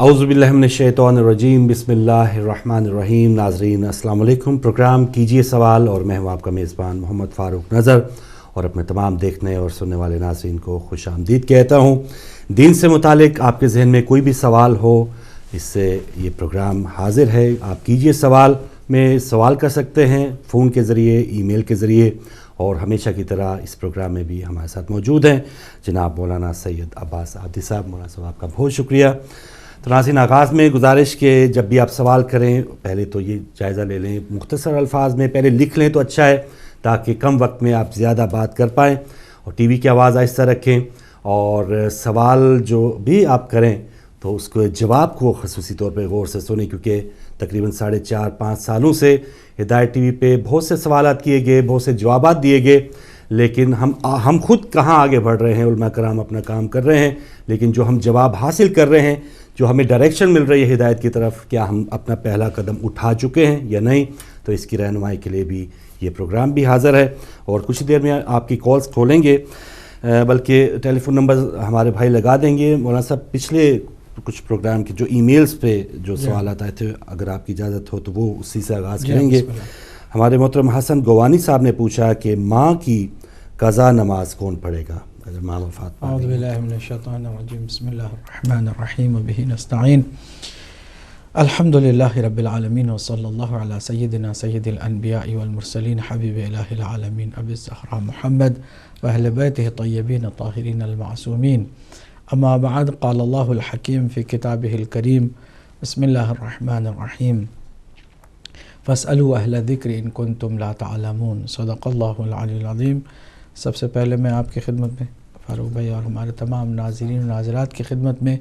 اعوذ باللہ من الشیطان الرجیم، بسم اللہ الرحمن الرحیم۔ ناظرین السلام علیکم، پروگرام کیجئے سوال اور میں ہوں آپ کا میزبان محمد فاروق نظر، اور اپنے تمام دیکھنے اور سننے والے ناظرین کو خوش آمدید کہتا ہوں۔ دین سے متعلق آپ کے ذہن میں کوئی بھی سوال ہو، اس سے یہ پروگرام حاضر ہے۔ آپ کیجئے سوال میں سوال کر سکتے ہیں فون کے ذریعے، ای میل کے ذریعے، اور ہمیشہ کی طرح اس پروگرام میں بھی ہمارے ساتھ موجود ہیں جناب مولانا سید عباس عابدی صاحب۔ مولانا صاحب آپ کا بہت شکریہ۔ تو ناظرین، آغاز میں گزارش کہ جب بھی آپ سوال کریں پہلے تو یہ جائزہ لے لیں، مختصر الفاظ میں پہلے لکھ لیں تو اچھا ہے، تاکہ کم وقت میں آپ زیادہ بات کر پائیں، اور ٹی وی کی آواز آہستہ رکھیں، اور سوال جو بھی آپ کریں تو اس کو جواب کو خصوصی طور پہ غور سے سنیں، کیونکہ تقریباً 4.5-5 سالوں سے ہدایت ٹی وی پہ بہت سے سوالات کیے گئے، بہت سے جوابات دیے گئے، لیکن ہم خود کہاں آگے بڑھ رہے ہیں۔ علماء کرام اپنا کام کر رہے ہیں، لیکن جو ہم جواب حاصل کر رہے ہیں، جو ہمیں ڈائریکشن مل رہی ہے ہدایت کی طرف، کیا ہم اپنا پہلا قدم اٹھا چکے ہیں یا نہیں؟ تو اس کی رہنمائی کے لیے بھی یہ پروگرام بھی حاضر ہے، اور کچھ دیر میں آپ کی کالز کھولیں گے، بلکہ ٹیلی فون نمبر ہمارے بھائی لگا دیں گے۔ مولانا صاحب، پچھلے کچھ پروگرام کے جو ای میلز پہ جو سوالات آئے تھے، اگر آپ کی اجازت ہو تو وہ اسی سے آغاز کریں گے۔ ہمارے محترم حسن گوانی صاحب نے پوچھا کہ ماں کی قضا نماز کون پڑھے گا اگر ماں وفات پا اعوذ باللہ من الشیطان الرجیم، بسم اللہ الرحمن الرحیم، وبہ نستعین، الحمد للہ رب العالمین، وصلی اللہ علی سیدنا سید الانبیاء والمرسلین، حبیب الہ العالمین ابی الزہراء محمد واہل بیتہ طیبین طاہرین المعصومین، اما بعد، قال اللہ الحکیم فی کتابہ الکریم، بسم اللہ الرحمن الرحیم، فاسألوا اہل الذکر ان کنتم لا تعلمون، صدق اللہ العلی العظیم۔ سب سے پہلے میں آپ کی خدمت میں، فاروق بھائی اور ہمارے تمام ناظرین و ناظرات کی خدمت میں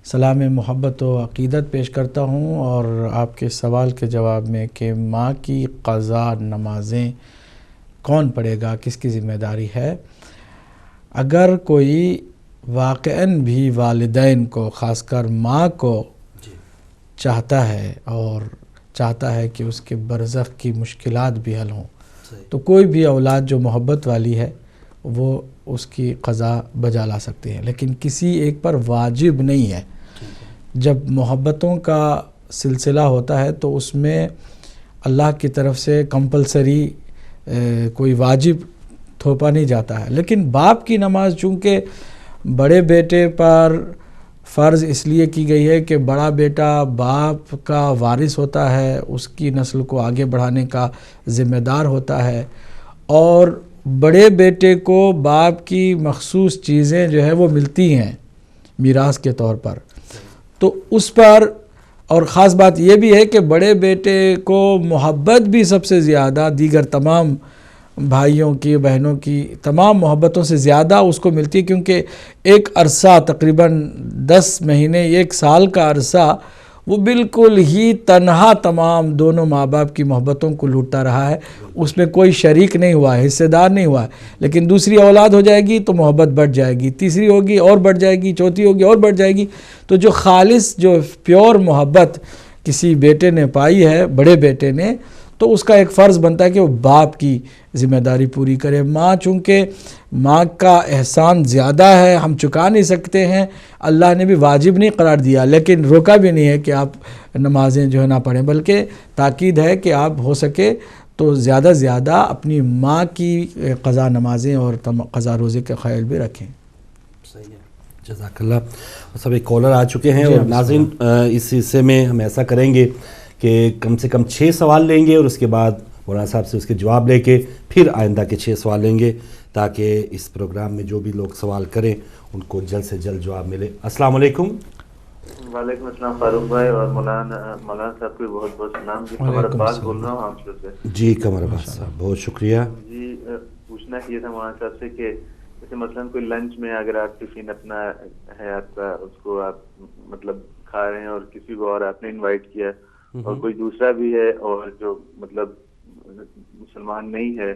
سلام محبت و عقیدت پیش کرتا ہوں، اور آپ کے سوال کے جواب میں کہ ماں کی قضا نمازیں کون پڑھے گا، کس کی ذمہ داری ہے۔ اگر کوئی واقعاً بھی والدین کو، خاص کر ماں کو چاہتا ہے اور چاہتا ہے کہ اس کے برزخ کی مشکلات بھی حل ہوں، تو کوئی بھی اولاد جو محبت والی ہے وہ اس کی قضا بجا لا سکتے ہیں، لیکن کسی ایک پر واجب نہیں ہے۔ جب محبتوں کا سلسلہ ہوتا ہے تو اس میں اللہ کی طرف سے کمپلسری کوئی واجب تھوپا نہیں جاتا ہے، لیکن باپ کی نماز چونکہ بڑے بیٹے پر فرض اس لیے کی گئی ہے کہ بڑا بیٹا باپ کا وارث ہوتا ہے، اس کی نسل کو آگے بڑھانے کا ذمہ دار ہوتا ہے، اور بڑے بیٹے کو باپ کی مخصوص چیزیں جو ہے وہ ملتی ہیں میراث کے طور پر، تو اس پر، اور خاص بات یہ بھی ہے کہ بڑے بیٹے کو محبت بھی سب سے زیادہ دیگر تمام بھائیوں کی، بہنوں کی تمام محبتوں سے زیادہ اس کو ملتی ہے، کیونکہ ایک عرصہ تقریباً 10 مہینے، 1 سال کا عرصہ وہ بالکل ہی تنہا تمام دونوں ماں باپ کی محبتوں کو لوٹتا رہا ہے، اس میں کوئی شریک نہیں ہوا ہے، حصے دار نہیں ہوا ہے۔ لیکن دوسری اولاد ہو جائے گی تو محبت بڑھ جائے گی، تیسری ہوگی اور بڑھ جائے گی، چوتھی ہوگی اور بڑھ جائے گی۔ تو جو خالص، جو پیور محبت کسی بیٹے نے پائی ہے، بڑے بیٹے نے، تو اس کا ایک فرض بنتا ہے کہ وہ باپ کی ذمہ داری پوری کرے۔ ماں، چونکہ ماں کا احسان زیادہ ہے، ہم چکا نہیں سکتے ہیں، اللہ نے بھی واجب نہیں قرار دیا، لیکن روکا بھی نہیں ہے کہ آپ نمازیں جو ہے نہ پڑھیں، بلکہ تاکید ہے کہ آپ ہو سکے تو زیادہ سے زیادہ اپنی ماں کی قضا نمازیں اور قضا روزے کا خیال بھی رکھیں۔ صحیح ہے، جزاک اللہ۔ سب ایک کالر آ چکے ہیں، اور ناظرین اس حصے میں ہم ایسا کریں گے کہ کم سے کم 6 سوال لیں گے، اور اس کے بعد مولانا صاحب سے اس کے جواب لے کے پھر آئندہ کے 6 سوال لیں گے، تاکہ اس پروگرام میں جو بھی لوگ سوال کریں ان کو جلد سے جلد جواب ملے۔ السلام علیکم۔ وعلیکم السلام فاروق بھائی اور مولانا صاحب کو بہت بہت سلام۔ جی قمر عباس بول رہا ہوں آپ سے۔ جی قمر عباس صاحب، بہت شکریہ۔ جی پوچھنا یہ تھا مولانا صاحب سے کہ جیسے مثلاً کوئی لنچ میں اگر آپ ٹفن اپنا ہے آپ کا، اس کو آپ مطلب کھا رہے ہیں اور کسی کو اور آپ نے انوائٹ کیا، اور کوئی دوسرا بھی ہے اور جو مطلب مسلمان نہیں ہے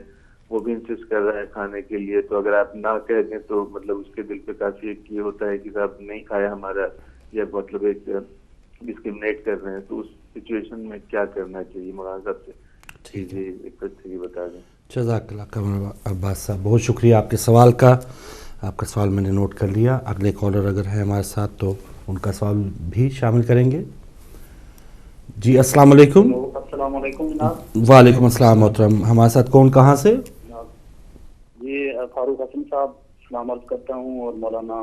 وہ بھی انسسٹ کر رہا ہے کھانے کے لیے، تو اگر آپ نہ کہہ دیں تو مطلب اس کے دل پہ کافی ایک یہ ہوتا ہے کہ صاحب نہیں کھایا ہمارا، یا مطلب ایک ڈسکرمنیٹ کر رہے ہیں، تو اس سچویشن میں کیا کرنا چاہیے مولانا صاحب سے؟ جی ایک یہ بتا دیں۔ جزاک اللہ قمر عباس صاحب، بہت شکریہ آپ کے سوال کا۔ آپ کا سوال میں نے نوٹ کر لیا۔ اگلے کالر اگر ہے ہمارے ساتھ تو ان کا سوال بھی شامل کریں گے. جی السلام علیکم. السلام علیکم جناب. وعلیکم السلام محترم. ہمارے ساتھ کون کہاں سے؟ یہ فاروق حسن صاحب سلام عرض کرتا ہوں اور مولانا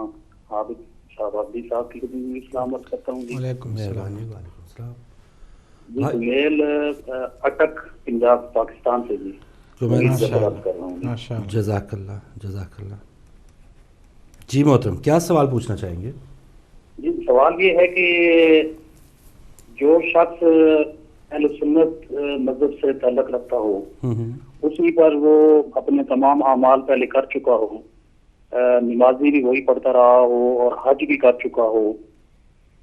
عابد صاحب عبدی صاحب کی بھی سلام عرض کرتا ہوں. وعلیکم السلام. وعلیکم السلام. جی سہیل اٹک پنجاب پاکستان سے جی عرض کر رہا ہوں. ماشاءاللہ. جزاک اللہ جزاک اللہ. جی محترم کیا سوال پوچھنا چاہیں گے؟ جی سوال یہ ہے کہ جو شخص اہل سنت مذہب سے تعلق رکھتا ہو اسی پر وہ اپنے تمام اعمال پہلے کر چکا ہو, نمازی بھی وہی پڑھتا رہا ہو اور حج بھی کر چکا ہو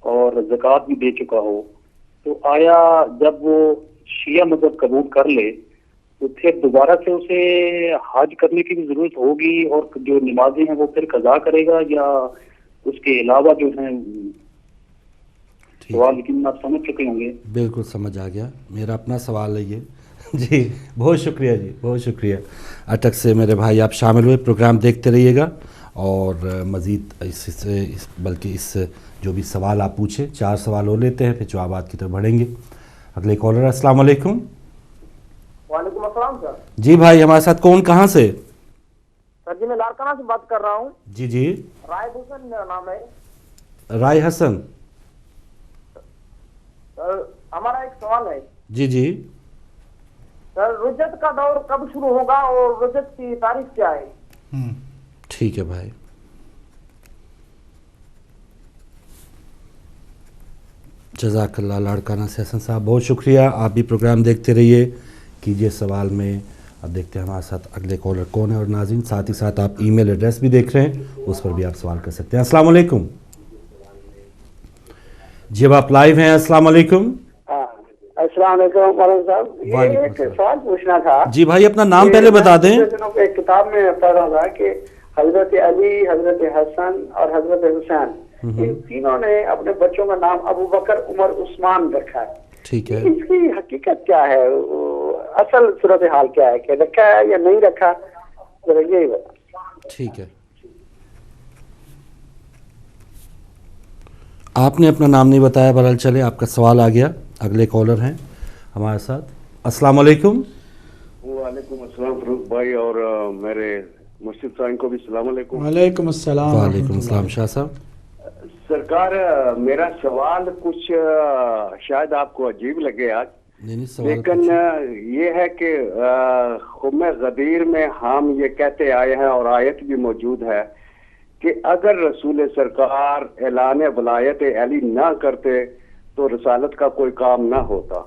اور زکوٰۃ بھی دے چکا ہو, تو آیا جب وہ شیعہ مذہب قبول کر لے تو پھر دوبارہ سے اسے حج کرنے کی بھی ضرورت ہوگی اور جو نمازی ہیں وہ پھر قضا کرے گا یا اس کے علاوہ جو ہیں سوال لیکن آپ سمجھ چکے ہوں گے؟ بالکل سمجھ آ گیا, میرا اپنا سوال ہے یہ. جی بہت شکریہ جی بہت شکریہ. اٹک سے میرے بھائی آپ شامل ہوئے, پروگرام دیکھتے رہیے گا اور مزید بلکہ اس جو بھی سوال آپ پوچھیں 4 سوال اور لیتے ہیں پھر جوابات کی طرف بڑھیں گے. اگلے کالر السلام علیکم. وعلیکم السلام سر. جی بھائی ہمارے ساتھ کون کہاں سے؟ سر جی میں لارکانہ سے بات کر رہا ہوں. جی جی رائے حسن میرا نام ہے. رائے حسن. سر ہمارا ایک سوال ہے. جی جی سر رجت کا دور کب شروع ہوگا اور رجت کی تاریخ کیا ہے؟ ٹھیک ہے بھائی. جزاک اللہ لاڑکانہ سے حسن صاحب بہت شکریہ. آپ بھی پروگرام دیکھتے رہیے, کیجئے سوال میں. اب دیکھتے ہیں ہمارے ساتھ اگلے کالر کون ہے. اور ناظرین ساتھ ہی ساتھ آپ ای میل ایڈریس بھی دیکھ رہے ہیں, اس پر بھی آپ سوال کر سکتے ہیں. السلام علیکم. جی اب آپ لائیو ہیں. السلام علیکم. السلام علیکم مولانا صاحب. یہ ایک سوال پوچھنا تھا. جی بھائی اپنا نام پہلے بتا دیں. ایک کتاب میں پڑھ رہا تھا کہ حضرت علی, حضرت حسن اور حضرت حسین ان تینوں نے اپنے بچوں کا نام ابو بکر, عمر, عثمان رکھا ہے. ٹھیک ہے. اس کی حقیقت کیا ہے, اصل صورتحال کیا ہے, کہ رکھا ہے یا نہیں رکھا, یہی بتا. ٹھیک ہے. آپ نے اپنا نام نہیں بتایا, بہرحال چلے آپ کا سوال آ گیا. اگلے کالر ہیں ہمارے ساتھ. السلام علیکم. وعلیکم السلام فروخ بھائی اور میرے مرشد صاحب کو بھی السلام علیکم. وعلیکم السلام. وعلیکم السلام شاہ صاحب. سرکار میرا سوال کچھ شاید آپ کو عجیب لگے آج, لیکن یہ ہے کہ خم غدیر میں ہم یہ کہتے آئے ہیں اور آیت بھی موجود ہے کہ اگر رسول سرکار اعلان ولایت علی نہ کرتے تو رسالت کا کوئی کام نہ ہوتا.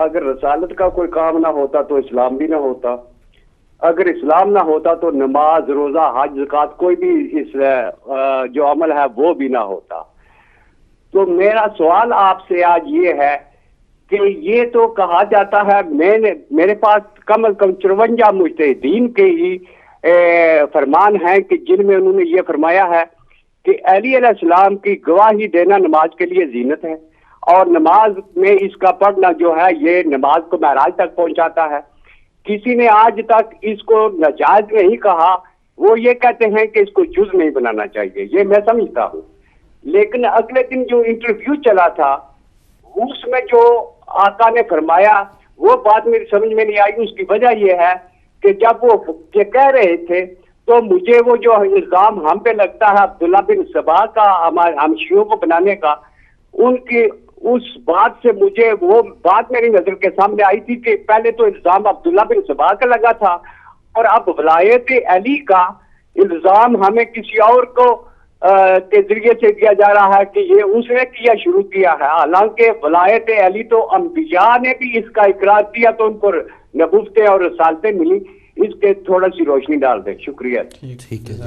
اگر رسالت کا کوئی کام نہ ہوتا تو اسلام بھی نہ ہوتا. اگر اسلام نہ ہوتا تو نماز, روزہ, حج, زکوٰۃ کوئی بھی اس جو عمل ہے وہ بھی نہ ہوتا. تو میرا سوال آپ سے آج یہ ہے کہ یہ تو کہا جاتا ہے, میرے پاس کم از کم 53 مجتہدین کے ہی فرمان ہیں کہ جن میں انہوں نے یہ فرمایا ہے کہ علی علیہ السلام کی گواہی دینا نماز کے لیے زینت ہے, اور نماز میں اس کا پڑھنا جو ہے یہ نماز کو معراج تک پہنچاتا ہے. کسی نے آج تک اس کو ناجائز نہیں کہا, وہ یہ کہتے ہیں کہ اس کو جز نہیں بنانا چاہیے, یہ میں سمجھتا ہوں. لیکن اگلے دن جو انٹرویو چلا تھا اس میں جو آقا نے فرمایا وہ بات میری سمجھ میں نہیں آئی. اس کی وجہ یہ ہے کہ جب وہ یہ کہہ رہے تھے تو مجھے وہ جو الزام ہم پہ لگتا ہے عبداللہ بن سبا کا, ہم شیعوں کو بنانے کا, ان کی اس بات سے مجھے وہ بات میری نظر کے سامنے آئی تھی کہ پہلے تو الزام عبداللہ بن سبا کا لگا تھا اور اب ولایت علی کا الزام ہمیں کسی اور کو کے ذریعے سے دیا جا رہا ہے کہ یہ اس نے شروع کیا ہے. حالانکہ ولایت علی تو انبیاء نے بھی اس کا اقرار کیا تو ان کو نبوتیں اور رسالتیں ملی. اس کے تھوڑا سی روشنی ڈال دیں. شکریہ. ٹھیک ہے جی,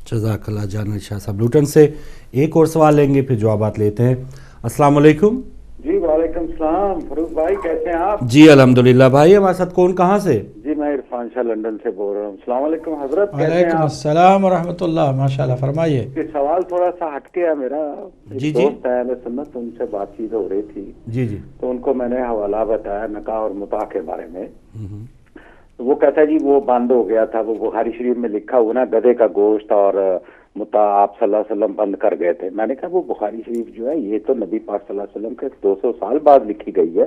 جزاک اللہ. جان شاہ صاحب لوٹن سے ایک اور سوال لیں گے پھر جوابات لیتے ہیں. السلام علیکم. جی وعلیکم السلام. فروخ بھائی کیسے ہیں آپ؟ جی الحمدللہ. بھائی ہمارے ساتھ کون کہاں سے؟ جی میں عرفان شاہ لندن سے بول رہا ہوں. السلام علیکم حضرت. وعلیکم السلام ورحمۃ اللہ. ماشاءاللہ فرمائیے. یہ سوال تھوڑا سا ہٹ کے ہے میرا. جی دوست ہے اہل سنت, ان سے بات چیت ہو رہی تھی. جی جی. تو ان کو میں نے حوالہ بتایا نکاح اور متاع کے بارے میں. وہ کہتا ہے جی وہ بند ہو گیا تھا, وہ بخاری شریف میں لکھا ہوا نا گدھے کا گوشت اور متا آپ صلی اللہ علیہ وسلم بند کر گئے تھے. میں نے کہا وہ بخاری شریف جو ہے یہ تو نبی پاک صلی اللہ علیہ وسلم کے 200 سال بعد لکھی گئی ہے.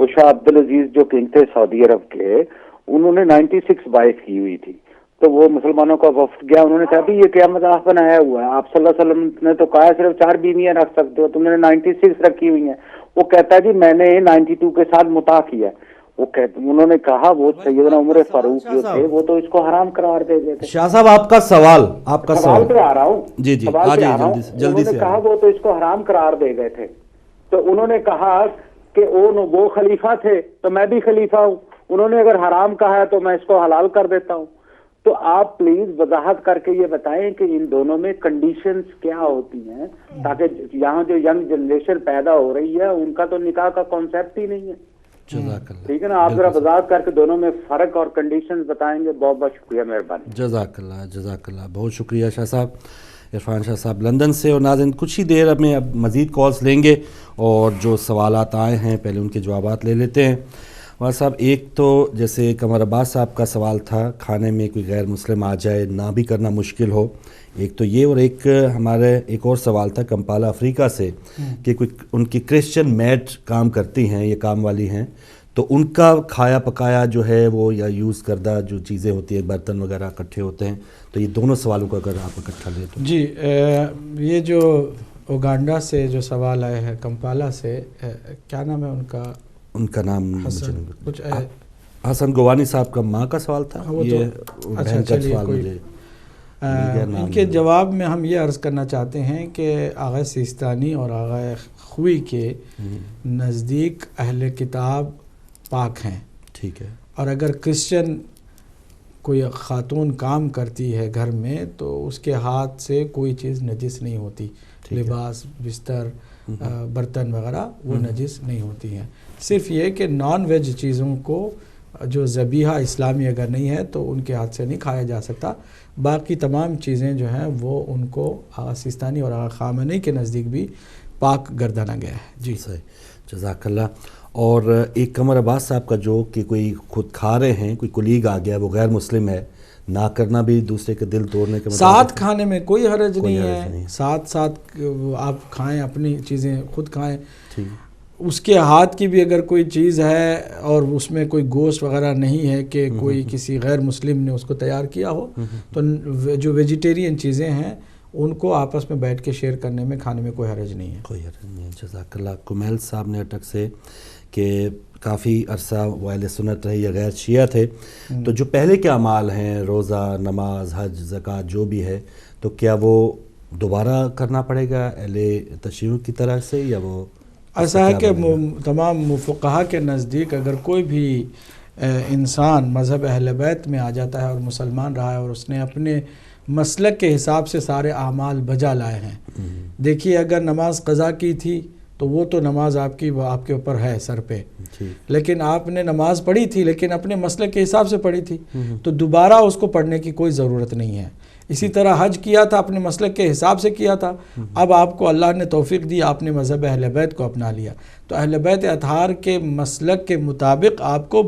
وہ شاہ عبدالعزیز جو کنگ تھے سعودی عرب کے, انہوں نے 96 بائف کی ہوئی تھی, تو وہ مسلمانوں کا وفد گیا, انہوں نے کہا بھی یہ کیا مذاق بنایا ہوا ہے, آپ صلی اللہ علیہ وسلم نے تو کہا صرف 4 بیویاں رکھ سکتے ہو, تم نے 96 رکھی ہوئی ہیں. وہ کہتا ہے جی میں نے 92 کے ساتھ متا کیا. انہوں نے کہا وہ سیدنا عمر فاروق جو تھے وہ تو اس کو حرام قرار دے گئے تھے. شاہ صاحب آپ کا سوال پہ آ رہا ہوں, جی جلدی سے. کہا وہ تو اس کو حرام قرار دے گئے تھے, تو انہوں نے کہا کہ وہ خلیفہ تھے تو میں بھی خلیفہ ہوں, انہوں نے اگر حرام کہا ہے تو میں اس کو حلال کر دیتا ہوں. تو آپ پلیز وضاحت کر کے یہ بتائیں کہ ان دونوں میں کنڈیشنز کیا ہوتی ہیں, تاکہ یہاں جو ینگ جنریشن پیدا ہو رہی ہے ان کا تو نکاح کا کانسیپٹ ہی نہیں ہے. ٹھیک ہے نا, آپ ذرا وضاحت کر کے دونوں میں فرق اور کنڈیشنز بتائیں گے. بہت بہت شکریہ, مہربانی. جزاک اللہ, بہت شکریہ شاہ صاحب, عرفان شاہ صاحب لندن سے. اور ناظرین کچھ ہی دیر میں اب مزید کالز لیں گے اور جو سوالات آئے ہیں پہلے ان کے جوابات لے لیتے ہیں. وہاں صاحب ایک تو جیسے قمر عباس صاحب کا سوال تھا, کھانے میں کوئی غیر مسلم آ جائے نہ بھی کرنا مشکل ہو, ایک تو یہ, اور ایک ہمارے ایک اور سوال تھا کمپالا افریقہ سے کہ کوئی ان کی کرسچن میڈ کام کرتی ہیں, یہ کام والی ہیں, تو ان کا کھایا پکایا جو ہے وہ یا یوز کردہ جو چیزیں ہوتی ہیں برتن وغیرہ اکٹھے ہوتے ہیں, تو یہ دونوں سوالوں کو اگر آپ اکٹھا لیں تو. جی یہ جو اوگانڈا سے جو سوال آئے ہیں کمپالا سے, کیا نام ہے ان کا نام حسن گوانی صاحب کا ماں کا سوال تھا, یہ بہن کا سوال مجھے ان کے جواب میں ہم یہ عرض کرنا چاہتے ہیں کہ آغا سیستانی اور آغا خوئی کے نزدیک اہل کتاب پاک ہیں. ٹھیک ہے, اور اگر کرسچن کوئی خاتون کام کرتی ہے گھر میں تو اس کے ہاتھ سے کوئی چیز نجس نہیں ہوتی, لباس بستر برتن وغیرہ وہ نجس نہیں ہوتی ہیں. صرف یہ کہ نان ویج چیزوں کو جو ذبیحہ اسلامی اگر نہیں ہے تو ان کے ہاتھ سے نہیں کھایا جا سکتا, باقی تمام چیزیں جو ہیں وہ ان کو آغا سیستانی اور آغا خامنئی کے نزدیک بھی پاک گردانا گیا ہے. جی صحیح, جزاک اللہ. اور ایک قمر عباس صاحب کا جو کہ کوئی خود کھا رہے ہیں, کوئی کولیگ آ گیا وہ غیر مسلم ہے, نہ کرنا بھی دوسرے کے دل توڑنے کے ساتھ کھانے میں کوئی حرج نہیں ہے, ساتھ آپ کھائیں, اپنی چیزیں خود کھائیں. اس کے ہاتھ کی بھی اگر کوئی چیز ہے اور اس میں کوئی گوشت وغیرہ نہیں ہے کہ کوئی کسی غیر مسلم نے اس کو تیار کیا ہو, تو جو ویجیٹیرین چیزیں ہیں ان کو آپس میں بیٹھ کے شیئر کرنے میں کھانے میں کوئی حرج نہیں ہے. کوئی حرج نہیں ہے. جزاک اللہ. کمیل صاحب نے اٹک سے کہ کافی عرصہ وہ اہل سنت رہے یا غیر شیعہ تھے, تو جو پہلے کے اعمال ہیں روزہ, نماز, حج, زکوٰۃ جو بھی ہے, تو کیا وہ دوبارہ کرنا پڑے گا اہل تشیع کی طرح سے, یا وہ ایسا ہے کہ تمام فقہا کے نزدیک اگر کوئی بھی انسان مذہب اہل بیت میں آ جاتا ہے اور مسلمان رہا ہے اور اس نے اپنے مسلک کے حساب سے سارے اعمال بجا لائے ہیں, دیکھیے اگر نماز قضا کی تھی تو وہ تو نماز آپ کی وہ آپ کے اوپر ہے سر پہ, لیکن آپ نے نماز پڑھی تھی لیکن اپنے مسلک کے حساب سے پڑھی تھی, تو دوبارہ اس کو پڑھنے کی کوئی ضرورت نہیں ہے. اسی طرح حج کیا تھا اپنے مسلک کے حساب سے کیا تھا, اب آپ کو اللہ نے توفیق دی, آپ نے مذہب اہل بیت کو اپنا لیا, تو اہل بیت اطہار کے مسلک کے مطابق آپ کو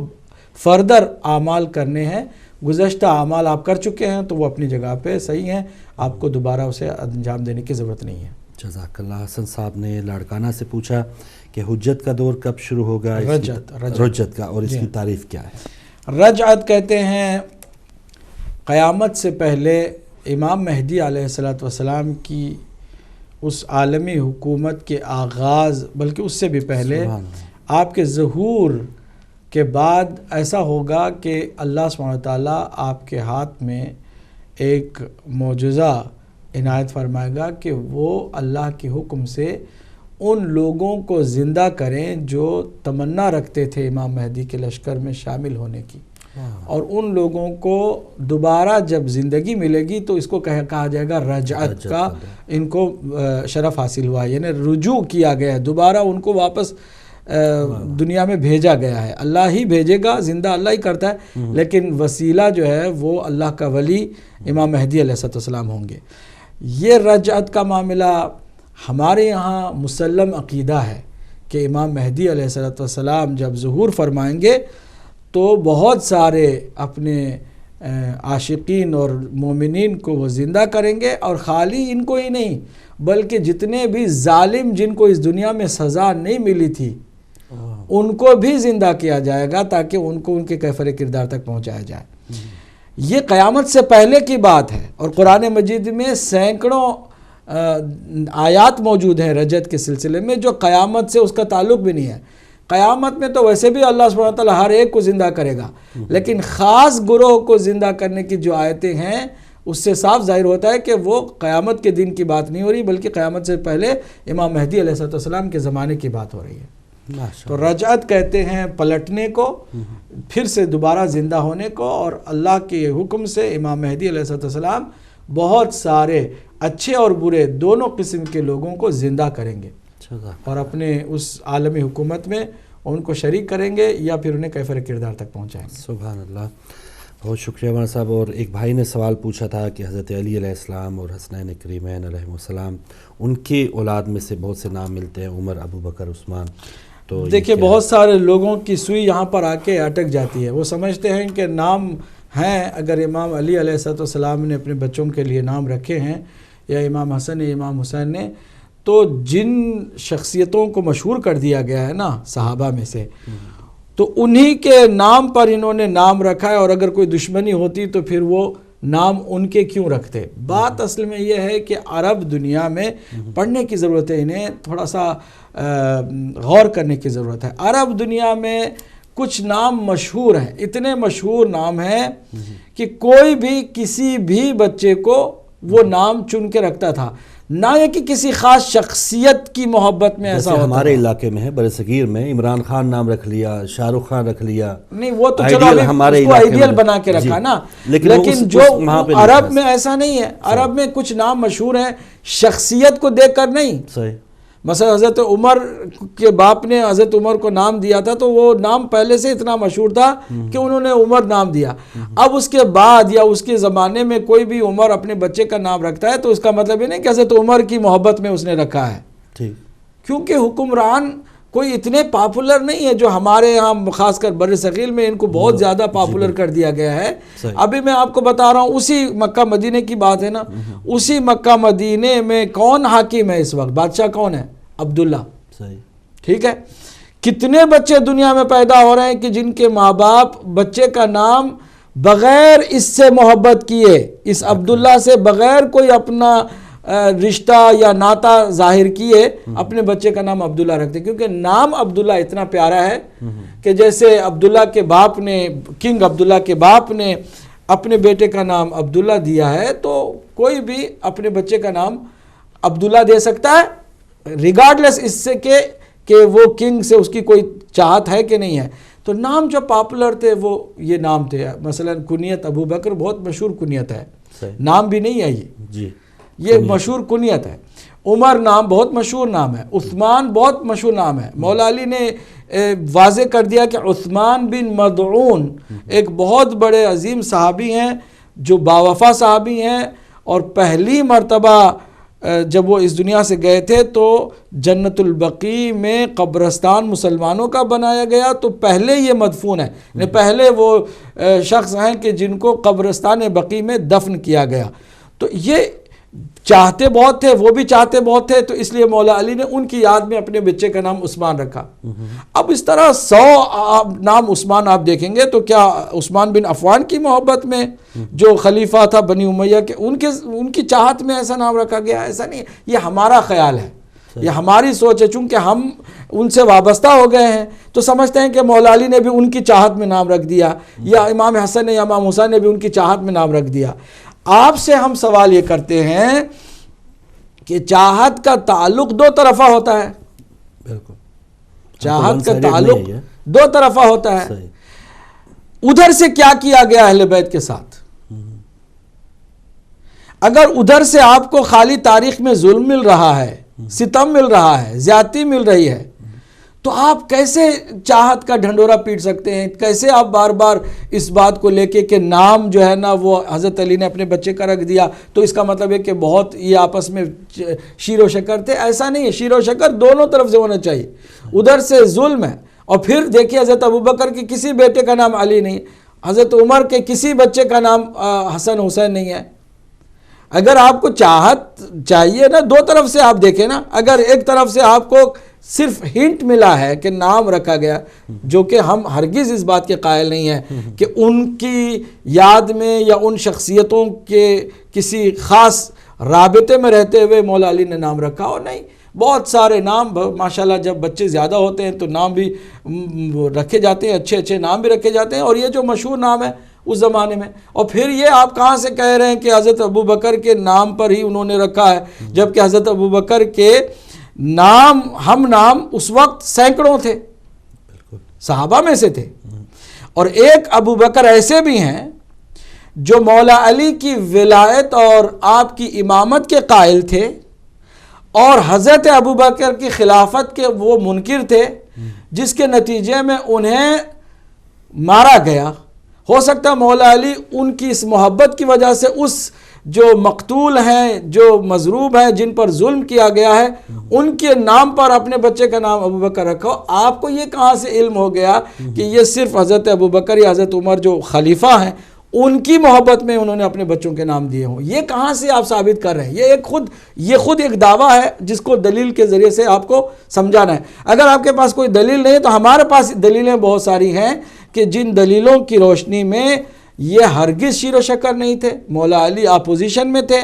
فردر اعمال کرنے ہیں. گزشتہ اعمال آپ کر چکے ہیں تو وہ اپنی جگہ پہ صحیح ہیں, آپ کو دوبارہ اسے انجام دینے کی ضرورت نہیں ہے. جزاک اللہ. حسن صاحب نے لاڑکانہ سے پوچھا کہ حجت کا دور کب شروع ہوگا, رجعت کا, اور اس کی تعریف کیا ہے؟ رجعت کہتے ہیں قیامت سے پہلے امام مہدی علیہ السلام کی اس عالمی حکومت کے آغاز, بلکہ اس سے بھی پہلے آپ کے ظہور کے بعد ایسا ہوگا کہ اللہ سبحانہ وتعالیٰ آپ کے ہاتھ میں ایک معجزہ عنایت فرمائے گا کہ وہ اللہ کے حکم سے ان لوگوں کو زندہ کریں جو تمنا رکھتے تھے امام مہدی کے لشکر میں شامل ہونے کی, اور ان لوگوں کو دوبارہ جب زندگی ملے گی تو اس کو کہا جائے گا رجعت کا, ان کو شرف حاصل ہوا, یعنی رجوع کیا گیا ہے, دوبارہ ان کو واپس دنیا میں بھیجا گیا ہے. اللہ ہی بھیجے گا, زندہ اللہ ہی کرتا ہے, لیکن وسیلہ جو ہے وہ اللہ کا ولی امام مہدی علیہ السلام ہوں گے. یہ رجعت کا معاملہ ہمارے یہاں مسلم عقیدہ ہے کہ امام مہدی علیہ السلام جب ظہور فرمائیں گے تو بہت سارے اپنے عاشقین اور مومنین کو وہ زندہ کریں گے، اور خالی ان کو ہی نہیں بلکہ جتنے بھی ظالم جن کو اس دنیا میں سزا نہیں ملی تھی ان کو بھی زندہ کیا جائے گا، تاکہ ان کو ان کے کیفر کردار تک پہنچایا جائے۔ یہ قیامت سے پہلے کی بات ہے، اور قرآن مجید میں سینکڑوں آیات موجود ہیں رجت کے سلسلے میں جو قیامت سے اس کا تعلق بھی نہیں ہے۔ قیامت میں تو ویسے بھی اللہ سبحانہ وتعالی ہر ایک کو زندہ کرے گا، لیکن خاص گروہ کو زندہ کرنے کی جو آیتیں ہیں اس سے صاف ظاہر ہوتا ہے کہ وہ قیامت کے دن کی بات نہیں ہو رہی، بلکہ قیامت سے پہلے امام مہدی علیہ السلام کے زمانے کی بات ہو رہی ہے۔ تو رجعت کہتے ہیں پلٹنے کو، پھر سے دوبارہ زندہ ہونے کو، اور اللہ کے حکم سے امام مہدی علیہ السلام بہت سارے اچھے اور برے دونوں قسم کے لوگوں کو زندہ کریں گے اور اپنے اس عالمی حکومت میں ان کو شریک کریں گے یا پھر انہیں کیفر کردار تک پہنچائیں گے۔ سبحان اللہ، بہت شکریہ مولانا صاحب۔ اور ایک بھائی نے سوال پوچھا تھا کہ حضرت علی علیہ السلام اور حسنین کریمین علیہ السلام ان کی اولاد میں سے بہت سے نام ملتے ہیں، عمر، ابو بکر، عثمان۔ تو دیکھیں بہت سارے لوگوں کی سوئی یہاں پر آ کے اٹک جاتی ہے، وہ سمجھتے ہیں کہ نام ہیں، اگر امام علی علیہ السلام نے اپنے بچوں کے لیے نام رکھے ہیں یا امام حسن یا امام حسین نے، تو جن شخصیتوں کو مشہور کر دیا گیا ہے نا صحابہ میں سے، تو انہی کے نام پر انہوں نے نام رکھا ہے، اور اگر کوئی دشمنی ہوتی تو پھر وہ نام ان کے کیوں رکھتے۔ بات اصل میں یہ ہے کہ عرب دنیا میں پڑھنے کی ضرورت ہے، انہیں تھوڑا سا غور کرنے کی ضرورت ہے۔ عرب دنیا میں کچھ نام مشہور ہیں، اتنے مشہور نام ہیں کہ کوئی بھی کسی بھی بچے کو وہ نام چن کے رکھتا تھا، نہ یہ کہ کسی خاص شخصیت کی محبت میں ایسا ہوتا ہمارے علاقے میں ہے، برصغیر میں عمران خان نام رکھ لیا، شاہ رخ خان رکھ لیا، نہیں وہ تو چلو اس کو آئیڈیل بنا کے رکھا نا، لیکن جو عرب میں ایسا نہیں ہے۔ عرب میں کچھ نام مشہور ہیں شخصیت کو دیکھ کر نہیں۔ صحیح، مثلا حضرت عمر کے باپ نے حضرت عمر کو نام دیا تھا تو وہ نام پہلے سے اتنا مشہور تھا کہ انہوں نے عمر نام دیا۔ اب اس کے بعد یا اس کے زمانے میں کوئی بھی عمر اپنے بچے کا نام رکھتا ہے تو اس کا مطلب یہ نہیں کہ حضرت عمر کی محبت میں اس نے رکھا ہے، کیونکہ حکمران کوئی اتنے پاپولر نہیں ہے جو ہمارے یہاں خاص کر بر صغیر میں ان کو بہت زیادہ پاپولر کر دیا گیا ہے۔ ابھی میں آپ کو بتا رہا ہوں اسی مکہ مدینے کی بات ہے نا، اسی مکہ مدینے میں کون حاکم ہے اس وقت؟ بادشاہ کون ہے؟ عبداللہ۔ ٹھیک ہے، کتنے بچے دنیا میں پیدا ہو رہے ہیں کہ جن کے ماں باپ بچے کا نام بغیر اس سے محبت کیے، اس عبداللہ سے بغیر کوئی اپنا رشتہ یا ناتا ظاہر کیے اپنے بچے کا نام عبداللہ رکھتے، کیونکہ نام عبداللہ اتنا پیارا ہے کہ جیسے عبداللہ کے باپ نے، کنگ عبداللہ کے باپ نے اپنے بیٹے کا نام عبداللہ دیا ہے، تو کوئی بھی اپنے بچے کا نام عبداللہ دے سکتا ہے ریگارڈلیس اس سے کہ وہ کنگ سے اس کی کوئی چاہت ہے کہ نہیں ہے۔ تو نام جو پاپولر تھے وہ یہ نام تھے، مثلا کنیت ابو بکر بہت مشہور کنیت ہے، نام بھی نہیں ہے یہ مشہور کنیت ہے۔ عمر نام بہت مشہور نام ہے، عثمان بہت مشہور نام ہے۔ مولا علی نے واضح کر دیا کہ عثمان بن مدعون ایک بہت بڑے عظیم صحابی ہیں جو باوفا صحابی ہیں، اور پہلی مرتبہ جب وہ اس دنیا سے گئے تھے تو جنت البقیع میں قبرستان مسلمانوں کا بنایا گیا، تو پہلے یہ مدفون ہے، یعنی پہلے وہ شخص ہیں کہ جن کو قبرستان بقیع میں دفن کیا گیا۔ تو یہ چاہتے بہت تھے، وہ بھی چاہتے بہت تھے، تو اس لیے مولا علی نے ان کی یاد میں اپنے بچے کا نام عثمان رکھا۔ اب اس طرح 100 نام عثمان آپ دیکھیں گے، تو کیا عثمان بن عفان کی محبت میں جو خلیفہ تھا بنی امیہ کے، ان کی چاہت میں ایسا نام رکھا گیا؟ ایسا نہیں، یہ ہمارا خیال ہے، یہ ہماری سوچ ہے، چونکہ ہم ان سے وابستہ ہو گئے ہیں تو سمجھتے ہیں کہ مولا علی نے بھی ان کی چاہت میں نام رکھ دیا، یا امام حسن یا امام حسین نے بھی ان کی چاہت میں نام رکھ دیا۔ آپ سے ہم سوال یہ کرتے ہیں کہ چاہت کا تعلق دو طرفہ ہوتا ہے، بالکل چاہت کا تعلق دو طرفہ ہوتا ہے۔ ادھر سے کیا کیا گیا اہل بیت کے ساتھ؟ اگر ادھر سے آپ کو خالی تاریخ میں ظلم مل رہا ہے، ستم مل رہا ہے، زیادتی مل رہی ہے، تو آپ کیسے چاہت کا ڈھنڈورا پیٹ سکتے ہیں؟ کیسے آپ بار بار اس بات کو لے کے کہ نام جو ہے نا وہ حضرت علی نے اپنے بچے کا رکھ دیا تو اس کا مطلب ہے کہ بہت یہ آپس میں شیر و شکر تھے؟ ایسا نہیں ہے، شیر و شکر دونوں طرف سے ہونا چاہیے۔ ادھر سے ظلم ہے اور پھر دیکھیے حضرت ابوبکر کے کسی بیٹے کا نام علی نہیں، حضرت عمر کے کسی بچے کا نام حسن حسین نہیں ہے۔ اگر آپ کو چاہت چاہیے نا، دو طرف سے آپ دیکھیں نا، اگر ایک طرف سے آپ کو صرف ہنٹ ملا ہے کہ نام رکھا گیا، جو کہ ہم ہرگز اس بات کے قائل نہیں ہیں کہ ان کی یاد میں یا ان شخصیتوں کے کسی خاص رابطے میں رہتے ہوئے مولا علی نے نام رکھا ہو، نہیں، بہت سارے نام ماشاءاللہ جب بچے زیادہ ہوتے ہیں تو نام بھی رکھے جاتے ہیں، اچھے اچھے نام بھی رکھے جاتے ہیں، اور یہ جو مشہور نام ہے اس زمانے میں۔ اور پھر یہ آپ کہاں سے کہہ رہے ہیں کہ حضرت ابوبکر کے نام پر ہی انہوں نے رکھا ہے، جبکہ حضرت ابوبکر کے نام ہم نام اس وقت سینکڑوں تھے، صحابہ میں سے تھے، اور ایک ابوبکر ایسے بھی ہیں جو مولا علی کی ولایت اور آپ کی امامت کے قائل تھے، اور حضرت ابوبکر کی خلافت کے وہ منکر تھے، جس کے نتیجے میں انہیں مارا گیا۔ ہو سکتا ہے مولا علی ان کی اس محبت کی وجہ سے اس جو مقتول ہیں، جو مضروب ہیں، جن پر ظلم کیا گیا ہے، ان کے نام پر اپنے بچے کا نام ابوبکر رکھو۔ آپ کو یہ کہاں سے علم ہو گیا کہ یہ صرف حضرت ابوبکر یا حضرت عمر جو خلیفہ ہیں ان کی محبت میں انہوں نے اپنے بچوں کے نام دیے ہوں؟ یہ کہاں سے آپ ثابت کر رہے ہیں؟ یہ خود ایک دعویٰ ہے جس کو دلیل کے ذریعے سے آپ کو سمجھانا ہے۔ اگر آپ کے پاس کوئی دلیل نہیں تو ہمارے پاس دلیلیں بہت ساری ہیں کہ جن دلیلوں کی روشنی میں یہ ہرگز شیر و شکر نہیں تھے۔ مولا علی اپوزیشن میں تھے،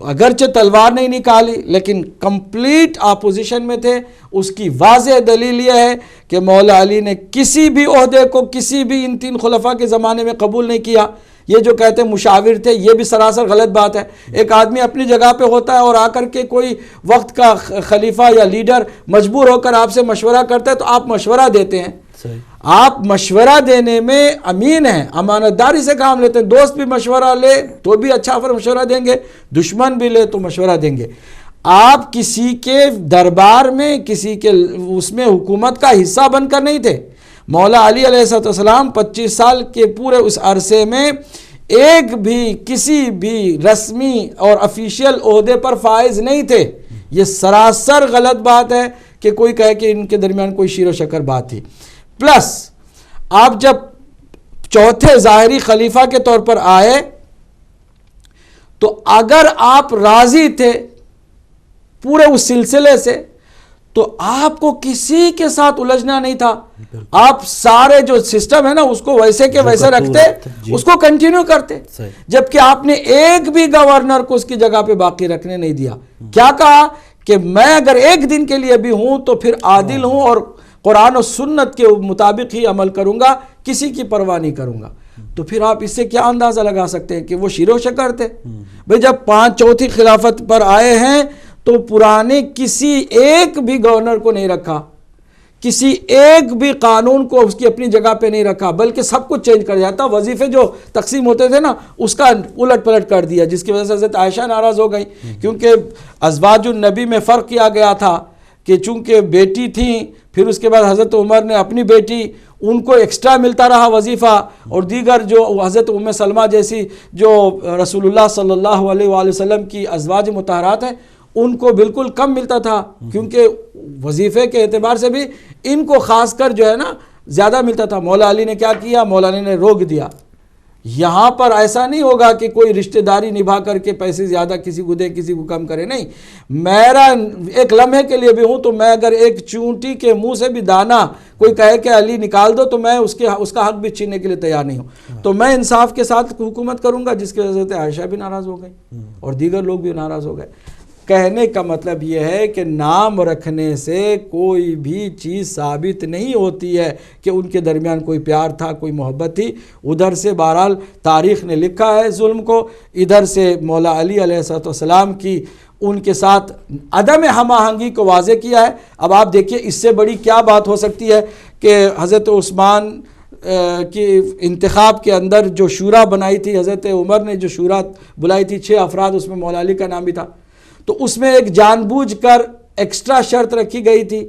اگرچہ تلوار نہیں نکالی لیکن کمپلیٹ اپوزیشن میں تھے۔ اس کی واضح دلیل یہ ہے کہ مولا علی نے کسی بھی عہدے کو کسی بھی ان تین خلفاء کے زمانے میں قبول نہیں کیا۔ یہ جو کہتے ہیں مشاور تھے، یہ بھی سراسر غلط بات ہے۔ ایک آدمی اپنی جگہ پہ ہوتا ہے اور آ کر کے کوئی وقت کا خلیفہ یا لیڈر مجبور ہو کر آپ سے مشورہ کرتا ہے تو آپ مشورہ دیتے ہیں۔ آپ مشورہ دینے میں امین ہیں، امانت داری سے کام لیتے ہیں۔ دوست بھی مشورہ لے تو بھی اچھا مشورہ دیں گے، دشمن بھی لے تو مشورہ دیں گے۔ آپ کسی کے دربار میں، کسی کے اس میں حکومت کا حصہ بن کر نہیں تھے۔ مولا علی علیہ السلام 25 سال کے پورے اس عرصے میں ایک بھی کسی بھی رسمی اور افیشیل عہدے پر فائز نہیں تھے۔ یہ سراسر غلط بات ہے کہ کوئی کہے کہ ان کے درمیان کوئی شیر و شکر بات تھی۔ پلس آپ جب چوتھے ظاہری خلیفہ کے طور پر آئے تو اگر آپ راضی تھے پورے اس سلسلے سے تو آپ کو کسی کے ساتھ الجھنا نہیں تھا۔ آپ سارے جو سسٹم ہے نا اس کو ویسے کے ویسے رکھتے، اس کو کنٹینیو کرتے، جبکہ آپ نے ایک بھی گورنر کو اس کی جگہ پہ باقی رکھنے نہیں دیا۔ کیا کہا کہ میں اگر ایک دن کے لیے بھی ہوں تو پھر عادل ہوں اور قرآن و سنت کے مطابق ہی عمل کروں گا، کسی کی پرواہ نہیں کروں گا۔ تو پھر آپ اس سے کیا اندازہ لگا سکتے ہیں کہ وہ شیر و شکر تھے؟ بھئی جب چوتھی خلافت پر آئے ہیں تو پرانے کسی ایک بھی گورنر کو نہیں رکھا، کسی ایک بھی قانون کو اس کی اپنی جگہ پہ نہیں رکھا، بلکہ سب کچھ چینج کر جاتا۔ وظیفے جو تقسیم ہوتے تھے نا اس کا الٹ پلٹ کر دیا، جس کی وجہ سے حضرت عائشہ ناراض ہو گئی، کیونکہ ازواج النبی میں فرق کیا گیا تھا کہ چونکہ بیٹی تھیں، پھر اس کے بعد حضرت عمر نے اپنی بیٹی، ان کو ایکسٹرا ملتا رہا وظیفہ، اور دیگر جو حضرت ام سلمہ جیسی جو رسول اللہ صلی اللہ علیہ وآلہ وسلم کی ازواج مطہرات ہیں ان کو بالکل کم ملتا تھا، کیونکہ وظیفے کے اعتبار سے بھی ان کو خاص کر جو ہے نا زیادہ ملتا تھا۔ مولا علی نے کیا کیا؟ مولا علی نے روک دیا۔ یہاں پر ایسا نہیں ہوگا کہ کوئی رشتہ داری نبھا کر کے پیسے زیادہ کسی کو دے کسی کو کم کرے، نہیں۔ میرا ایک لمحے کے لیے بھی ہوں تو میں اگر ایک چونٹی کے منہ سے بھی دانا کوئی کہے کہ علی نکال دو تو میں اس کا حق بھی چھیننے کے لیے تیار نہیں ہوں۔ تو میں انصاف کے ساتھ حکومت کروں گا، جس کی وجہ سے عائشہ بھی ناراض ہو گئی اور دیگر لوگ بھی ناراض ہو گئے۔ کہنے کا مطلب یہ ہے کہ نام رکھنے سے کوئی بھی چیز ثابت نہیں ہوتی ہے کہ ان کے درمیان کوئی پیار تھا، کوئی محبت تھی۔ ادھر سے بہرحال تاریخ نے لکھا ہے ظلم کو، ادھر سے مولا علی علیہ السلام کی ان کے ساتھ عدم ہم آہنگی کو واضح کیا ہے۔ اب آپ دیکھیے اس سے بڑی کیا بات ہو سکتی ہے کہ حضرت عثمان کی انتخاب کے اندر جو شورا بنائی تھی، حضرت عمر نے جو شورا بلائی تھی 6 افراد، اس میں مولا علی کا نام بھی تھا، تو اس میں ایک جان بوجھ کر ایکسٹرا شرط رکھی گئی تھی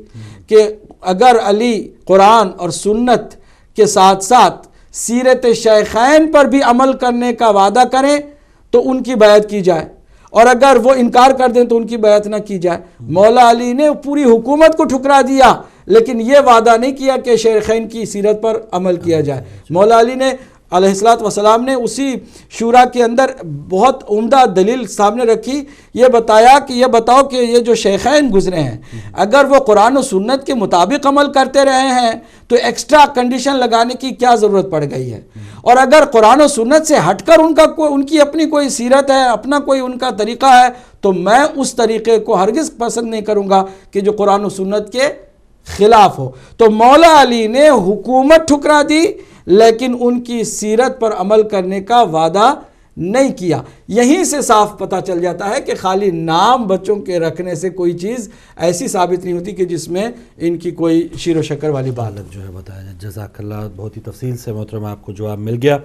کہ اگر علی قرآن اور سنت کے ساتھ ساتھ سیرت شیخین پر بھی عمل کرنے کا وعدہ کریں تو ان کی بیعت کی جائے، اور اگر وہ انکار کر دیں تو ان کی بیعت نہ کی جائے۔ مولا علی نے پوری حکومت کو ٹھکرا دیا لیکن یہ وعدہ نہیں کیا کہ شیخین کی سیرت پر عمل کیا جائے. مولا علی نے علیہ الصلوۃ والسلام نے اسی شورا کے اندر بہت عمدہ دلیل سامنے رکھی. یہ بتایا کہ یہ بتاؤ کہ یہ جو شیخین گزرے ہیں اگر وہ قرآن و سنت کے مطابق عمل کرتے رہے ہیں تو ایکسٹرا کنڈیشن لگانے کی کیا ضرورت پڑ گئی ہے, اور اگر قرآن و سنت سے ہٹ کر ان کی اپنی کوئی سیرت ہے, اپنا کوئی ان کا طریقہ ہے, تو میں اس طریقے کو ہرگز پسند نہیں کروں گا کہ جو قرآن و سنت کے خلاف ہو. تو مولا علی نے حکومت ٹھکرا دی لیکن ان کی سیرت پر عمل کرنے کا وعدہ نہیں کیا. یہیں سے صاف پتہ چل جاتا ہے کہ خالی نام بچوں کے رکھنے سے کوئی چیز ایسی ثابت نہیں ہوتی کہ جس میں ان کی کوئی شیر و شکر والی بات جو ہے بتایا جائے. جزاک اللہ, بہت ہی تفصیل سے محترم آپ کو جواب مل گیا.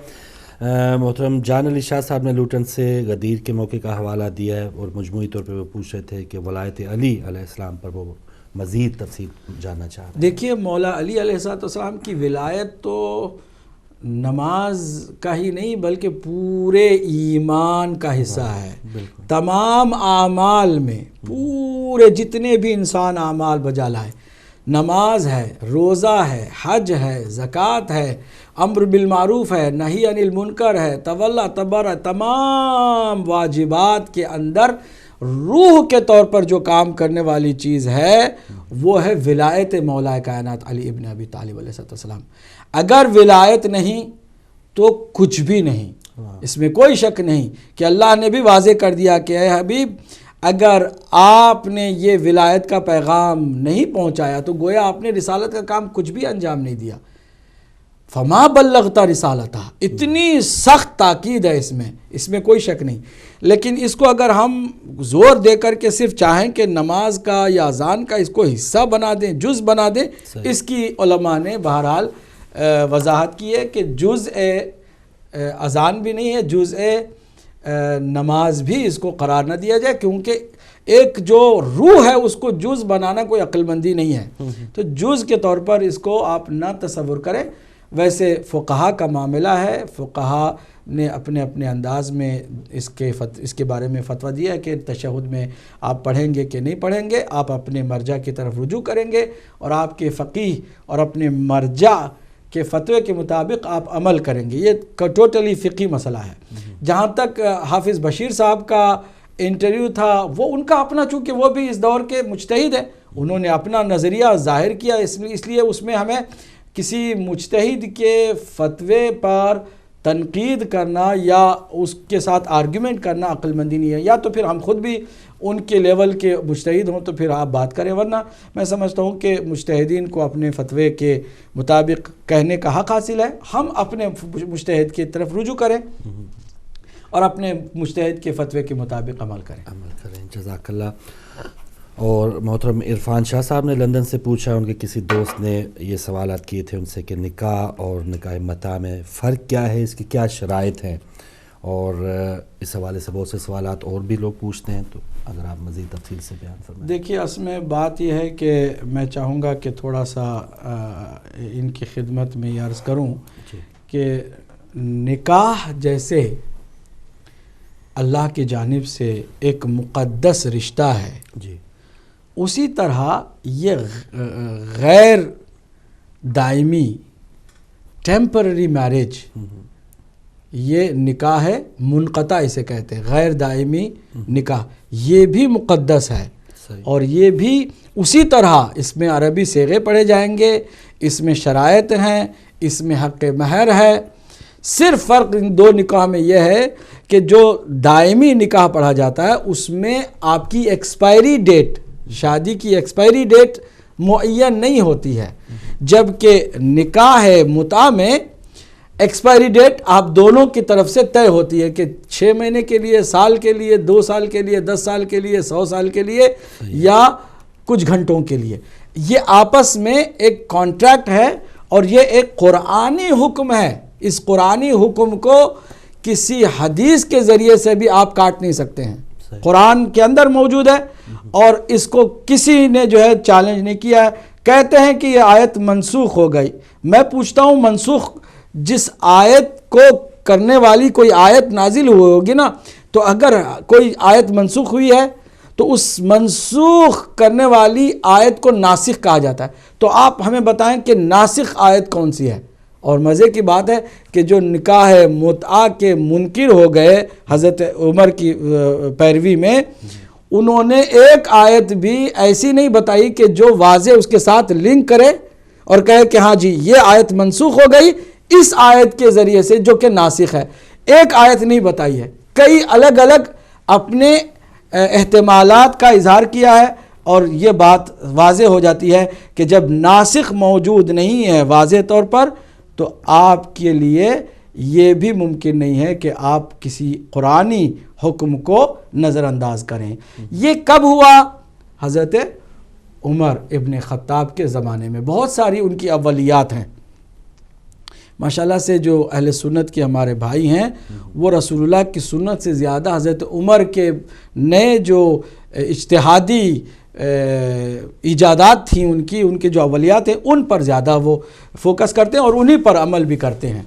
محترم جان علی شاہ صاحب نے لوٹن سے غدیر کے موقع کا حوالہ دیا ہے اور مجموعی طور پہ وہ پوچھ رہے تھے کہ ولایت علی علیہ السلام پر وہ مزید تفصیل جاننا چاہ رہے ہیں. دیکھیے مولا علی علیہ السلام کی ولایت تو نماز کا ہی نہیں بلکہ پورے ایمان کا حصہ ہے. تمام اعمال میں پورے جتنے بھی انسان اعمال بجا لائے, نماز ہے, روزہ ہے, حج ہے, زکوٰۃ ہے, امر بالمعروف ہے, نہی عن المنکر ہے, تولا تبر, تمام واجبات کے اندر روح کے طور پر جو کام کرنے والی چیز ہے وہ ہے ولایت مولا کائنات علی ابن ابی طالب علیہ السلام. اگر ولایت نہیں تو کچھ بھی نہیں, اس میں کوئی شک نہیں کہ اللہ نے بھی واضح کر دیا کہ اے حبیب اگر آپ نے یہ ولایت کا پیغام نہیں پہنچایا تو گویا آپ نے رسالت کا کام کچھ بھی انجام نہیں دیا. فما بلغتا رسالتہ, اتنی سخت تاکید ہے اس میں کوئی شک نہیں. لیکن اس کو اگر ہم زور دے کر کے صرف چاہیں کہ نماز کا یا اذان کا اس کو حصہ بنا دیں, جز بنا دیں, اس کی علماء نے بہرحال وضاحت کی ہے کہ جزء اذان بھی نہیں ہے, جزء نماز بھی اس کو قرار نہ دیا جائے, کیونکہ ایک جو روح ہے اس کو جز بنانا کوئی عقل مندی نہیں ہے. تو جز کے طور پر اس کو آپ نہ تصور کریں. ویسے فقہا کا معاملہ ہے, فقہا نے اپنے اپنے انداز میں اس کے بارے میں فتویٰ دیا ہے کہ تشہد میں آپ پڑھیں گے کہ نہیں پڑھیں گے, آپ اپنے مرجع کی طرف رجوع کریں گے اور آپ کے فقیہ اور اپنے مرجع کے فتوے کے مطابق آپ عمل کریں گے. یہ ٹوٹلی فقہی مسئلہ ہے. جہاں تک حافظ بشیر صاحب کا انٹرویو تھا, وہ ان کا اپنا, چونکہ وہ بھی اس دور کے مجتہد ہیں, انہوں نے اپنا نظریہ ظاہر کیا, اس لیے اس میں ہمیں کسی مجتہد کے فتوے پر تنقید کرنا یا اس کے ساتھ آرگیومنٹ کرنا عقل مندی نہیں ہے. یا تو پھر ہم خود بھی ان کے لیول کے مجتہد ہوں تو پھر آپ بات کریں, ورنہ میں سمجھتا ہوں کہ مجتہدین کو اپنے فتوے کے مطابق کہنے کا حق حاصل ہے. ہم اپنے مجتہد کی طرف رجوع کریں اور اپنے مجتہد کے فتوے کے مطابق عمل کریں. جزاک اللہ. اور محترم عرفان شاہ صاحب نے لندن سے پوچھا, ان کے کسی دوست نے یہ سوالات کیے تھے ان سے کہ نکاح اور نکاح متاع میں فرق کیا ہے, اس کی کیا شرائط ہیں, اور اس حوالے سے بہت سے سوالات اور بھی لوگ پوچھتے ہیں, تو اگر آپ مزید تفصیل سے بیان فرمائیں. دیکھیے اصل میں بات یہ ہے کہ میں چاہوں گا کہ تھوڑا سا ان کی خدمت میں یہ عرض کروں کہ نکاح جیسے اللہ کی جانب سے ایک مقدس رشتہ ہے, اسی طرح یہ غیر دائمی ٹیمپرری میرج, یہ نکاح ہے منقطع اسے کہتے ہیں, غیر دائمی نکاح, یہ بھی مقدس ہے. اور یہ بھی اسی طرح اس میں عربی صیغے پڑھے جائیں گے, اس میں شرائط ہیں, اس میں حق مہر ہے. صرف فرق ان دو نکاح میں یہ ہے کہ جو دائمی نکاح پڑھا جاتا ہے اس میں آپ کی ایکسپائری ڈیٹ, شادی کی ایکسپائری ڈیٹ معین نہیں ہوتی ہے, جبکہ نکاح متعہ میں ایکسپائری ڈیٹ آپ دونوں کی طرف سے طے ہوتی ہے کہ 6 مہینے کے لیے, سال کے لیے, 2 سال کے لیے, 10 سال کے لیے, 100 سال کے لیے, یا کچھ گھنٹوں کے لیے. یہ آپس میں ایک کانٹریکٹ ہے اور یہ ایک قرآنی حکم ہے. اس قرآنی حکم کو کسی حدیث کے ذریعے سے بھی آپ کاٹ نہیں سکتے ہیں, قرآن کے اندر موجود ہے اور اس کو کسی نے جو ہے چیلنج نہیں کیا ہے. کہتے ہیں کہ یہ آیت منسوخ ہو گئی. میں پوچھتا ہوں, منسوخ جس آیت کو کرنے والی کوئی آیت نازل ہوئی ہوگی نا, تو اگر کوئی آیت منسوخ ہوئی ہے تو اس منسوخ کرنے والی آیت کو ناسخ کہا جاتا ہے۔ تو آپ ہمیں بتائیں کہ ناسخ آیت کون سی ہے؟ اور مزے کی بات ہے کہ جو نکاح متعہ کے منکر ہو گئے حضرت عمر کی پیروی میں، انہوں نے ایک آیت بھی ایسی نہیں بتائی کہ جو واضح اس کے ساتھ لنک کرے اور کہے کہ ہاں جی یہ آیت منسوخ ہو گئی اس آیت کے ذریعے سے جو کہ ناسخ ہے۔ ایک آیت نہیں بتائی ہے، کئی الگ الگ اپنے احتمالات کا اظہار کیا ہے، اور یہ بات واضح ہو جاتی ہے کہ جب ناسخ موجود نہیں ہے واضح طور پر تو آپ کے لیے یہ بھی ممکن نہیں ہے کہ آپ کسی قرآنی حکم کو نظر انداز کریں۔ یہ کب ہوا؟ حضرت عمر ابن خطاب کے زمانے میں۔ بہت ساری ان کی اولیات ہیں ماشاءاللہ سے، جو اہل سنت کے ہمارے بھائی ہیں وہ رسول اللہ کی سنت سے زیادہ حضرت عمر کے نئے جو اجتہادی ایجادات تھیں ان کے جو اولیات ہیں ان پر زیادہ وہ فوکس کرتے ہیں اور انہی پر عمل بھی کرتے ہیں۔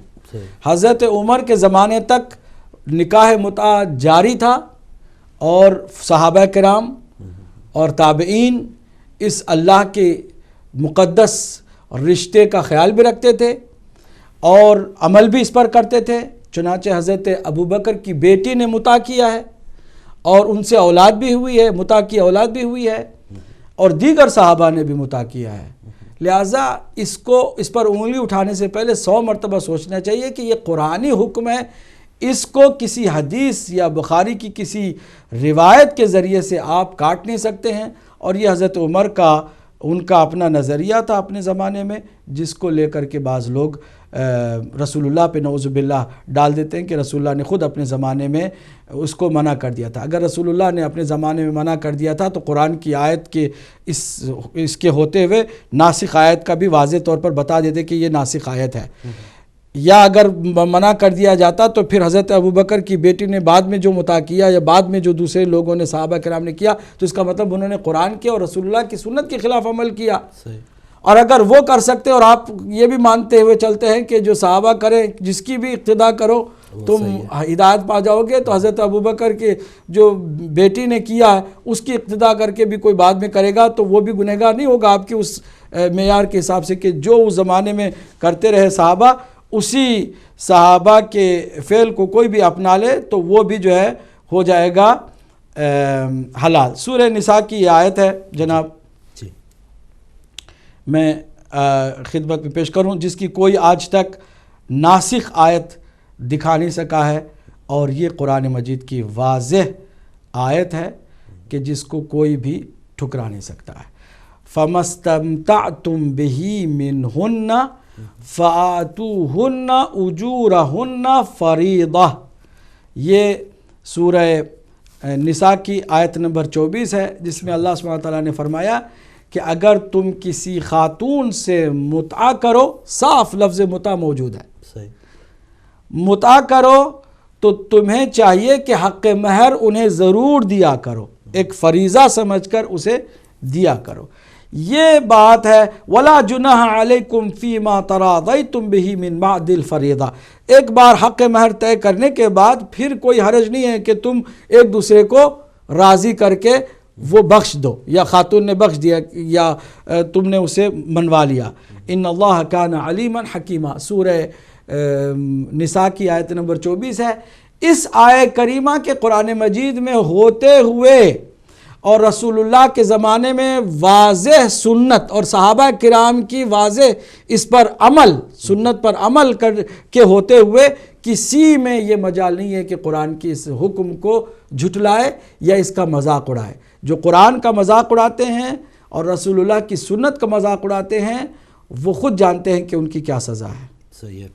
حضرت عمر کے زمانے تک نکاح متعہ جاری تھا، اور صحابہ کرام اور تابعین اس اللہ کے مقدس رشتے کا خیال بھی رکھتے تھے اور عمل بھی اس پر کرتے تھے۔ چنانچہ حضرت ابوبکر کی بیٹی نے متعہ کیا ہے اور ان سے اولاد بھی ہوئی ہے، متعہ کی اولاد بھی ہوئی ہے، اور دیگر صحابہ نے بھی متعہ کیا ہے۔ لہٰذا اس پر انگلی اٹھانے سے پہلے 100 مرتبہ سوچنا چاہیے کہ یہ قرآنی حکم ہے، اس کو کسی حدیث یا بخاری کی کسی روایت کے ذریعے سے آپ کاٹ نہیں سکتے ہیں۔ اور یہ حضرت عمر کا ان کا اپنا نظریہ تھا اپنے زمانے میں، جس کو لے کر کے بعض لوگ رسول اللہ پہ نعوذ باللہ ڈال دیتے ہیں کہ رسول اللہ نے خود اپنے زمانے میں اس کو منع کر دیا تھا۔ اگر رسول اللہ نے اپنے زمانے میں منع کر دیا تھا تو قرآن کی آیت کے اس کے ہوتے ہوئے ناسخ آیت کا بھی واضح طور پر بتا دیتے کہ یہ ناسخ آیت ہے۔ یا اگر منع کر دیا جاتا تو پھر حضرت ابوبکر کی بیٹی نے بعد میں جو متعہ کیا یا بعد میں جو دوسرے لوگوں نے صحابہ کرام نے کیا تو اس کا مطلب انہوں نے قرآن کے اور رسول اللہ کی سنت کے خلاف عمل کیا۔ اور اگر وہ کر سکتے اور آپ یہ بھی مانتے ہوئے چلتے ہیں کہ جو صحابہ کریں جس کی بھی اقتداء کرو تم ہدایت پا جاؤ گے، تو حضرت ابوبکر کے جو بیٹی نے کیا ہے اس کی اقتداء کر کے بھی کوئی بعد میں کرے گا تو وہ بھی گنہگار نہیں ہوگا آپ کے اس معیار کے حساب سے کہ جو اس زمانے میں کرتے رہے صحابہ، اسی صحابہ کے فعل کو کوئی بھی اپنا لے تو وہ بھی جو ہے ہو جائے گا حلال۔ سورہ نساء کی یہ آیت ہے جناب، میں خدمت میں پیش کروں، جس کی کوئی آج تک ناسخ آیت دکھا نہیں سکا ہے، اور یہ قرآن مجید کی واضح آیت ہے کہ جس کو کوئی بھی ٹھکرا نہیں سکتا ہے۔ فَمَسْتَمْتَعْتُمْ بِهِ مِنْهُنَّ فَآتُوهُنَّ أُجُورَهُنَّ فَرِيضَةً، یہ سورہ نساء کی آیت نمبر 24 ہے، جس میں اللہ سبحانہ وتعالیٰ نے فرمایا کہ اگر تم کسی خاتون سے متعہ کرو، صاف لفظ متعہ موجود ہے، متعہ کرو تو تمہیں چاہیے کہ حق مہر انہیں ضرور دیا کرو، ایک فریضہ سمجھ کر اسے دیا کرو۔ یہ بات ہے وَلَا جُنَاحَ عَلَيْكُمْ فِي مَا تَرَاضَيْتُمْ بِهِ مِنْ بَعْدِ الْفَرِيضَةِ، ایک بار حق مہر طے کرنے کے بعد پھر کوئی حرج نہیں ہے کہ تم ایک دوسرے کو راضی کر کے وہ بخش دو، یا خاتون نے بخش دیا یا تم نے اسے منوا لیا۔ ان اللہ کان علیما حکیما، سورہ نساء کی آیت نمبر 24 ہے۔ اس آیت کریمہ کے قرآن مجید میں ہوتے ہوئے اور رسول اللہ کے زمانے میں واضح سنت اور صحابہ کرام کی واضح اس پر عمل، سنت پر عمل کر کے ہوتے ہوئے کسی میں یہ مجال نہیں ہے کہ قرآن کی اس حکم کو جھٹلائے یا اس کا مذاق اڑائے۔ جو قرآن کا مذاق اڑاتے ہیں اور رسول اللہ کی سنت کا مذاق اڑاتے ہیں وہ خود جانتے ہیں کہ ان کی کیا سزا ہے۔ صحیح ہے۔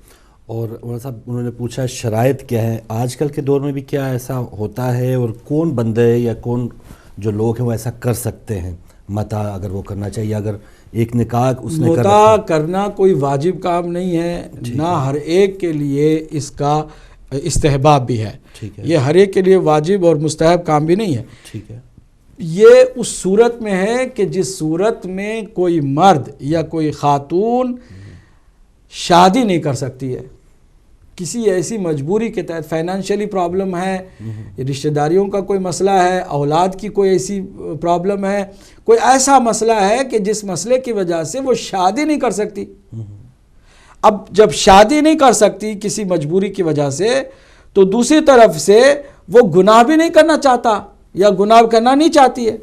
اور مولانا صاحب انہوں نے پوچھا شرائط کیا ہے، آج کل کے دور میں بھی کیا ایسا ہوتا ہے، اور کون بندے یا کون جو لوگ ہیں وہ ایسا کر سکتے ہیں متعہ اگر وہ کرنا چاہیے، اگر ایک نکاح اس نے متعہ کرنا کوئی واجب کام نہیں ہے، نہ ہر ایک کے لیے اس کا استحباب بھی ہے، یہ ہر ایک کے لیے واجب اور مستحب کام بھی نہیں ہے۔ ٹھیک ہے، یہ اس صورت میں ہے کہ جس صورت میں کوئی مرد یا کوئی خاتون شادی نہیں کر سکتی ہے، کسی ایسی مجبوری کے تحت، فائنانشلی پرابلم ہے، رشتہ داریوں کا کوئی مسئلہ ہے، اولاد کی کوئی ایسی پرابلم ہے، کوئی ایسا مسئلہ ہے کہ جس مسئلے کی وجہ سے وہ شادی نہیں کر سکتی. اب جب شادی نہیں کر سکتی کسی مجبوری کی وجہ سے، تو دوسری طرف سے وہ گناہ بھی نہیں کرنا چاہتا یا گناہ کرنا نہیں چاہتی ہے.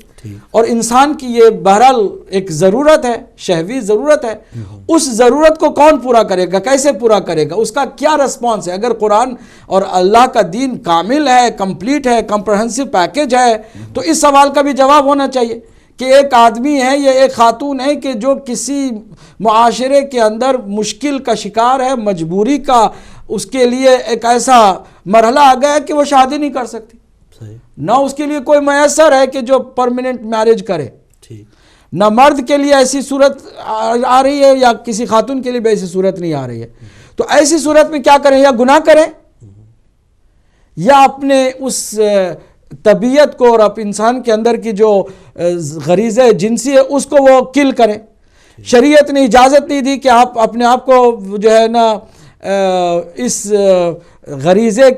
اور انسان کی یہ بہرحال ایک ضرورت ہے، شہوی ضرورت ہے. اس ضرورت کو کون پورا کرے گا، کیسے پورا کرے گا، اس کا کیا رسپانس ہے؟ اگر قرآن اور اللہ کا دین کامل ہے، کمپلیٹ ہے، کمپریہنسو پیکج ہے، تو اس سوال کا بھی جواب ہونا چاہیے کہ ایک آدمی ہے یا ایک خاتون ہے کہ جو کسی معاشرے کے اندر مشکل کا شکار ہے، مجبوری کا اس کے لیے ایک ایسا مرحلہ آ گیا ہے کہ وہ شادی نہیں کر سکتی. نہ اس کے لیے کوئی میسر ہے کہ جو پرماننٹ میرج کرے، نہ مرد کے لیے ایسی صورت آ رہی ہے یا کسی خاتون کے لیے بھی ایسی صورت نہیں آ رہی ہے. تو ایسی صورت میں کیا کریں؟ یا گناہ کریں یا اپنے اس طبیعت کو اور انسان کے اندر کی جو غریزہ جنسی ہے اس کو وہ کل کریں. شریعت نے اجازت نہیں دی کہ آپ اپنے آپ کو جو ہے نا اس غریزے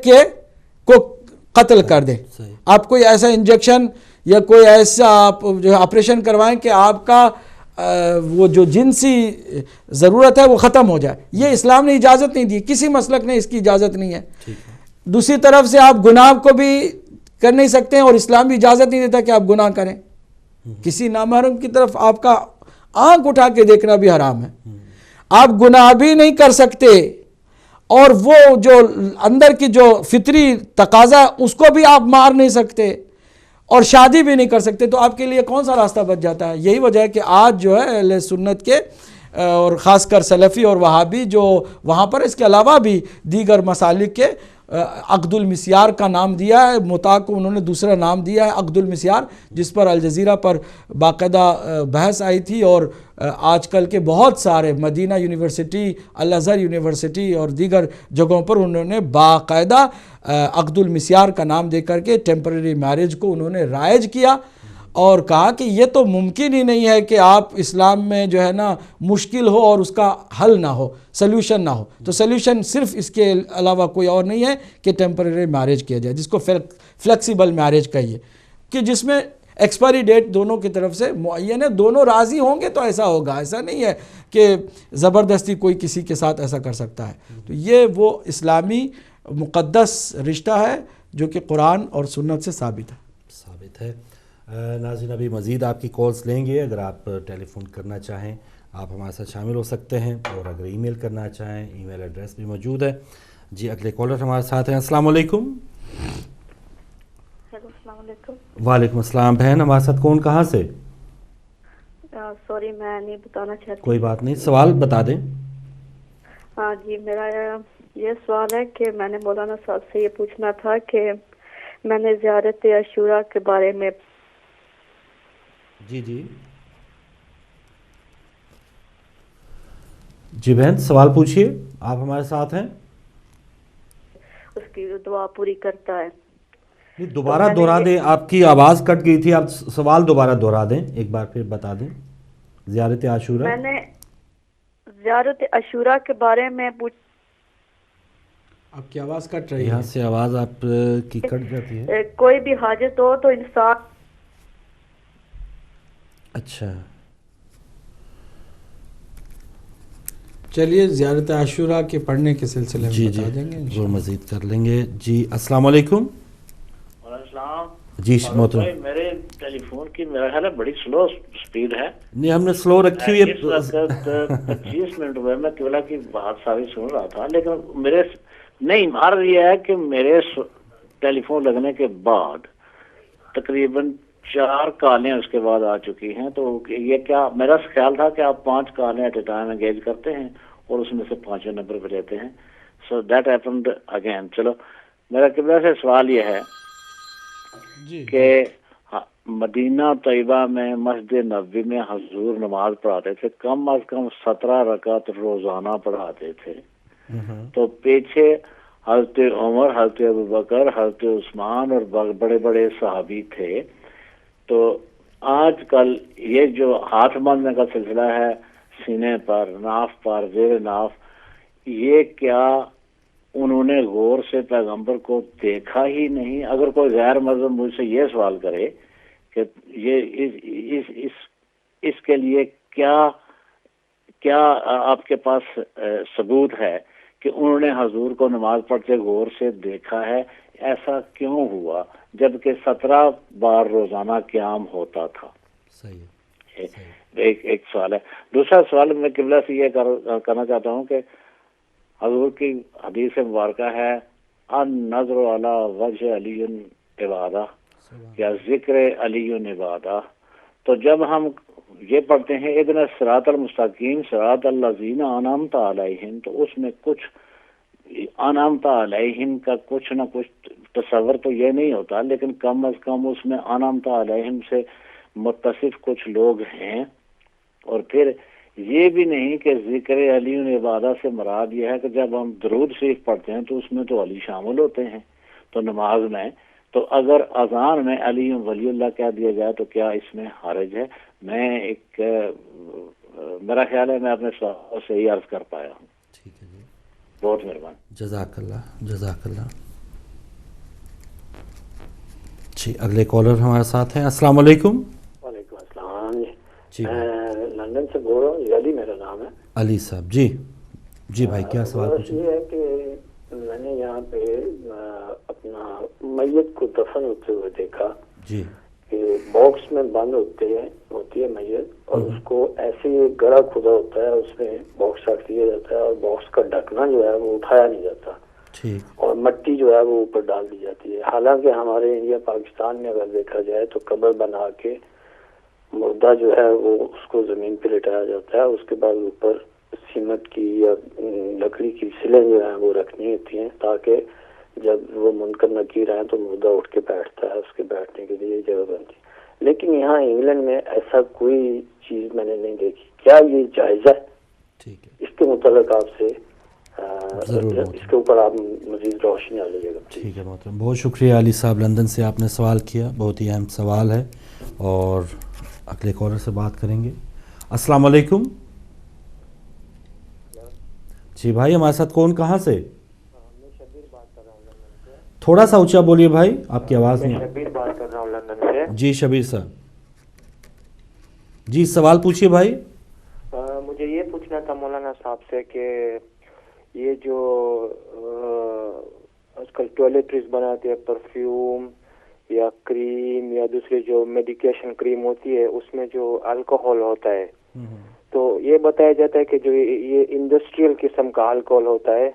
کو قتل کر دیں. آپ کوئی ایسا انجیکشن یا کوئی ایسا آپ جو ہے آپریشن کروائیں کہ آپ کا وہ جو جنسی ضرورت ہے وہ ختم ہو جائے. یہ اسلام نے اجازت نہیں دی، کسی مسلک نے اس کی اجازت نہیں ہے. دوسری طرف سے آپ گناہ کو بھی کر نہیں سکتے ہیں اور اسلام بھی اجازت نہیں دیتا کہ آپ گناہ کریں. کسی نامحرم کی طرف آپ کا آنکھ اٹھا کے دیکھنا بھی حرام ہے. آپ گناہ بھی نہیں کر سکتے اور وہ جو اندر کی جو فطری تقاضا اس کو بھی آپ مار نہیں سکتے اور شادی بھی نہیں کر سکتے. تو آپ کے لیے کون سا راستہ بچ جاتا ہے؟ یہی وجہ ہے کہ آج جو ہے اہل سنت کے اور خاص کر سلفی اور وہابی جو وہاں پر اس کے علاوہ بھی دیگر مسالک کے عقد المسیار کا نام دیا ہے، متاع کو انہوں نے دوسرا نام دیا ہے عقد المسیار، جس پر الجزیرہ پر باقاعدہ بحث آئی تھی. اور آج کل کے بہت سارے مدینہ یونیورسٹی، الازہر یونیورسٹی اور دیگر جگہوں پر انہوں نے باقاعدہ عقد المسیار کا نام دے کر کے ٹیمپرری میرج کو انہوں نے رائج کیا اور کہا کہ یہ تو ممکن ہی نہیں ہے کہ آپ اسلام میں جو ہے نا مشکل ہو اور اس کا حل نہ ہو، سلیوشن نہ ہو. تو سلیوشن صرف اس کے علاوہ کوئی اور نہیں ہے کہ ٹیمپرری میرج کیا جائے، جس کو فلیکسیبل میرج کہیے، کہ جس میں ایکسپائری ڈیٹ دونوں کی طرف سے معین ہے. دونوں راضی ہوں گے تو ایسا ہوگا، ایسا نہیں ہے کہ زبردستی کوئی کسی کے ساتھ ایسا کر سکتا ہے. تو یہ وہ اسلامی مقدس رشتہ ہے جو کہ قرآن اور سنت سے ثابت ہے. ناظرین ابھی مزید آپ کی کالز لیں گے. اگر آپ ٹیلی فون کرنا چاہیں آپ ہمارے ساتھ شامل ہو سکتے ہیں، اور اگر ای میل کرنا چاہیں ای میل ایڈریس بھی موجود ہے. جی اگلے کالر ہمارے ساتھ ہیں. السلام علیکم. السلام علیکم. وعلیکم السلام. بہن ہمارے ساتھ کون، کہاں سے؟ سوری میں نہیں بتانا چاہتی. کوئی بات نہیں، سوال بتا دیں. ہاں جی، میرا یہ سوال ہے کہ میں نے مولانا صاحب سے یہ پوچھنا تھا کہ میں نے زیارت عاشورہ کے بارے میں. جی جی بہن سوال پوچھیے، آپ ہمارے ساتھ ہیں. اس کی دعا پوری کرتا ہے. دوبارہ دہرا دیں، آپ کی آواز کٹ گئی تھی، آپ سوال دوبارہ دہرا دیں، ایک بار پھر بتا دیں. زیارت عاشورہ، میں نے زیارت عاشورہ کے بارے میں آپ کی آواز کٹ رہی ہے. یہاں سے آواز آپ کی کٹ جاتی ہے. کوئی بھی حاجت ہو تو انسان. اچھا چلیے زیارت عاشورہ کے پڑھنے کے سلسلے میں بتا دیں گے، وہ مزید کر لیں گے. جی السلام علیکم. وعلیکم السلام. جی محترم، میرے ٹیلی فون کی میرا خیال ہے بڑی سلو سپیڈ ہے. نہیں ہم نے سلو رکھی ہوئی ہے. 25 منٹ ہوئے میں قبلہ کی بات ساری سن رہا تھا، لیکن میرے نہیں مار یہ ہے کہ میرے ٹیلی فون لگنے کے بعد تقریباً 4 کالیں اس کے بعد آ چکی ہیں. تو یہ کیا میرا خیال تھا کہ آپ 5 کالیں ایٹ اے ٹائم انگیج کرتے ہیں اور اس میں سے 5 نمبر پہ لیتے ہیں. So that happened again. چلو میرا قبلہ سے سوال یہ ہے کہ مدینہ طیبہ میں مسجد نبوی میں حضور نماز پڑھاتے تھے، کم از کم 17 رکعت روزانہ پڑھاتے تھے. تو پیچھے حضرت عمر، حضرت ابوبکر، حضرت عثمان اور بڑے بڑے صحابی تھے. تو آج کل یہ جو ہاتھ باندھنے کا سلسلہ ہے سینے پر، ناف پر، زیر ناف، یہ کیا انہوں نے غور سے پیغمبر کو دیکھا ہی نہیں. اگر کوئی غیر مذہب مجھ سے یہ سوال کرے کہ یہ اس کے لیے کیا آپ کے پاس ثبوت ہے کہ انہوں نے حضور کو نماز پڑھتے غور سے دیکھا ہے, ایسا کیوں ہوا جبکہ 17 بار روزانہ قیام ہوتا تھا؟ ایک سوال ہے. دوسرا سوال میں قبلہ سے یہ کرنا چاہتا ہوں کہ حضور کی حدیث مبارکہ ہے النظر علی وجہ علی عبادہ یا ذکر علی عبادہ. تو جب ہم یہ پڑھتے ہیں اذن الصراط المستقیم صراط الذین انعمت علیہم, تو اس میں کچھ انعمت علیہم کا کچھ نہ کچھ تصور تو یہ نہیں ہوتا, لیکن کم از کم اس میں انعمت علیہم سے متصف کچھ لوگ ہیں. اور پھر یہ بھی نہیں کہ ذکر علی عبادہ سے مراد یہ ہے کہ جب ہم درود شریف پڑھتے ہیں تو اس میں تو علی شامل ہوتے ہیں. تو نماز میں تو اگر اذان میں علی ولی اللہ کہہ دیا جائے تو کیا اس میں حرج ہے؟ میں میرا خیال ہے میں اپنے سوال سے ہی عرض کر پایا ہوں. ٹھیک ہے جی, بہت مہربانی. جزاک اللہ. جی اگلے کالر ہمارے ساتھ ہیں. السلام علیکم. وعلیکم السلام. جی میں لندن سے بول رہا ہوں, علی میرا نام ہے. علی صاحب جی بھائی کیا سوال پوچھیں؟ یہ ہے کہ میں نے یہاں پہ اپنا میت کو دفن ہوتے ہوئے دیکھا جی کہ باکس میں بند ہوتی ہے میت, اور اس کو ایسے گڑھا کھدا ہوتا ہے, اس میں باکس رکھ دیا جاتا ہے اور باکس کا ڈھکنا جو ہے وہ اٹھایا نہیں جاتا, اور مٹی جو ہے وہ اوپر ڈال دی جاتی ہے. حالانکہ ہمارے انڈیا پاکستان میں اگر دیکھا جائے تو قبر بنا کے مردہ جو ہے وہ اس کو زمین پہ لٹایا جاتا ہے, اس کے بعد اوپر سیمنٹ کی یا لکڑی کی سلیں جو ہیں وہ رکھنی ہوتی ہیں تاکہ جب وہ منکر نکیر آئے تو مردہ اٹھ کے بیٹھتا ہے, اس کے بیٹھنے کے لیے جگہ بنتی. لیکن یہاں انگلینڈ میں ایسا کوئی چیز میں نے نہیں دیکھی. کیا یہ جائز ہے؟ ٹھیک ہے, اس کے متعلق آپ سے اس کے اوپر آپ مزید روشنی ڈالیے گا. ٹھیک ہے محترم, بہت شکریہ علی صاحب لندن سے, آپ نے سوال کیا, بہت ہی اہم سوال ہے, اور اگلے کالر سے بات کریں گے. السلام علیکم. جی بھائی ہمارے ساتھ کون, کہاں سے؟ تھوڑا سا اونچا بولیے بھائی, آپ کی آواز نہیں. شبیر بات کر رہا ہوں لندن سے. جی شبیر صاحب, جی سوال پوچھیے بھائی. مجھے یہ پوچھنا تھا مولانا صاحب سے کہ یہ جو آج کل ٹوائلٹریز بناتے ہیں, پرفیوم یا کریم یا دوسری جو میڈیکیشن کریم ہوتی ہے, اس میں جو الکوہول ہوتا ہے, تو یہ بتایا جاتا ہے کہ جو یہ انڈسٹریل قسم کا الکوہول ہوتا ہے,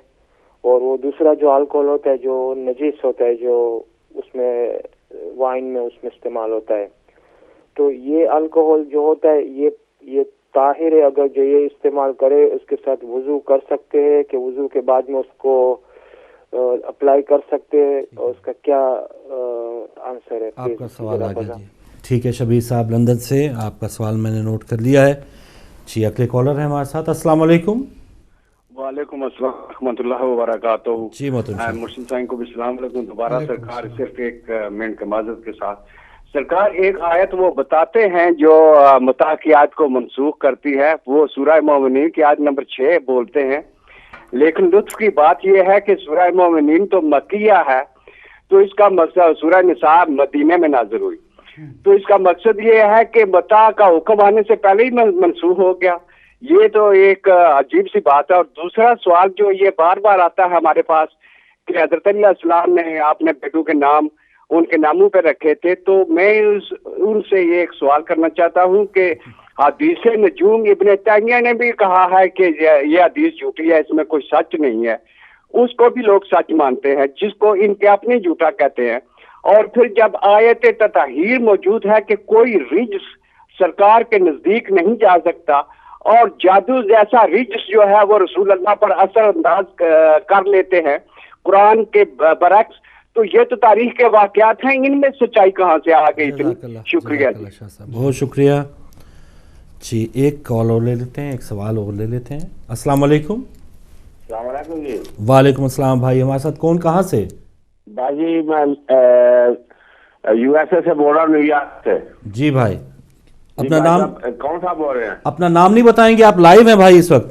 اور وہ دوسرا جو الکوہول ہوتا ہے جو نجیس ہوتا ہے, جو اس میں وائن میں اس میں استعمال ہوتا ہے. تو یہ الکوہول جو ہوتا ہے یہ طاہر ہے, اگر جو یہ استعمال کرے اس کے ساتھ وضو کر سکتے ہیں کہ وضو کے بعد میں اس کو اپلائی کر سکتے ہیں, اور اس کا کیا آنسر ہے؟ آپ کا سوال آگے جی. ٹھیک ہے شبیر صاحب لندن سے, آپ کا سوال میں نے نوٹ کر لیا ہے. جی اگلے کالر ہیں ہمارے ساتھ. السلام علیکم. وعلیکم السلام ورحمۃ اللہ وبرکاتہ. جی محترم محسن صاحب کو بھی السلام علیکم دوبارہ. سرکار صرف ایک منٹ کے معذرت کے ساتھ, سرکار ایک آیت وہ بتاتے ہیں جو مطاع کی آیت کو منسوخ کرتی ہے, وہ سورہ مومنین کی آیت نمبر 6 بولتے ہیں. لیکن لطف کی بات یہ ہے کہ سورہ مومنین تو مکیہ ہے, تو اس کا مقصد سورہ نساء مدینے میں نازل ہوئی, تو اس کا مقصد یہ ہے کہ متاع کا حکم آنے سے پہلے ہی منسوخ ہو گیا. یہ تو ایک عجیب سی بات ہے. اور دوسرا سوال جو یہ بار بار آتا ہے ہمارے پاس کہ حضرت علیہ السلام نے آپ نے بیٹوں کے نام ان کے ناموں پہ رکھے تھے, تو میں ان سے یہ ایک سوال کرنا چاہتا ہوں کہ حدیث نجوم ابن تیمیہ نے بھی کہا ہے کہ یہ حدیث جھوٹی ہے, اس میں کوئی سچ نہیں ہے. اس کو بھی لوگ سچ مانتے ہیں, جس کو ان کے اپنے جھوٹا کہتے ہیں. اور پھر جب آیت تطہیر موجود ہے کہ کوئی رجس سرکار کے نزدیک نہیں جا سکتا, اور جادو جیسا رجس جو ہے وہ رسول اللہ پر اثر انداز کر لیتے ہیں قرآن کے برعکس, تو یہ تو تاریخ کے واقعات ہیں, ان میں سچائی کہاں سے آ گئی؟ شکریہ. بہت شکریہ. جی ایک کال اور لے لیتے ہیں, ایک سوال اور لے لیتے ہیں. السلام علیکم. السلام علیکم جی. وعلیکم السلام بھائی, ہمارے ساتھ کون, کہاں سے؟ بھائی میں یو ایس اے سے بول رہا ہوں, نیو یارک سے. جی بھائی اپنا نام, کون سا بول رہے ہیں؟ اپنا نام نہیں بتائیں گے, آپ لائیو ہیں بھائی اس وقت.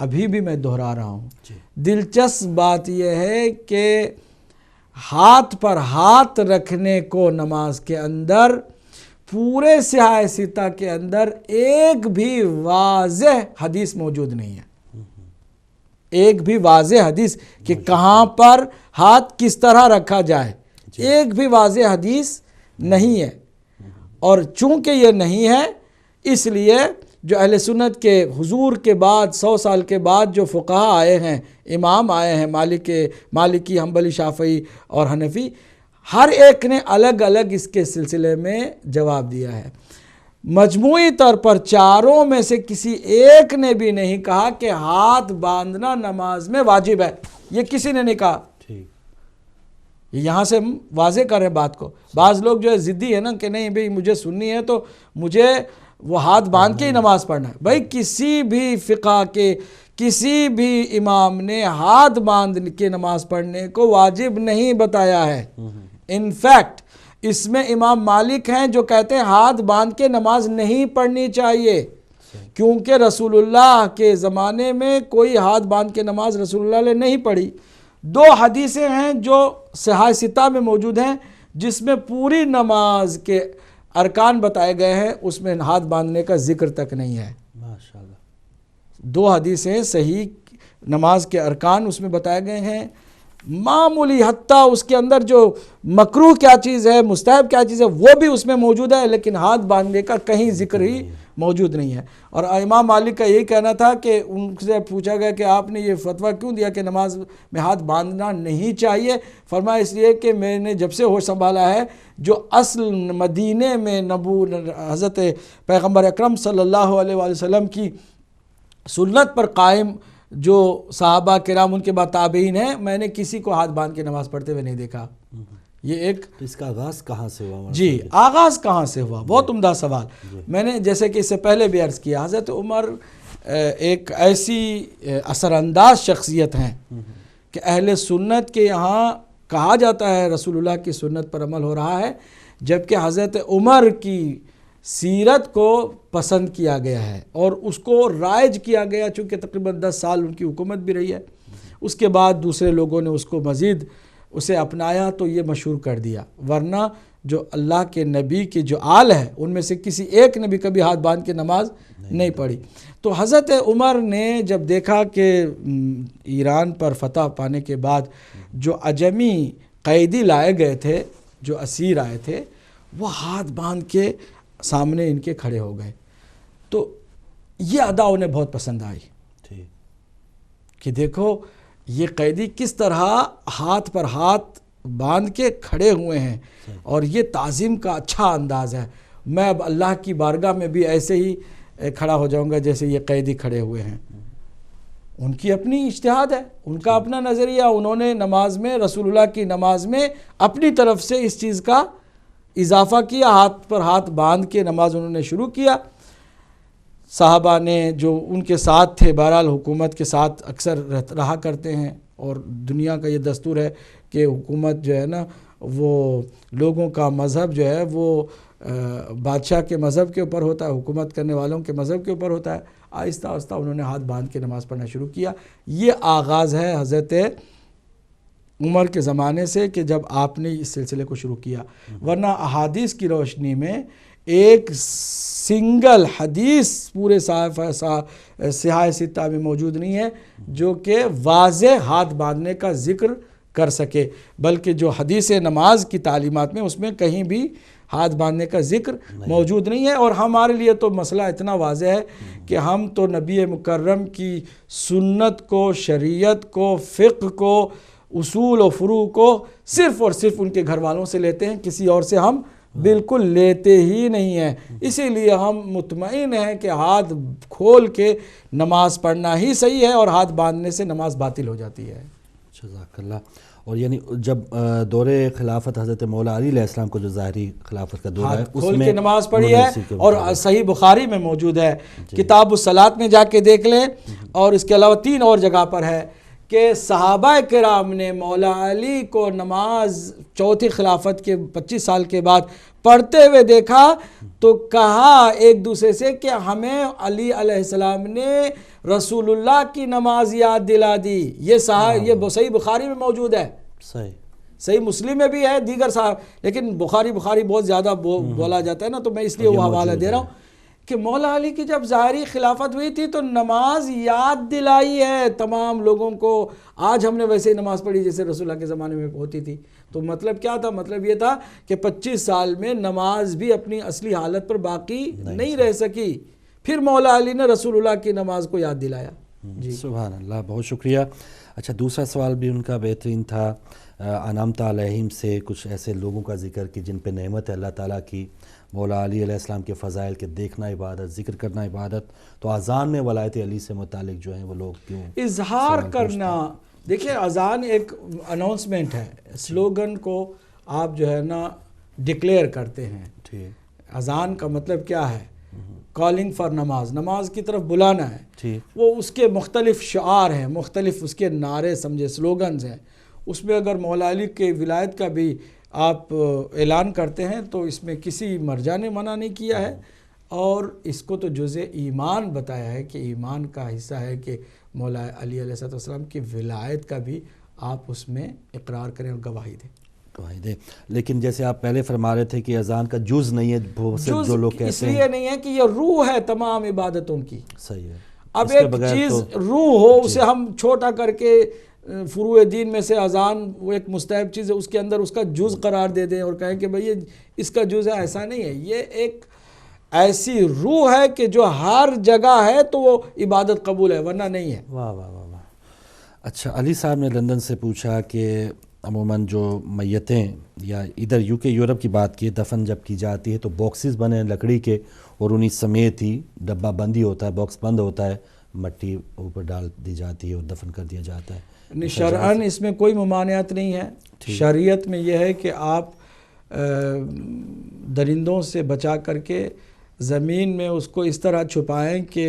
ابھی بھی میں دہرا رہا ہوں، دلچسپ بات یہ ہے کہ ہاتھ پر ہاتھ رکھنے کو نماز کے اندر پورے صحیح ستہ کے اندر ایک بھی واضح حدیث موجود نہیں ہے، ایک بھی واضح حدیث کہ کہاں پر ہاتھ کس طرح رکھا جائے، ایک بھی واضح حدیث نہیں ہے۔ اور چونکہ یہ نہیں ہے اس لیے جو اہل سنت کے حضور کے بعد 100 سال کے بعد جو فقہاء آئے ہیں، امام آئے ہیں، مالکی، حنبلی، شافعی اور حنفی، ہر ایک نے الگ الگ اس کے سلسلے میں جواب دیا ہے۔ مجموعی طور پر چاروں میں سے کسی ایک نے بھی نہیں کہا کہ ہاتھ باندھنا نماز میں واجب ہے، یہ کسی نے نہیں کہا۔ یہاں سے ہم واضح کر رہے ہیں بات کو۔ بعض لوگ جو ہے ضدی ہے نا کہ نہیں بھئی مجھے سننی ہے تو مجھے وہ ہاتھ باندھ کے ہی نماز پڑھنا ہے۔ بھئی کسی بھی فقہ کے کسی بھی امام نے ہاتھ باندھ کے نماز پڑھنے کو واجب نہیں بتایا ہے۔ انفیکٹ اس میں امام مالک ہیں جو کہتے ہیں ہاتھ باندھ کے نماز نہیں پڑھنی چاہیے، کیونکہ رسول اللہ کے زمانے میں کوئی ہاتھ باندھ کے نماز رسول اللہ نے نہیں پڑھی۔ 2 حدیثیں ہیں جو صحیح ستہ میں موجود ہیں جس میں پوری نماز کے ارکان بتائے گئے ہیں، اس میں ہاتھ باندھنے کا ذکر تک نہیں ہے۔ ماشاءاللہ 2 حدیثیں صحیح نماز کے ارکان اس میں بتائے گئے ہیں، معمولی حتیٰ اس کے اندر جو مکروہ کیا چیز ہے، مستحب کیا چیز ہے وہ بھی اس میں موجود ہے، لیکن ہاتھ باندھنے کا کہیں ذکر ہی موجود نہیں ہے۔ اور امام مالک کا یہی کہنا تھا کہ ان سے پوچھا گیا کہ آپ نے یہ فتویٰ کیوں دیا کہ نماز میں ہاتھ باندھنا نہیں چاہیے؟ فرمایا اس لیے کہ میں نے جب سے ہوش سنبھالا ہے جو اصل مدینے میں حضرت پیغمبر اکرم صلی اللہ علیہ وآلہ وسلم کی سنت پر قائم جو صحابہ کرام ان کے بعد تابعین ہیں، میں نے کسی کو ہاتھ باندھ کے نماز پڑھتے ہوئے نہیں دیکھا۔ یہ ایک اس کا آغاز کہاں سے ہوا؟ جی آغاز کہاں سے ہوا، بہت عمدہ سوال۔ میں نے جیسے کہ اس سے پہلے بھی عرض کیا، حضرت عمر ایک ایسی اثر انداز شخصیت ہیں کہ اہل سنت کے یہاں کہا جاتا ہے رسول اللہ کی سنت پر عمل ہو رہا ہے، جبکہ حضرت عمر کی سیرت کو پسند کیا گیا ہے اور اس کو رائج کیا گیا، چونکہ تقریباً 10 سال ان کی حکومت بھی رہی ہے۔ اس کے بعد دوسرے لوگوں نے اس کو مزید اسے اپنایا تو یہ مشہور کر دیا، ورنہ جو اللہ کے نبی کے جو آل ہے ان میں سے کسی ایک نے بھی کبھی ہاتھ باندھ کے نماز نہیں پڑھی۔ تو حضرت عمر نے جب دیکھا کہ ایران پر فتح پانے کے بعد جو عجمی قیدی لائے گئے تھے، جو اسیر آئے تھے، وہ ہاتھ باندھ کے سامنے ان کے کھڑے ہو گئے، تو یہ ادا انہیں بہت پسند آئی کہ دیکھو یہ قیدی کس طرح ہاتھ پر ہاتھ باندھ کے کھڑے ہوئے ہیں، اور یہ تعظیم کا اچھا انداز ہے، میں اب اللہ کی بارگاہ میں بھی ایسے ہی کھڑا ہو جاؤں گا جیسے یہ قیدی کھڑے ہوئے ہیں۔ ان کی اپنی اجتہاد ہے، ان کا اپنا نظریہ، انہوں نے نماز میں رسول اللہ کی نماز میں اپنی طرف سے اس چیز کا اضافہ کیا، ہاتھ پر ہاتھ باندھ کے نماز انہوں نے شروع کیا۔ صحابہ نے جو ان کے ساتھ تھے، بہرحال حکومت کے ساتھ اکثر رہا کرتے ہیں، اور دنیا کا یہ دستور ہے کہ حکومت جو ہے نا وہ لوگوں کا مذہب جو ہے وہ بادشاہ کے مذہب کے اوپر ہوتا ہے، حکومت کرنے والوں کے مذہب کے اوپر ہوتا ہے۔ آہستہ آہستہ انہوں نے ہاتھ باندھ کے نماز پڑھنا شروع کیا۔ یہ آغاز ہے حضرت عمر کے زمانے سے کہ جب آپ نے اس سلسلے کو شروع کیا، ورنہ احادیث کی روشنی میں ایک سنگل حدیث پورے صحیح ستہ میں موجود نہیں ہے جو کہ واضح ہاتھ باندھنے کا ذکر کر سکے، بلکہ جو حدیث نماز کی تعلیمات میں اس میں کہیں بھی ہاتھ باندھنے کا ذکر موجود نہیں ہے۔ اور ہمارے لیے تو مسئلہ اتنا واضح ہے کہ ہم تو نبی مکرم کی سنت کو، شریعت کو، فقہ کو، اصول و فروع کو صرف اور صرف ان کے گھر والوں سے لیتے ہیں، کسی اور سے ہم بالکل لیتے ہی نہیں ہیں۔ اسی لیے ہم مطمئن ہیں کہ ہاتھ کھول کے نماز پڑھنا ہی صحیح ہے، اور ہاتھ باندھنے سے نماز باطل ہو جاتی ہے۔ جزاک اللہ۔ اور یعنی جب دور خلافت حضرت مولا علی علیہ السلام کو جو ظاہری خلافت کا دور ہے اس کھول میں کے نماز پڑھی ہے، اور صحیح بخاری میں موجود ہے، کتاب الصلاۃ میں جا کے دیکھ لیں، اور اس کے علاوہ 3 اور جگہ پر ہے کہ صحابہ کرام نے مولا علی کو نماز چوتھی خلافت کے 25 سال کے بعد پڑھتے ہوئے دیکھا تو کہا ایک دوسرے سے کہ ہمیں علی علیہ السلام نے رسول اللہ کی نماز یاد دلا دی. یہ صحیح بخاری میں موجود ہے, صحیح مسلم میں بھی ہے, دیگر صاحب, لیکن بخاری بہت زیادہ بولا جاتا ہے نا, تو میں اس لیے وہ حوالہ دے رہا ہوں کہ مولا علی کی جب ظاہری خلافت ہوئی تھی تو نماز یاد دلائی ہے تمام لوگوں کو. آج ہم نے ویسے ہی نماز پڑھی جیسے رسول اللہ کے زمانے میں ہوتی تھی. تو مطلب کیا تھا؟ مطلب یہ تھا کہ 25 سال میں نماز بھی اپنی اصلی حالت پر باقی نہیں رہ سکی. پھر مولا علی نے رسول اللہ کی نماز کو یاد دلایا. جی سبحان اللہ, بہت شکریہ. اچھا, دوسرا سوال بھی ان کا بہترین تھا. انعمت علیہم سے کچھ ایسے لوگوں کا ذکر کہ جن پہ نعمت ہے اللہ تعالیٰ کی, مولا علی علیہ السلام کے فضائل کے دیکھنا عبادت, ذکر کرنا عبادت, تو اذان میں ولایت علی سے متعلق جو ہیں وہ لوگ کیوں اظہار کرنا؟ دیکھیں اذان ایک اناؤنسمنٹ ہے, سلوگن کو آپ جو ہے نا ڈکلیئر کرتے ہیں. اذان کا مطلب کیا ہے؟ کالنگ فار نماز, نماز کی طرف بلانا ہے. وہ اس کے مختلف شعار ہیں, مختلف اس کے نعرے سمجھے سلوگنز ہیں. اس میں اگر مولا علی کے ولایت کا بھی آپ اعلان کرتے ہیں تو اس میں کسی مرجع نے منع نہیں کیا ہے, اور اس کو تو جزء ایمان بتایا ہے کہ ایمان کا حصہ ہے کہ مولا علی علیہ السلام کی ولایت کا بھی آپ اس میں اقرار کریں اور گواہی دیں. لیکن جیسے آپ پہلے فرما رہے تھے کہ اذان کا جز نہیں ہے, جو لوگ کہتے ہیں اس لیے نہیں ہے کہ یہ روح ہے تمام عبادتوں کی. صحیح ہے. اب ایک چیز روح ہو, اسے ہم چھوٹا کر کے فروع دین میں سے اذان وہ ایک مستحب چیز ہے, اس کے اندر اس کا جز قرار دے دیں اور کہیں کہ بھئی اس کا جز ہے. ایسا نہیں ہے, یہ ایک ایسی روح ہے کہ جو ہر جگہ ہے تو وہ عبادت قبول ہے, ورنہ نہیں ہے. واہ واہ واہ. اچھا, علی صاحب نے لندن سے پوچھا کہ عموماً جو میتیں یا ادھر UK یورپ کی بات کی, دفن جب کی جاتی ہے تو باکسز بنے ہیں لکڑی کے, اور انہیں سمیت ہی ڈبہ بندی ہوتا ہے, باکس بند ہوتا ہے, مٹی اوپر ڈال دی جاتی ہے اور دفن کر دیا جاتا ہے. شرعاً اس میں کوئی ممانعت نہیں ہے. شریعت میں یہ ہے کہ آپ درندوں سے بچا کر کے زمین میں اس کو اس طرح چھپائیں کہ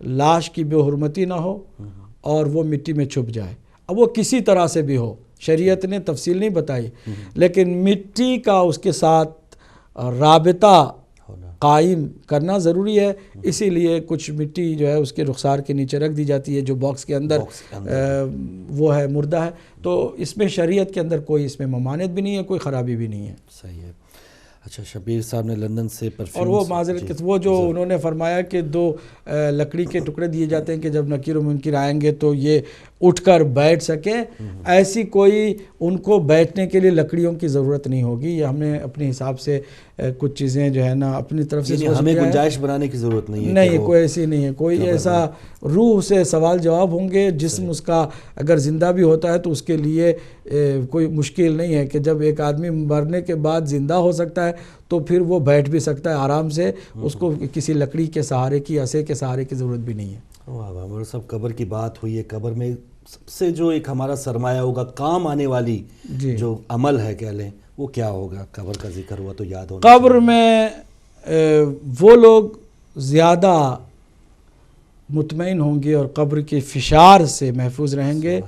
لاش کی بے حرمتی نہ ہو اور وہ مٹی میں چھپ جائے. اب وہ کسی طرح سے بھی ہو, شریعت نے تفصیل نہیں بتائی, لیکن مٹی کا اس کے ساتھ رابطہ قائم کرنا ضروری ہے. اسی لیے کچھ مٹی جو ہے اس کے رخسار کے نیچے رکھ دی جاتی ہے جو باکس کے اندر وہ ہے, مردہ ہے. تو اس میں شریعت کے اندر کوئی اس میں ممانعت بھی نہیں ہے, کوئی خرابی بھی نہیں ہے. صحیح ہے. اچھا, شبیر صاحب نے لندن سے اور وہ معذرت وہ جو انہوں نے فرمایا کہ 2 لکڑی کے ٹکڑے دیے جاتے ہیں کہ جب نکیر و منکر آئیں گے تو یہ اٹھ کر بیٹھ سکیں, ایسی کوئی ان کو بیٹھنے کے لیے لکڑیوں کی ضرورت نہیں ہوگی. یہ ہم نے اپنے حساب سے کچھ چیزیں جو ہے نا اپنی طرف سے ہمیں گنجائش بنانے کی ضرورت نہیں ہے. نہیں, کوئی ایسی نہیں ہے. کوئی ایسا روح سے سوال جواب ہوں گے. جسم اس کا اگر زندہ بھی ہوتا ہے تو اس کے لیے کوئی مشکل نہیں ہے کہ جب ایک آدمی مرنے کے بعد زندہ ہو سکتا ہے تو پھر وہ بیٹھ بھی سکتا ہے آرام سے, اس کو کسی لکڑی کے سہارے کی, عصے کے سہارے کی ضرورت بھی نہیں ہے. واہ واہ. مگر سب قبر کی بات ہوئی ہے, قبر میں سب سے جو ایک ہمارا سرمایہ ہوگا, کام آنے والی جو عمل ہے کہہ لیں, وہ کیا ہوگا؟ قبر کا ذکر ہوا تو یاد ہونا. قبر میں وہ لوگ زیادہ مطمئن ہوں گے اور قبر کے فشار سے محفوظ رہیں گے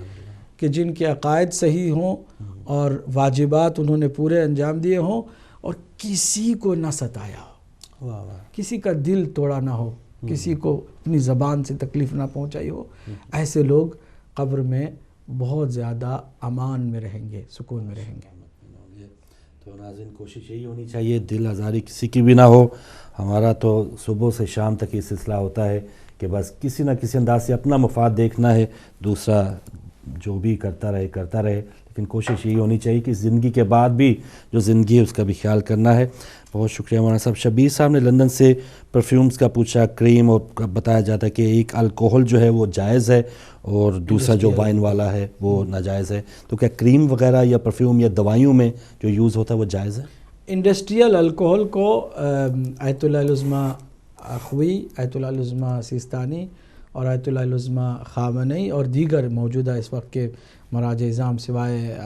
کہ جن کے عقائد صحیح ہوں اور واجبات انہوں نے پورے انجام دیے ہوں اور کسی کو نہ ستایا ہو, کسی کا دل توڑا نہ ہو, کسی کو اپنی زبان سے تکلیف نہ پہنچائی ہو. ایسے لوگ قبر میں بہت زیادہ امان میں رہیں گے, سکون میں رہیں گے. تو ناظرین, کوشش یہی ہونی چاہیے دل آزاری کسی کی بھی نہ ہو. ہمارا تو صبح سے شام تک یہ سلسلہ ہوتا ہے کہ بس کسی نہ کسی انداز سے اپنا مفاد دیکھنا ہے, دوسرا جو بھی کرتا رہے, لیکن کوشش یہی ہونی چاہیے کہ زندگی کے بعد بھی جو زندگی ہے اس کا بھی خیال کرنا ہے. بہت شکریہ مولانا صاحب. شبیر صاحب نے لندن سے پرفیومز کا پوچھا, کریم, اور بتایا جاتا ہے کہ ایک الکوہل جو ہے وہ جائز ہے اور دوسرا جو وائن والا ہے وہ ناجائز ہے. تو کیا کریم وغیرہ یا پرفیوم یا دوائیوں میں جو یوز ہوتا ہے وہ جائز ہے؟ انڈسٹریل الکوہل کو آیت اللہ العظمہ خوی, آیت اللہ العظمہ سیستانی اور آیت اللہ العظمہ خامنئی اور دیگر موجودہ اس وقت کے مراجع اعظام سوائے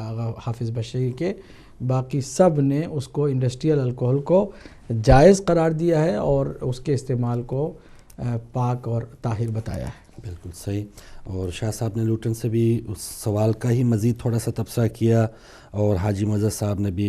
حافظ بشری کے باقی سب نے اس کو انڈسٹریل الکوہل کو جائز قرار دیا ہے اور اس کے استعمال کو پاک اور طاہر بتایا ہے. بالکل صحیح. اور شاہ صاحب نے لوٹن سے بھی اس سوال کا ہی مزید تھوڑا سا تبصرہ کیا, اور حاجی مظہر صاحب نے بھی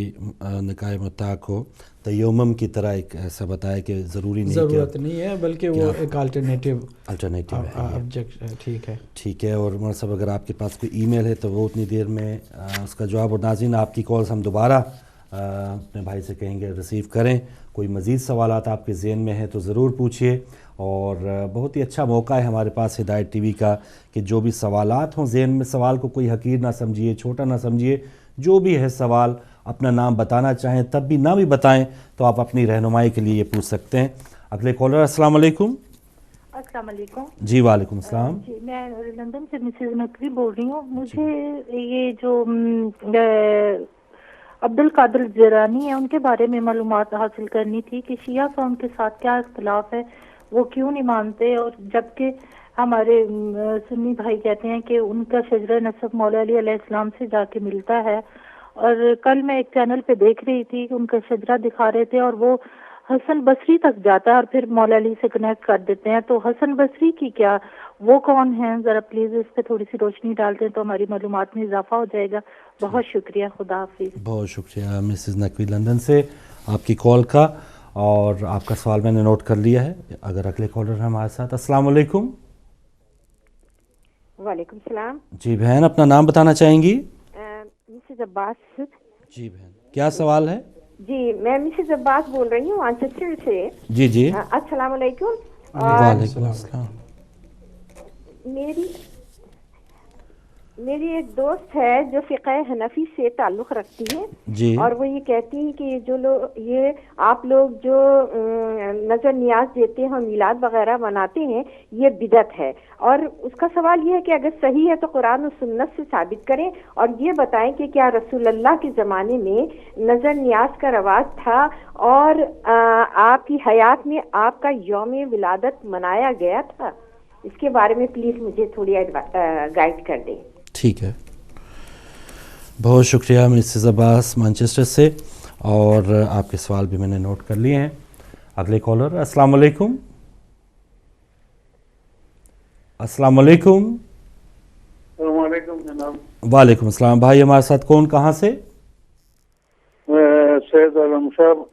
نکاح مطاع کو تیمم کی طرح ایک ایسا بتایا کہ ضروری نہیں, ضرورت نہیں ہے, بلکہ وہ ایک الٹرنیٹیو آبجیکٹ ہے. ٹھیک ہے. اور عمر صاحب اگر آپ کے پاس کوئی ای میل ہے تو وہ اتنی دیر میں اس کا جواب, اور ناظرین آپ کی کالز ہم دوبارہ اپنے بھائی سے کہیں گے ریسیو کریں. کوئی مزید سوالات آپ کے ذہن میں ہیں تو ضرور پوچھیے, اور بہت ہی اچھا موقع ہے ہمارے پاس ہدایت ٹی وی کا کہ جو بھی سوالات ہوں ذہن میں, سوال کو کوئی حقیر نہ سمجھیے, چھوٹا نہ سمجھیے, جو بھی ہے سوال اپنا نام بتانا چاہیں تب بھی نہ بھی بتائیں تو آپ اپنی رہنمائی کے لیے یہ پوچھ سکتے ہیں. اگلے کالر السلام علیکم. السلام علیکم. جی وعلیکم السلام. جی میں لندن سے مسز نقوی بول رہی ہوں. مجھے یہ جو عبد القادر جیلانی ہے ان کے بارے میں معلومات حاصل کرنی تھی کہ شیعہ قوم کے ساتھ کیا اختلاف ہے, وہ کیوں نہیں مانتے, اور جبکہ ہمارے سنی بھائی کہتے ہیں کہ ان کا شجرہ نسب مولا علی علیہ السلام سے جا کے ملتا ہے. اور کل میں ایک چینل پہ دیکھ رہی تھی کہ ان کا شجرہ دکھا رہے تھے اور وہ حسن بصری تک جاتا ہے اور پھر مولا علی سے کنیکٹ کر دیتے ہیں. تو حسن بصری کی کیا, وہ کون ہیں, ذرا پلیز اس پہ تھوڑی سی روشنی ڈال دیں تو ہماری معلومات میں اضافہ ہو جائے گا. بہت شکریہ, خدا حافظ. بہت شکریہ مسز نقوی لندن سے آپ کی کال کا, اور آپ کا سوال میں نے نوٹ کر لیا ہے. اگر اگلے کالر ہیں ہمارے ساتھ. السلام علیکم. وعلیکم السلام. جی بہن اپنا نام بتانا چاہیں گی؟ مسز عباس. جی بہن کیا سوال ہے؟ جی میں مسز عباس بول رہی ہوں مانچسٹر سے. جی جی السلام علیکم. وعلیکم السلام. میری ایک دوست ہے جو فقہ حنفی سے تعلق رکھتی ہے جی, اور وہ یہ کہتی ہیں کہ جو لوگ یہ آپ لوگ جو نظر نیاز دیتے ہیں میلاد وغیرہ مناتے ہیں یہ بدعت ہے. اور اس کا سوال یہ ہے کہ اگر صحیح ہے تو قرآن و سنت سے ثابت کریں, اور یہ بتائیں کہ کیا رسول اللہ کے زمانے میں نظر نیاز کا رواج تھا اور آپ کی حیات میں آپ کا یوم ولادت منایا گیا تھا. اس کے بارے میں پلیز مجھے تھوڑی گائیڈ کر دیں. ٹھیک ہے, بہت شکریہ مسز عباس مانچسٹر سے, اور آپ کے سوال بھی میں نے نوٹ کر لیے ہیں. اگلے کالر السلام علیکم. السلام علیکم. السلام علیکم جناب. وعلیکم السلام. بھائی ہمارے ساتھ کون, کہاں سے؟ سید عالم صاحب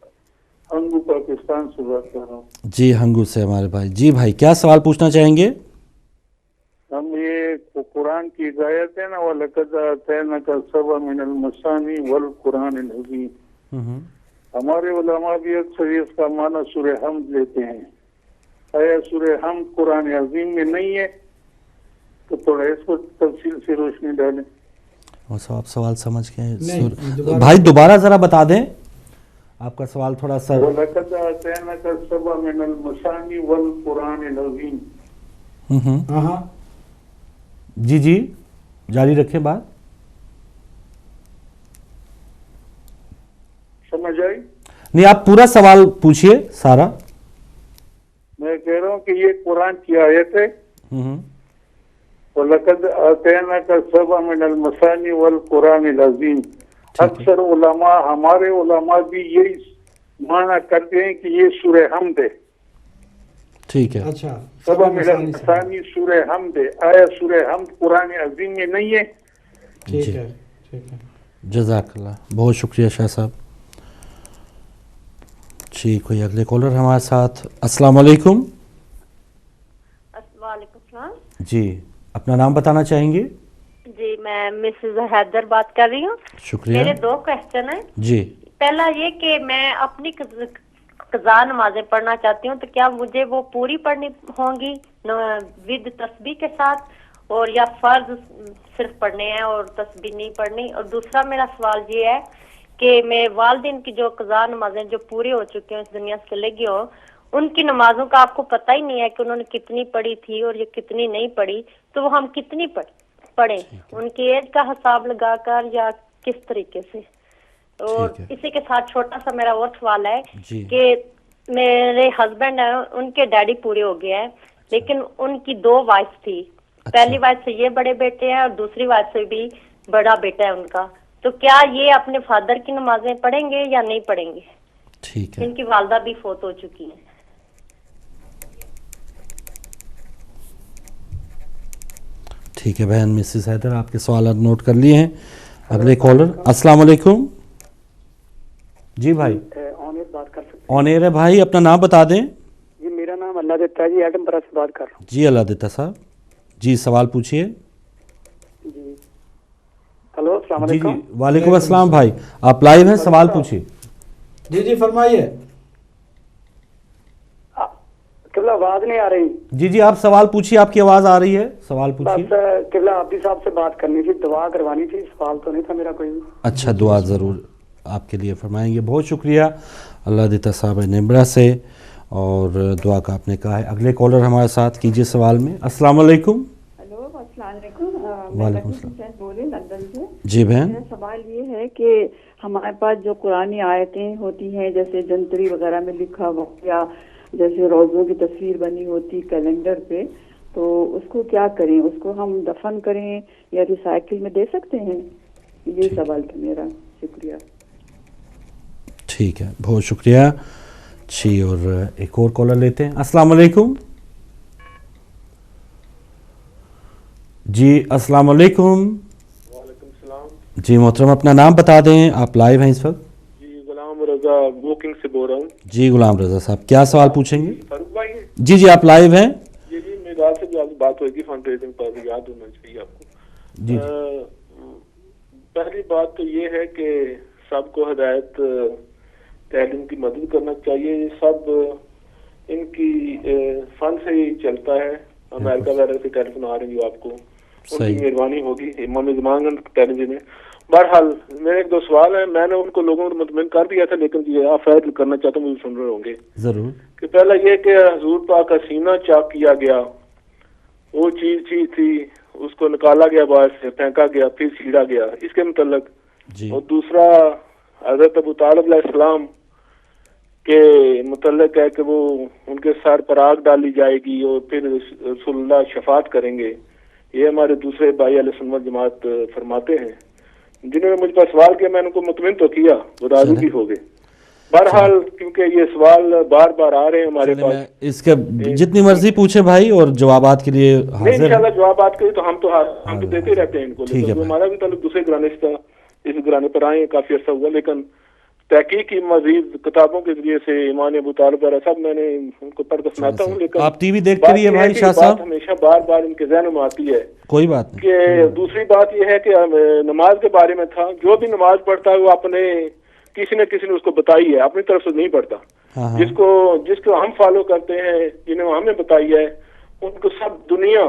ہنگو پاکستان سے بات کر رہا ہوں. جی ہنگو سے ہمارے بھائی. جی بھائی کیا سوال پوچھنا چاہیں گے؟ ہم یہ قرآن کی ہدایت ہے نا, وَلَقَدْ آتَيْنَاكَ سَبْعًا مِنَ الْمَثَانِي وَالْقُرْآنِ الْعَظِيمِ. ہمارے علماء بھی اکثر اس کا معنی سورہ حمد لیتے ہیں. آیا سورہ حمد قرآن عظیم میں نہیں ہے؟ تو تھوڑا اس کو تفصیل سے روشنی ڈالیں. آپ سوال سمجھ گئے بھائی, دوبارہ ذرا بتا دیں آپ کا سوال تھوڑا سا. وَلَقَدْ آتَيْنَاكَ سَبْعًا مِنَ الْمَثَانِي وَالْقُرْآنِ الْعَظِيمِ. جی جی جاری رکھیں بات. سمجھ آئی نہیں, آپ پورا سوال پوچھئے سارا. میں کہہ رہا ہوں کہ یہ قرآن کی آیت ہے, وَلَقَدْ آتَيْنَاكَ سَبْعًا مِنَ الْمَثَانِي وَالْقُرْآنِ الْعَظِيمِ. اکثر علماء, ہمارے علماء بھی یہی معنی کرتے ہیں کہ یہ سورہ حمد ہے. ٹھیک ہے. اچھا, سبع من المثانی سورہ حمد ہے. آیا سورہ حمد قرآن عظیم میں نہیں ہے؟ ٹھیک ہے, ٹھیک ہے. جزاک اللہ, بہت شکریہ شاہ صاحب. جی کوئی اگلے کالر ہمارے ساتھ. السلام علیکم. وعلیکم السلام. جی اپنا نام بتانا چاہیں گے؟ جی میں مسز حیدر بات کر رہی ہوں. شکریہ. میرے 2 کوسچن ہیں. جی پہلا یہ کہ میں اپنی قضا نمازیں پڑھنا چاہتی ہوں, تو کیا مجھے وہ پوری پڑھنی ہوں گی ود تسبیح کے ساتھ, اور یا فرض صرف پڑھنے ہیں اور تسبیح نہیں پڑھنی؟ اور دوسرا میرا سوال یہ ہے کہ میں والدین کی جو قضا نمازیں جو پوری ہو چکی ہیں اس دنیا سے چلے گئے ہوں, ان کی نمازوں کا آپ کو پتہ ہی نہیں ہے کہ انہوں نے کتنی پڑھی تھی اور یہ کتنی نہیں پڑھی, تو وہ ہم کتنی پڑھیں, ان کی ایج کا حساب لگا کر یا کس طریقے سے؟ اور اسی کے ساتھ چھوٹا سا میرا اور سوال ہے کہ میرے ہسبینڈ ہیں, ان کے ڈیڈی پورے ہو گئے ہیں, لیکن ان کی 2 وائف تھی. پہلی وائف سے یہ بڑے بیٹے ہیں اور دوسری وائف سے بھی بڑا بیٹا ہے ان کا, تو کیا یہ اپنے فادر کی نمازیں پڑھیں گے یا نہیں پڑھیں گے؟ ٹھیک ہے. ان کی والدہ بھی فوت ہو چکی ہیں. ٹھیک ہے بہن مسز حیدر، آپ کے سوالات نوٹ کر لیے ہیں. اگلے کالر. السلام علیکم. جی بھائی بات کر سکتے آن ایئر ہے بھائی، اپنا نام بتا دیں. جی میرا نام اللہ دیتا ہے جی، ایڈم پرا سے بات کر رہا ہوں. جی اللہ دیتا صاحب، جی سوال پوچھیے. جی ہلو السلام جی علیکم. جی وعلیکم السلام بھائی، آپ لائیو ہیں، سوال پوچھیے. جی جی فرمائیے. قبلہ آواز نہیں آ رہی. جی جی آپ سوال پوچھیے، آپ کی آواز آ رہی ہے، سوال پوچھیے. بس قبلہ عابدی صاحب سے بات کرنی تھی، دعا کروانی تھی، سوال تو نہیں تھا میرا کوئی. اچھا دعا ضرور آپ کے لیے فرمائیں گے. بہت شکریہ اللہ دیتا صاحب نمبرا سے، اور دعا کا آپ نے کہا ہے. اگلے کالر ہمارے ساتھ کیجیے سوال میں. السلام علیکم. ہلو السلام علیکم. وعلیکم السلام. بولے لندن سے. جی بہن. میرا سوال یہ ہے کہ ہمارے پاس جو قرآنی آیتیں ہوتی ہیں جیسے جنتری وغیرہ میں لکھا ہوا یا جیسے روزوں کی تصویر بنی ہوتی کیلنڈر پہ، تو اس کو کیا کریں؟ اس کو ہم دفن کریں یا ریسائیکل میں دے سکتے ہیں؟ یہ سوال تھا میرا. شکریہ. ٹھیک ہے بہت شکریہ. جی اور ایک اور کالر لیتے ہیں. السلام علیکم. جی السلام علیکم. وعلیکم السلام. جی محترم اپنا نام بتا دیں، آپ لائیو ہیں اس وقت. جی غلام رضا بوکنگ سے بول رہا ہوں. جی غلام رضا صاحب کیا سوال پوچھیں گے؟ فاروق بھائی. جی جی آپ لائیو ہیں. جی جی میرا سے جو بات ہوئی تھی فنڈ ریزنگ پر، یاد ہونا چاہیے آپ کو. جی پہلی بات تو یہ ہے کہ سب کو ہدایت تعلیم کی مدد کرنا چاہیے. سب ان کی فنڈ سے ہی چلتا ہے. امریکہ وغیرہ سے ٹیلی فون آ رہی ہے آپ کو، ان کی مہربانی ہوگی امام زمان ٹیلی ویژن میں. بہرحال میرے ایک دو سوال ہیں، میں نے ان کو لوگوں کو مطمئن کر دیا تھا، لیکن یہ آپ فیض کرنا چاہتا ہوں، مجھے سن رہے ہوں گے ضرور. کہ پہلا یہ کہ حضور پاک کا سینہ چاک کیا گیا، وہ چیز تھی، اس کو نکالا گیا باہر سے، پھینکا گیا، پھر سیڑھا گیا، اس کے متعلق. اور دوسرا حضرت ابو طالب علیہ السلام کے متعلق ہے کہ وہ ان کے سر پر آگ ڈالی جائے گی اور پھر رسول اللہ شفاعت کریں گے. یہ ہمارے دوسرے بھائی علیہ سنت جماعت فرماتے ہیں، جنہوں نے مجھ پر سوال کیا، میں نے ان کو مطمئن تو کیا، وہ راضی بھی ہو گئے. بہرحال کیونکہ یہ سوال بار بار آ رہے ہیں ہمارے پاس، اس کے جتنی مرضی پوچھے بھائی، اور جوابات کے لیے نہیں انشاءاللہ جوابات کے لیے تو ہم تو دیتے رہتے ہیں ان کو. لیکن ہمارا بھی تعلق دوسرے گھرانے سے تھا، اس گھرانے پر آئے کافی عرصہ ہوا، لیکن تحقیق کی مزید کتابوں کے ذریعے سے ایمان ابو طالب وغیرہ سب میں نے ان کو پڑھ کر سناتا ہوں. لیکن آپ ٹی وی دیکھتے رہیے بھائی شاہ صاحب، ہمیشہ بار بار ان کے ذہن میں آتی ہے. کوئی بات نہیں. کہ دوسری بات یہ ہے کہ نماز کے بارے میں تھا، جو بھی نماز پڑھتا ہے وہ اپنے کسی نہ کسی نے اس کو بتائی ہے، اپنی طرف سے نہیں پڑھتا. جس کو ہم فالو کرتے ہیں، جنہوں ہمیں بتائی ہے، ان کو سب دنیا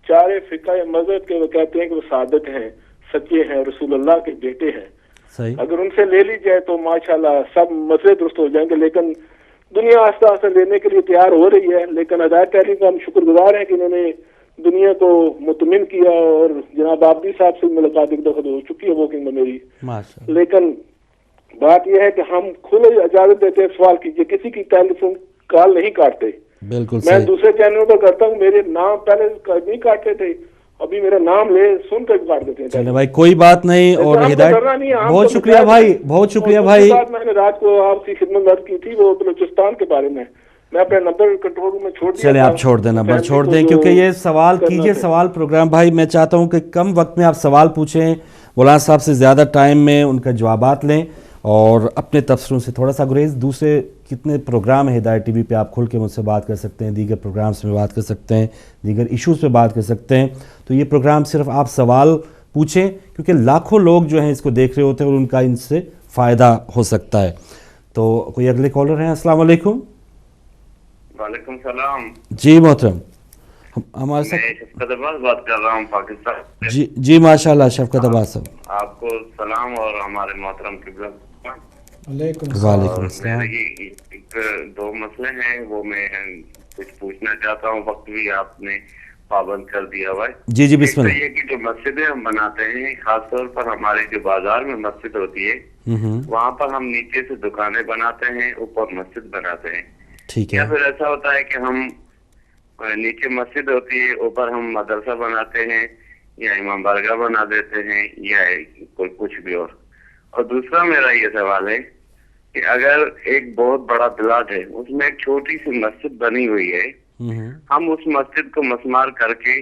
چارے فقہ مذہب کے وہ کہتے ہیں کہ وہ صادق ہیں، سچے ہیں، رسول اللہ کے بیٹے ہیں. اگر ان سے لے لی جائے تو ماشاءاللہ سب مسئلے درست ہو جائیں گے. لیکن دنیا آہستہ آہستہ لینے کے لیے تیار ہو رہی ہے. لیکن ہدایت تحریر کا ہم شکر گزار ہیں کہ انہوں نے دنیا کو مطمئن کیا. اور جناب عابدی صاحب سے ملاقات ایک دفعہ ہو چکی ہے واکنگ میں میری. لیکن بات یہ ہے کہ ہم کھلے اجازت دیتے ہیں، سوال کیجیے، کسی کی ٹیلی فون کال نہیں کاٹتے. بالکل میں دوسرے چینلوں پر کرتا ہوں، میرے نام پہلے نہیں کاٹتے تھے، ابھی میرا نام لے سن کر کاٹ دیتے ہیں. چلے بھائی کوئی بات نہیں. اور ہدایت بہت شکریہ بھائی، بہت شکریہ بھائی. میں نے رات کو آپ کی خدمت عرض کی تھی وہ بلوچستان کے بارے میں اپنا نمبر کنٹرول روم میں چھوڑ دیا. چلے آپ چھوڑ دیں، نمبر چھوڑ دیں، کیونکہ یہ سوال کیجئے سوال پروگرام. بھائی میں چاہتا ہوں کہ کم وقت میں آپ سوال پوچھیں، مولانا صاحب سے زیادہ ٹائم میں ان کا جوابات لیں، اور اپنے تبصروں سے تھوڑا سا گریز. دوسرے کتنے پروگرام ہیں ہدایت ٹی وی پہ، آپ کھل کے مجھ سے بات کر سکتے ہیں، دیگر پروگرامز میں بات کر سکتے ہیں، دیگر ایشوز پہ بات کر سکتے ہیں. تو یہ پروگرام صرف آپ سوال پوچھیں، کیونکہ لاکھوں لوگ جو ہیں اس کو دیکھ رہے ہوتے ہیں اور ان کا ان سے فائدہ ہو سکتا ہے. تو کوئی اگلے کالر ہیں. السلام علیکم. وعلیکم السلام. جی محترم ہمارے ساتھ میں شفقت عباس بات کر رہا ہوں پاکستان. جی ماشاءاللہ شفقت عباس صاحب. آپ کو سلام اور ہمارے محترم قبلہ. وعلیکم السلام. ایک دو مسئلے ہیں، وہ میں کچھ پوچھنا چاہتا ہوں، وقت بھی آپ نے پابند کر دیا ہوا ہے. جی جی بسم اللہ. یہ کہ جو مسجدیں ہم بناتے ہیں، خاص طور پر ہمارے جو بازار میں مسجد ہوتی ہے، وہاں پر ہم نیچے سے دکانیں بناتے ہیں، اوپر مسجد بناتے ہیں. ٹھیک ہے. یا پھر ایسا ہوتا ہے کہ ہم نیچے مسجد ہوتی ہے، اوپر ہم مدرسہ بناتے ہیں یا امام بارگاہ بنا دیتے ہیں یا کوئی کچھ بھی. اور دوسرا میرا یہ سوال ہے کہ اگر ایک بہت بڑا پلاٹ ہے، اس میں ایک چھوٹی سی مسجد بنی ہوئی ہے، ہم اس مسجد کو مسمار کر کے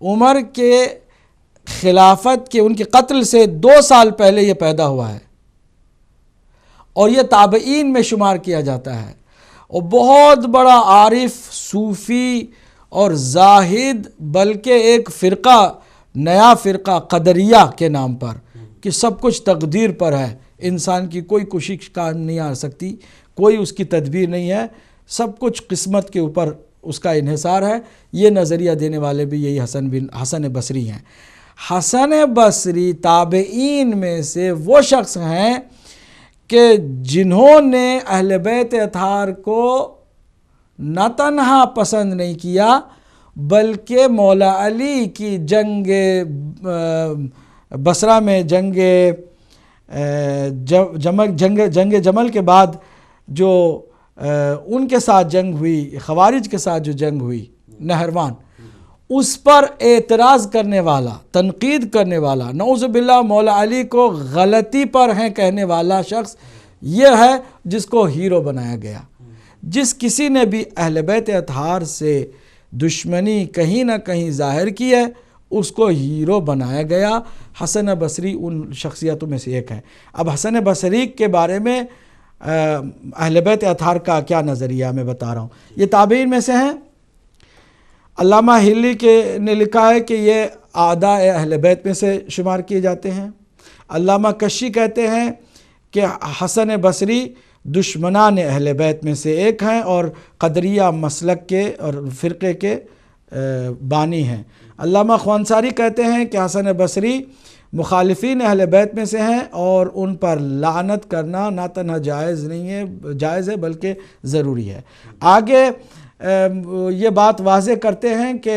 عمر کے خلافت کے ان کے قتل سے 2 سال پہلے یہ پیدا ہوا ہے اور یہ تابعین میں شمار کیا جاتا ہے، اور بہت بڑا عارف، صوفی اور زاہد، بلکہ ایک فرقہ، نیا فرقہ قدریہ کے نام پر، کہ سب کچھ تقدیر پر ہے، انسان کی کوئی کوشش کام نہیں آ سکتی، کوئی اس کی تدبیر نہیں ہے، سب کچھ قسمت کے اوپر اس کا انحصار ہے. یہ نظریہ دینے والے بھی یہی حسن بصری ہیں. حسن بصری تابعین میں سے وہ شخص ہیں کہ جنہوں نے اہل بیت اطہار کو نہ تنہا پسند نہیں کیا بلکہ مولا علی کی جنگ بصرہ میں جنگ جمل کے بعد جو ان کے ساتھ جنگ ہوئی، خوارج کے ساتھ جو جنگ ہوئی نہروان، اس پر اعتراض کرنے والا، تنقید کرنے والا، نعوذ باللہ مولا علی کو غلطی پر ہیں کہنے والا شخص یہ ہے جس کو ہیرو بنایا گیا. جس کسی نے بھی اہل بیت اطہار سے دشمنی کہیں نہ کہیں ظاہر کی ہے اس کو ہیرو بنایا گیا. حسن بصری ان شخصیتوں میں سے ایک ہے. اب حسن بصری کے بارے میں اہل بیت اطہار کا کیا نظریہ میں بتا رہا ہوں. یہ تابعین میں سے ہیں. علامہ ہلی نے لکھا ہے کہ یہ اعداء اہل بیت میں سے شمار کیے جاتے ہیں. علامہ کشی کہتے ہیں کہ حسن بصری دشمنان اہل بیت میں سے ایک ہیں اور قدریہ مسلک کے اور فرقے کے بانی ہیں. علامہ خوانصاری کہتے ہیں کہ حسن بصری مخالفین اہل بیت میں سے ہیں اور ان پر لعنت کرنا نہ تنہا جائز نہیں ہے، جائز ہے بلکہ ضروری ہے. آگے یہ بات واضح کرتے ہیں کہ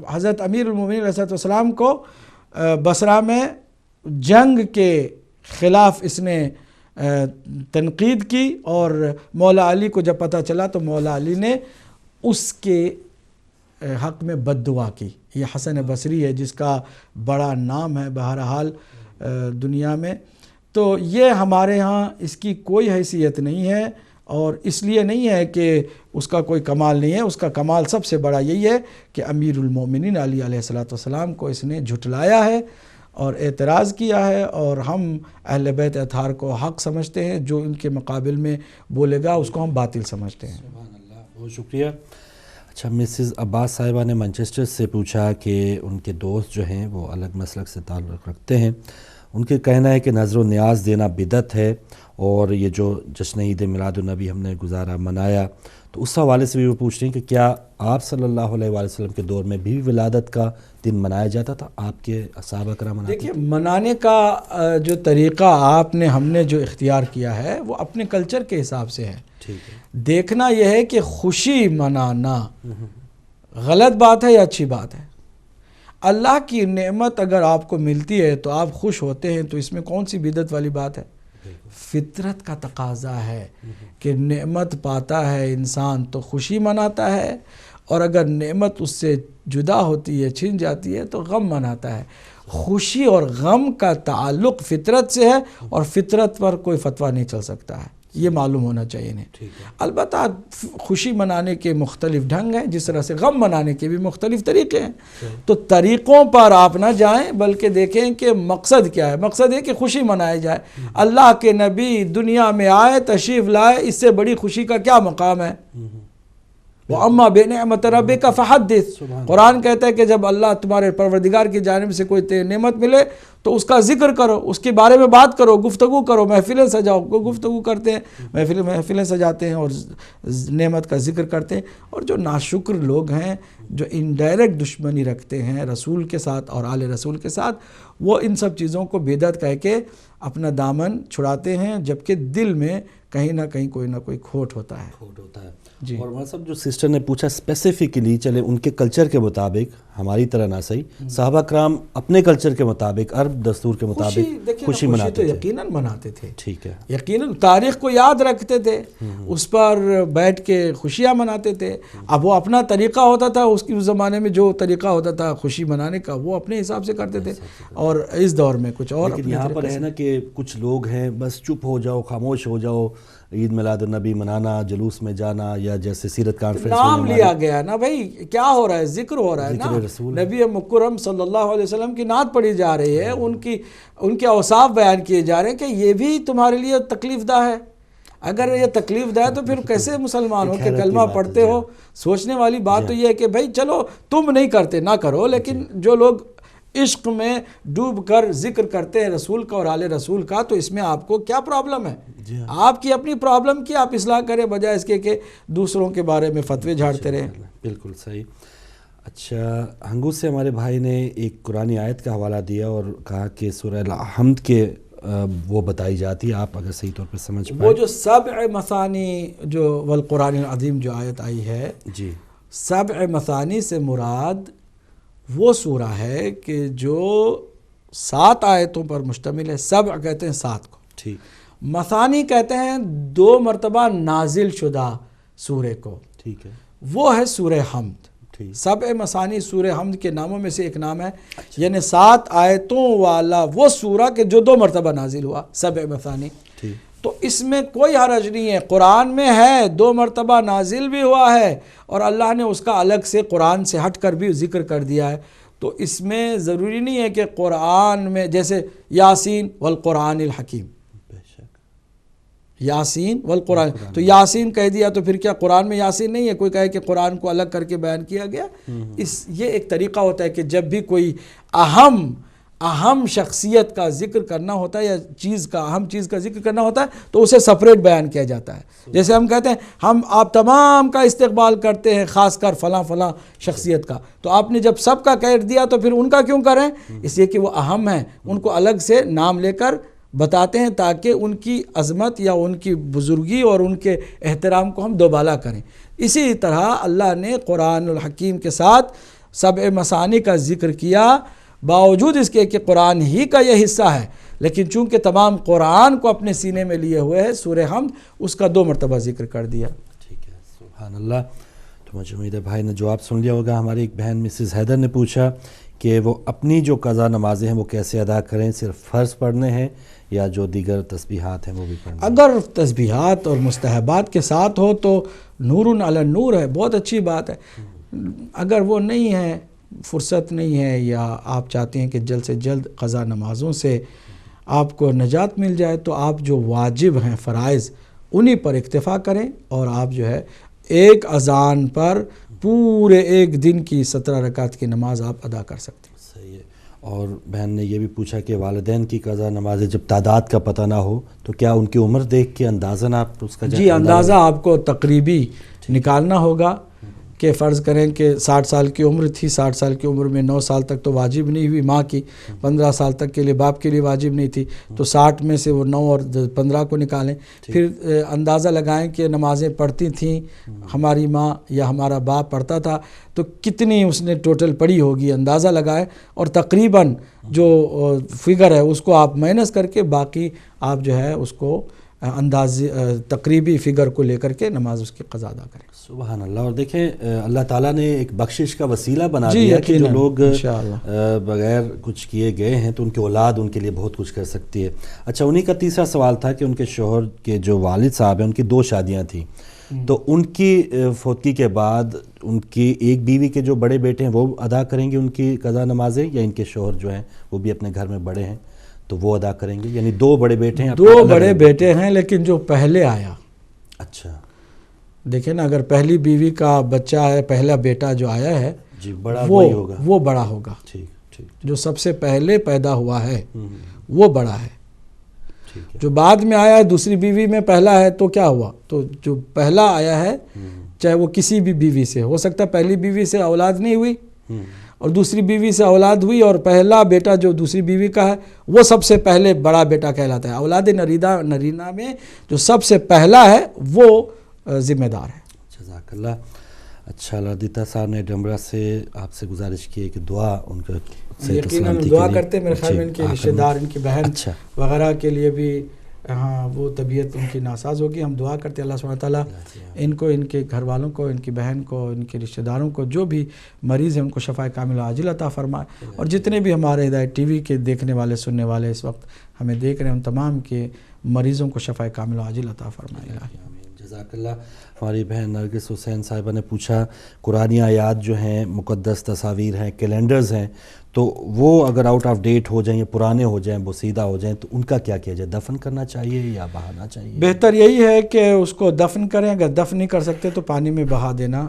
حضرت امیر المومنین علیہ السلام کو بصرہ میں جنگ کے خلاف اس نے تنقید کی اور مولا علی کو جب پتہ چلا تو مولا علی نے اس کے حق میں بد دعا کی. یہ حسن بصری ہے جس کا بڑا نام ہے بہرحال دنیا میں. تو یہ ہمارے ہاں اس کی کوئی حیثیت نہیں ہے اور اس لیے نہیں ہے کہ اس کا کوئی کمال نہیں ہے. اس کا کمال سب سے بڑا یہی ہے کہ امیر المومنین علی علیہ السلام کو اس نے جھٹلایا ہے اور اعتراض کیا ہے، اور ہم اہل بیت اطہار کو حق سمجھتے ہیں، جو ان کے مقابل میں بولے گا اس کو ہم باطل سمجھتے ہیں. سبحان اللہ، بہت شکریہ. اچھا، مسز عباس صاحبہ نے مانچسٹر سے پوچھا کہ ان کے دوست جو ہیں وہ الگ مسلک سے تعلق رکھتے ہیں. ان کے کہنا ہے کہ نظر و نیاز دینا بدعت ہے، اور یہ جو جشن عید میلاد النبی ہم نے گزارا منایا، تو اس حوالے سے بھی وہ پوچھ رہے ہیں کہ کیا آپ صلی اللہ علیہ وآلہ وسلم کے دور میں بھی ولادت کا دن منایا جاتا تھا؟ آپ کے صحابہ کرام مناتے تھے؟ دیکھیے، منانے کا جو طریقہ ہم نے جو اختیار کیا ہے وہ اپنے کلچر کے حساب سے ہے. دیکھنا یہ ہے کہ خوشی منانا غلط بات ہے یا اچھی بات ہے. اللہ کی نعمت اگر آپ کو ملتی ہے تو آپ خوش ہوتے ہیں، تو اس میں کون سی بدعت والی بات ہے؟ فطرت کا تقاضا ہے کہ نعمت پاتا ہے انسان تو خوشی مناتا ہے، اور اگر نعمت اس سے جدا ہوتی ہے، چھن جاتی ہے، تو غم مناتا ہے. خوشی اور غم کا تعلق فطرت سے ہے اور فطرت پر کوئی فتویٰ نہیں چل سکتا ہے. یہ معلوم ہونا چاہیے انہیں. البتہ خوشی منانے کے مختلف ڈھنگ ہیں، جس طرح سے غم منانے کے بھی مختلف طریقے ہیں. تو طریقوں پر آپ نہ جائیں بلکہ دیکھیں کہ مقصد کیا ہے. مقصد ہے کہ خوشی منائی جائے. اللہ کے نبی دنیا میں آئے، تشریف لائے، اس سے بڑی خوشی کا کیا مقام ہے؟ وَأَمَّا بِنِعْمَةِ رَبِّكَ فَحَدِّثْ. قرآن کہتا ہے کہ جب اللہ تمہارے پروردگار کی جانب سے کوئی نعمت ملے تو اس کا ذکر کرو، اس کے بارے میں بات کرو، گفتگو کرو، محفلیں سجاؤ. گفتگو کرتے ہیں، محفلیں سجاتے ہیں اور نعمت کا ذکر کرتے ہیں. اور جو ناشکر لوگ ہیں، جو انڈائریکٹ دشمنی رکھتے ہیں رسول کے ساتھ اور آل رسول کے ساتھ، وہ ان سب چیزوں کو بدعت کہہ کے اپنا دامن چھڑاتے ہیں، جبکہ دل میں کہیں نہ کہیں کوئی نہ کوئی کھوٹ ہوتا ہے. جی. اور مولانا صاحب جو سسٹر نے پوچھا اسپیسیفکلی، چلے ان کے کلچر کے مطابق، ہماری طرح نہ صحیح، صحابہ کرام اپنے کلچر کے مطابق، عرب دستور کے مطابق خوشی مناتے تھے. یقیناً مناتے تھے. ٹھیک ہے. یقیناً تاریخ کو یاد رکھتے تھے، اس پر بیٹھ کے خوشیاں مناتے تھے. اب وہ اپنا طریقہ ہوتا تھا، اس زمانے میں جو طریقہ ہوتا تھا خوشی منانے کا وہ اپنے حساب سے کرتے تھے، اور اس دور میں کچھ اور. لیکن یہاں پر ہے نا کہ کچھ لوگ ہیں بس چپ ہو جاؤ، خاموش ہو جاؤ، عید میلاد النبی منانا، جلوس میں جانا، یا جیسے سیرت کانفرنس نام لیا گیا نا بھائی، کیا ہو رہا ہے؟ ذکر ہو رہا ہے نا، نبی مکرم صلی اللہ علیہ وسلم کی نعت پڑھی جا رہی ہے، ان کے اوصاف بیان کیے جا رہے ہیں کہ یہ بھی تمہارے لیے تکلیف دہ ہے۔ اگر یہ تکلیف دہ ہے تو پھر کیسے مسلمان ہو کہ کلمہ پڑھتے ہو؟ سوچنے والی بات تو یہ ہے کہ بھائی چلو تم نہیں کرتے نہ کرو، لیکن جو لوگ عشق میں ڈوب کر ذکر کرتے ہیں رسول کا اور آل رسول کا، تو اس میں آپ کو کیا پرابلم ہے؟ آپ کی اپنی پرابلم کی آپ اصلاح کریں، بجائے اس کے کہ دوسروں کے بارے میں فتوے جھاڑتے رہیں۔ بالکل صحیح۔ اچھا، ہنگو سے ہمارے بھائی نے ایک قرآنی آیت کا حوالہ دیا اور کہا کہ سورہ الحمد کے وہ بتائی جاتی ہے، آپ اگر صحیح طور پہ سمجھ پائیں۔ وہ جو سبع مثانی جو والقرآن العظیم جو آیت آئی ہے، جی، سبع مثانی سے مراد وہ سورہ ہے کہ جو 7 آیتوں پر مشتمل ہے۔ سبع کہتے ہیں 7 کو، ٹھیک۔ مثانی کہتے ہیں 2 مرتبہ نازل شدہ سورہ کو، ٹھیک ہے، وہ ہے سورہ حمد۔ سبع مثانی سورہ حمد کے ناموں میں سے ایک نام ہے، یعنی 7 آیتوں والا وہ سورہ کہ جو 2 مرتبہ نازل ہوا، سبع مثانی۔ تو اس میں کوئی حرج نہیں ہے، قرآن میں ہے، 2 مرتبہ نازل بھی ہوا ہے، اور اللہ نے اس کا الگ سے قرآن سے ہٹ کر بھی ذکر کر دیا ہے۔ تو اس میں ضروری نہیں ہے کہ قرآن میں جیسے یاسین والقرآن الحکیم، یاسین والقرآن، تو یاسین کہہ دیا تو پھر کیا قرآن میں یاسین نہیں ہے؟ کوئی کہے کہ قرآن کو الگ کر کے بیان کیا گیا؟ یہ ایک طریقہ ہوتا ہے کہ جب بھی کوئی اہم شخصیت کا ذکر کرنا ہوتا ہے یا اہم چیز کا ذکر کرنا ہوتا ہے تو اسے سپریٹ بیان کیا جاتا ہے۔ جیسے ہم کہتے ہیں ہم آپ تمام کا استقبال کرتے ہیں، خاص کر فلاں فلاں شخصیت کا، تو آپ نے جب سب کا کہہ دیا تو پھر ان کا کیوں کریں؟ اس لیے کہ وہ اہم ہیں، ان کو الگ سے نام لے کر بتاتے ہیں تاکہ ان کی عظمت یا ان کی بزرگی اور ان کے احترام کو ہم دوبالا کریں۔ اسی طرح اللہ نے قرآن الحکیم کے ساتھ سبع مثانی کا ذکر کیا، باوجود اس کے کہ قرآن ہی کا یہ حصہ ہے، لیکن چونکہ تمام قرآن کو اپنے سینے میں لیے ہوئے ہے، سورہ حمد اس کا 2 مرتبہ ذکر کر دیا۔ ٹھیک ہے، سبحان اللہ۔ تو مجھے امید ہے بھائی نے جواب سن لیا ہوگا۔ ہماری ایک بہن مسز حیدر نے پوچھا کہ وہ اپنی جو قضا نمازیں ہیں وہ کیسے ادا کریں، صرف فرض پڑھنے ہیں یا جو دیگر تسبیحات ہیں وہ بھی پڑھنے ہیں؟ اگر تسبیحات اور مستحبات کے ساتھ ہو تو نور علی نور ہے، بہت اچھی بات ہے۔ اگر وہ نہیں ہے، فرصت نہیں ہے، یا آپ چاہتے ہیں کہ جلد سے جلد قضا نمازوں سے آپ کو نجات مل جائے، تو آپ جو واجب ہیں فرائض انہی پر اکتفا کریں، اور آپ جو ہے ایک اذان پر پورے ایک دن کی 17 رکعت کی نماز آپ ادا کر سکتے ہیں۔ صحیح ہے۔ اور بہن نے یہ بھی پوچھا کہ والدین کی قضا نمازیں جب تعداد کا پتہ نہ ہو تو کیا ان کی عمر دیکھ کے اندازاً آپ اس کا جی اندازہ آپ کو تقریبی نکالنا ہوگا کہ فرض کریں کہ 60 سال کی عمر تھی، 60 سال کی عمر میں 9 سال تک تو واجب نہیں ہوئی ماں کی، 15 سال تک کے لیے باپ کے لیے واجب نہیں تھی، تو 60 میں سے وہ 9 اور 15 کو نکالیں، پھر اندازہ لگائیں کہ نمازیں پڑھتی تھیں ہماری ماں یا ہمارا باپ پڑھتا تھا تو کتنی اس نے ٹوٹل پڑھی ہوگی، اندازہ لگائیں، اور تقریباً جو فگر ہے اس کو آپ مائنس کر کے باقی آپ جو ہے اس کو تقریبی فگر کو لے کر کے نماز اس کی قضا ادا کریں۔ سبحان اللہ۔ اور دیکھیں اللہ تعالیٰ نے ایک بخشش کا وسیلہ بنا دیا کہ جو لوگ بغیر کچھ کیے گئے ہیں تو ان کی اولاد ان کے لیے بہت کچھ کر سکتی ہے۔ اچھا، انہی کا تیسرا سوال تھا کہ ان کے شوہر کے جو والد صاحب ہیں ان کی 2 شادیاں تھیں، تو ان کی فوتگی کے بعد ان کی ایک بیوی کے جو بڑے بیٹے ہیں وہ ادا کریں گے ان کی قضا نمازیں، یا ان کے شوہر جو ہیں وہ بھی اپنے گھر میں بڑے ہیں تو وہ ادا کریں گے؟ یعنی 2 بڑے بیٹے ہیں، 2 بڑے بیٹے ہیں، لیکن جو پہلے آیا، اچھا دیکھیں نا، اگر پہلی بیوی کا بچہ ہے، پہلا بیٹا جو آیا ہے جی بڑا وہی ہوگا، وہ بڑا ہوگا، جو سب سے پہلے پیدا ہوا ہے وہ بڑا ہے۔ جو بعد میں آیا ہے دوسری بیوی میں پہلا ہے تو کیا ہوا؟ تو جو پہلا آیا ہے چاہے وہ کسی بھی بیوی سے ہو سکتا ہے، پہلی بیوی سے اولاد نہیں ہوئی اور دوسری بیوی سے اولاد ہوئی، اور پہلا بیٹا جو دوسری بیوی کا ہے وہ سب سے پہلے بڑا بیٹا کہلاتا ہے۔ اولاد نرینہ میں جو سب سے پہلا ہے وہ ذمہ دار ہے۔ جزاک اللہ۔ اچھا، لدیتا صاحب نے ڈمرا سے آپ سے گزارش کی ہے کہ دعا ان کا یقیناً دعا کرتے، میرے خیال میں ان کے رشتہ دار، ان کی بہن وغیرہ کے لیے بھی ہاں وہ طبیعت ان کی ناساز ہوگی. ہم دعا کرتے ہیں اللہ سبحانہ تعالیٰ ان کو، ان کے گھر والوں کو، ان کی بہن کو، ان کے رشتہ داروں کو، جو بھی مریض ہیں ان کو شفاء کامل عاجل عطا فرمائے. اور جتنے بھی ہمارے ہدایت ٹی وی کے دیکھنے والے سننے والے اس وقت ہمیں دیکھ رہے ہیں، ان تمام کے مریضوں کو شفاء کامل عاجل عطا فرمائے. جزاک اللہ. ہماری بہن نرگس حسین صاحبہ نے پوچھا قرآنی آیات جو ہیں، مقدس تصاویر ہیں، کیلنڈرز ہیں، تو وہ اگر آؤٹ آف ڈیٹ ہو جائیں یا پرانے ہو جائیں، بوسیدہ ہو جائیں، تو ان کا کیا کیا جائے؟ دفن کرنا چاہیے یا بہانا چاہیے؟ بہتر یہی ہے کہ اس کو دفن کریں. اگر دفن نہیں کر سکتے تو پانی میں بہا دینا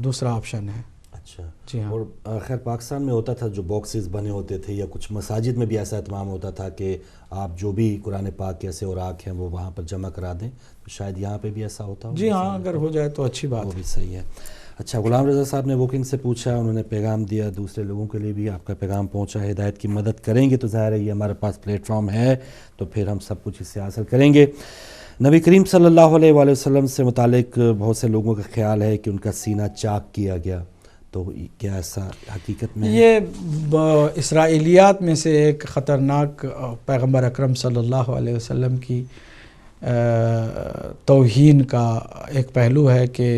دوسرا آپشن ہے. اچھا جی ہاں. اور خیر پاکستان میں ہوتا تھا جو باکسز بنے ہوتے تھے، یا کچھ مساجد میں بھی ایسا اہتمام ہوتا تھا کہ آپ جو بھی قرآن پاک کے ایسے اوراق ہیں وہ وہاں پر جمع کرا دیں. تو شاید یہاں پہ بھی ایسا ہوتا ہو. جی ہاں، اگر ہو جائے تو اچھی بات. وہ بھی صحیح ہے. اچھا، غلام رضا صاحب نے بکنگ سے پوچھا، انہوں نے پیغام دیا دوسرے لوگوں کے لیے بھی آپ کا پیغام پہنچا. ہدایت کی مدد کریں گے تو ظاہر ہے یہ ہمارے پاس پلیٹ فارم ہے تو پھر ہم سب کچھ اس سے حاصل کریں گے. نبی کریم صلی اللہ علیہ وآلہ وسلم سے متعلق بہت سے لوگوں کا خیال ہے کہ ان کا سینہ چاک کیا گیا، تو کیا ایسا حقیقت میں؟ یہ اسرائیلیات میں سے ایک خطرناک پیغمبر اکرم صلی اللہ علیہ وسلم کی توہین کا ایک پہلو ہے کہ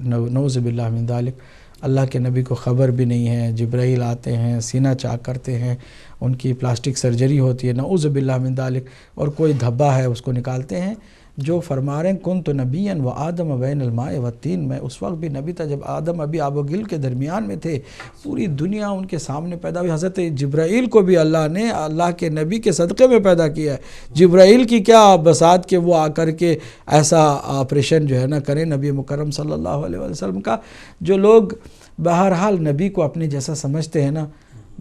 نعوذ باللہ من ذالک، اللہ کے نبی کو خبر بھی نہیں ہے. جبرائیل آتے ہیں، سینہ چاک کرتے ہیں، ان کی پلاسٹک سرجری ہوتی ہے، نعوذ باللہ من ذالک، اور کوئی دھبا ہے اس کو نکالتے ہیں. جو فرما رہے ہیں کنت نبیا و آدم بین الماء والطین، میں اس وقت بھی نبی تھا جب آدم ابھی آب و گل کے درمیان میں تھے. پوری دنیا ان کے سامنے پیدا ہوئی. حضرت جبرائیل کو بھی اللہ نے اللہ کے نبی کے صدقے میں پیدا کیا ہے. جبرائیل کی کیا بساط کہ وہ آ کر کے ایسا آپریشن جو ہے نا کریں نبی مکرم صلی اللہ علیہ وسلم کا. جو لوگ بہرحال نبی کو اپنے جیسا سمجھتے ہیں نا،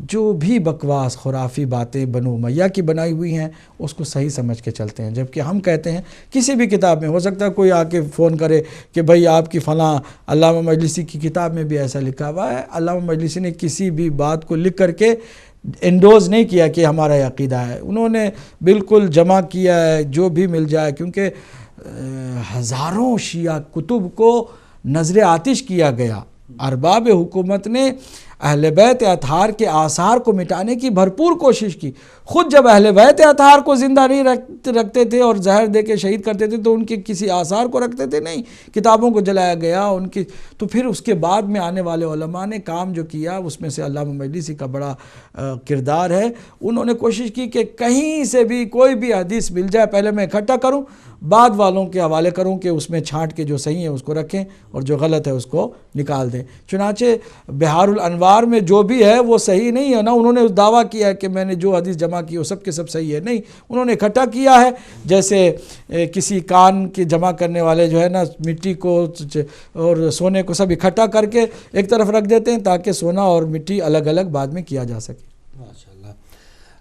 جو بھی بکواس خرافی باتیں بنو امیہ کی بنائی ہوئی ہیں اس کو صحیح سمجھ کے چلتے ہیں. جبکہ ہم کہتے ہیں کسی بھی کتاب میں، ہو سکتا ہے کوئی آ کے فون کرے کہ بھئی آپ کی فلاں علامہ مجلسی کی کتاب میں بھی ایسا لکھا ہوا ہے. علامہ مجلسی نے کسی بھی بات کو لکھ کر کے انڈوز نہیں کیا کہ ہمارا یہ عقیدہ ہے. انہوں نے بالکل جمع کیا ہے جو بھی مل جائے، کیونکہ ہزاروں شیعہ کتب کو نظر آتش کیا گیا. ارباب حکومت نے اہل بیت اطہار کے آثار کو مٹانے کی بھرپور کوشش کی. خود جب اہل بیت اطہار کو زندہ نہیں رکھتے تھے اور زہر دے کے شہید کرتے تھے تو ان کے کسی آثار کو رکھتے تھے نہیں، کتابوں کو جلایا گیا ان کی. تو پھر اس کے بعد میں آنے والے علماء نے کام جو کیا اس میں سے علامہ مجلسی کا بڑا کردار ہے. انہوں نے کوشش کی کہ کہیں سے بھی کوئی بھی حدیث مل جائے پہلے میں اکٹھا کروں، بعد والوں کے حوالے کروں کہ اس میں چھانٹ کے جو صحیح ہے اس کو رکھیں اور جو غلط ہے اس کو نکال دیں. چنانچہ بہار الانوار میں جو بھی ہے وہ صحیح نہیں ہے نا. انہوں نے دعویٰ کیا کہ میں نے جو حدیث جمع کی وہ سب کے سب صحیح ہے، نہیں، انہوں نے اکٹھا کیا ہے. جیسے کسی کان کے جمع کرنے والے جو ہے نا مٹی کو اور سونے کو سب اکٹھا کر کے ایک طرف رکھ دیتے ہیں تاکہ سونا اور مٹی الگ الگ بعد میں کیا جا سکے. ماشاءاللہ.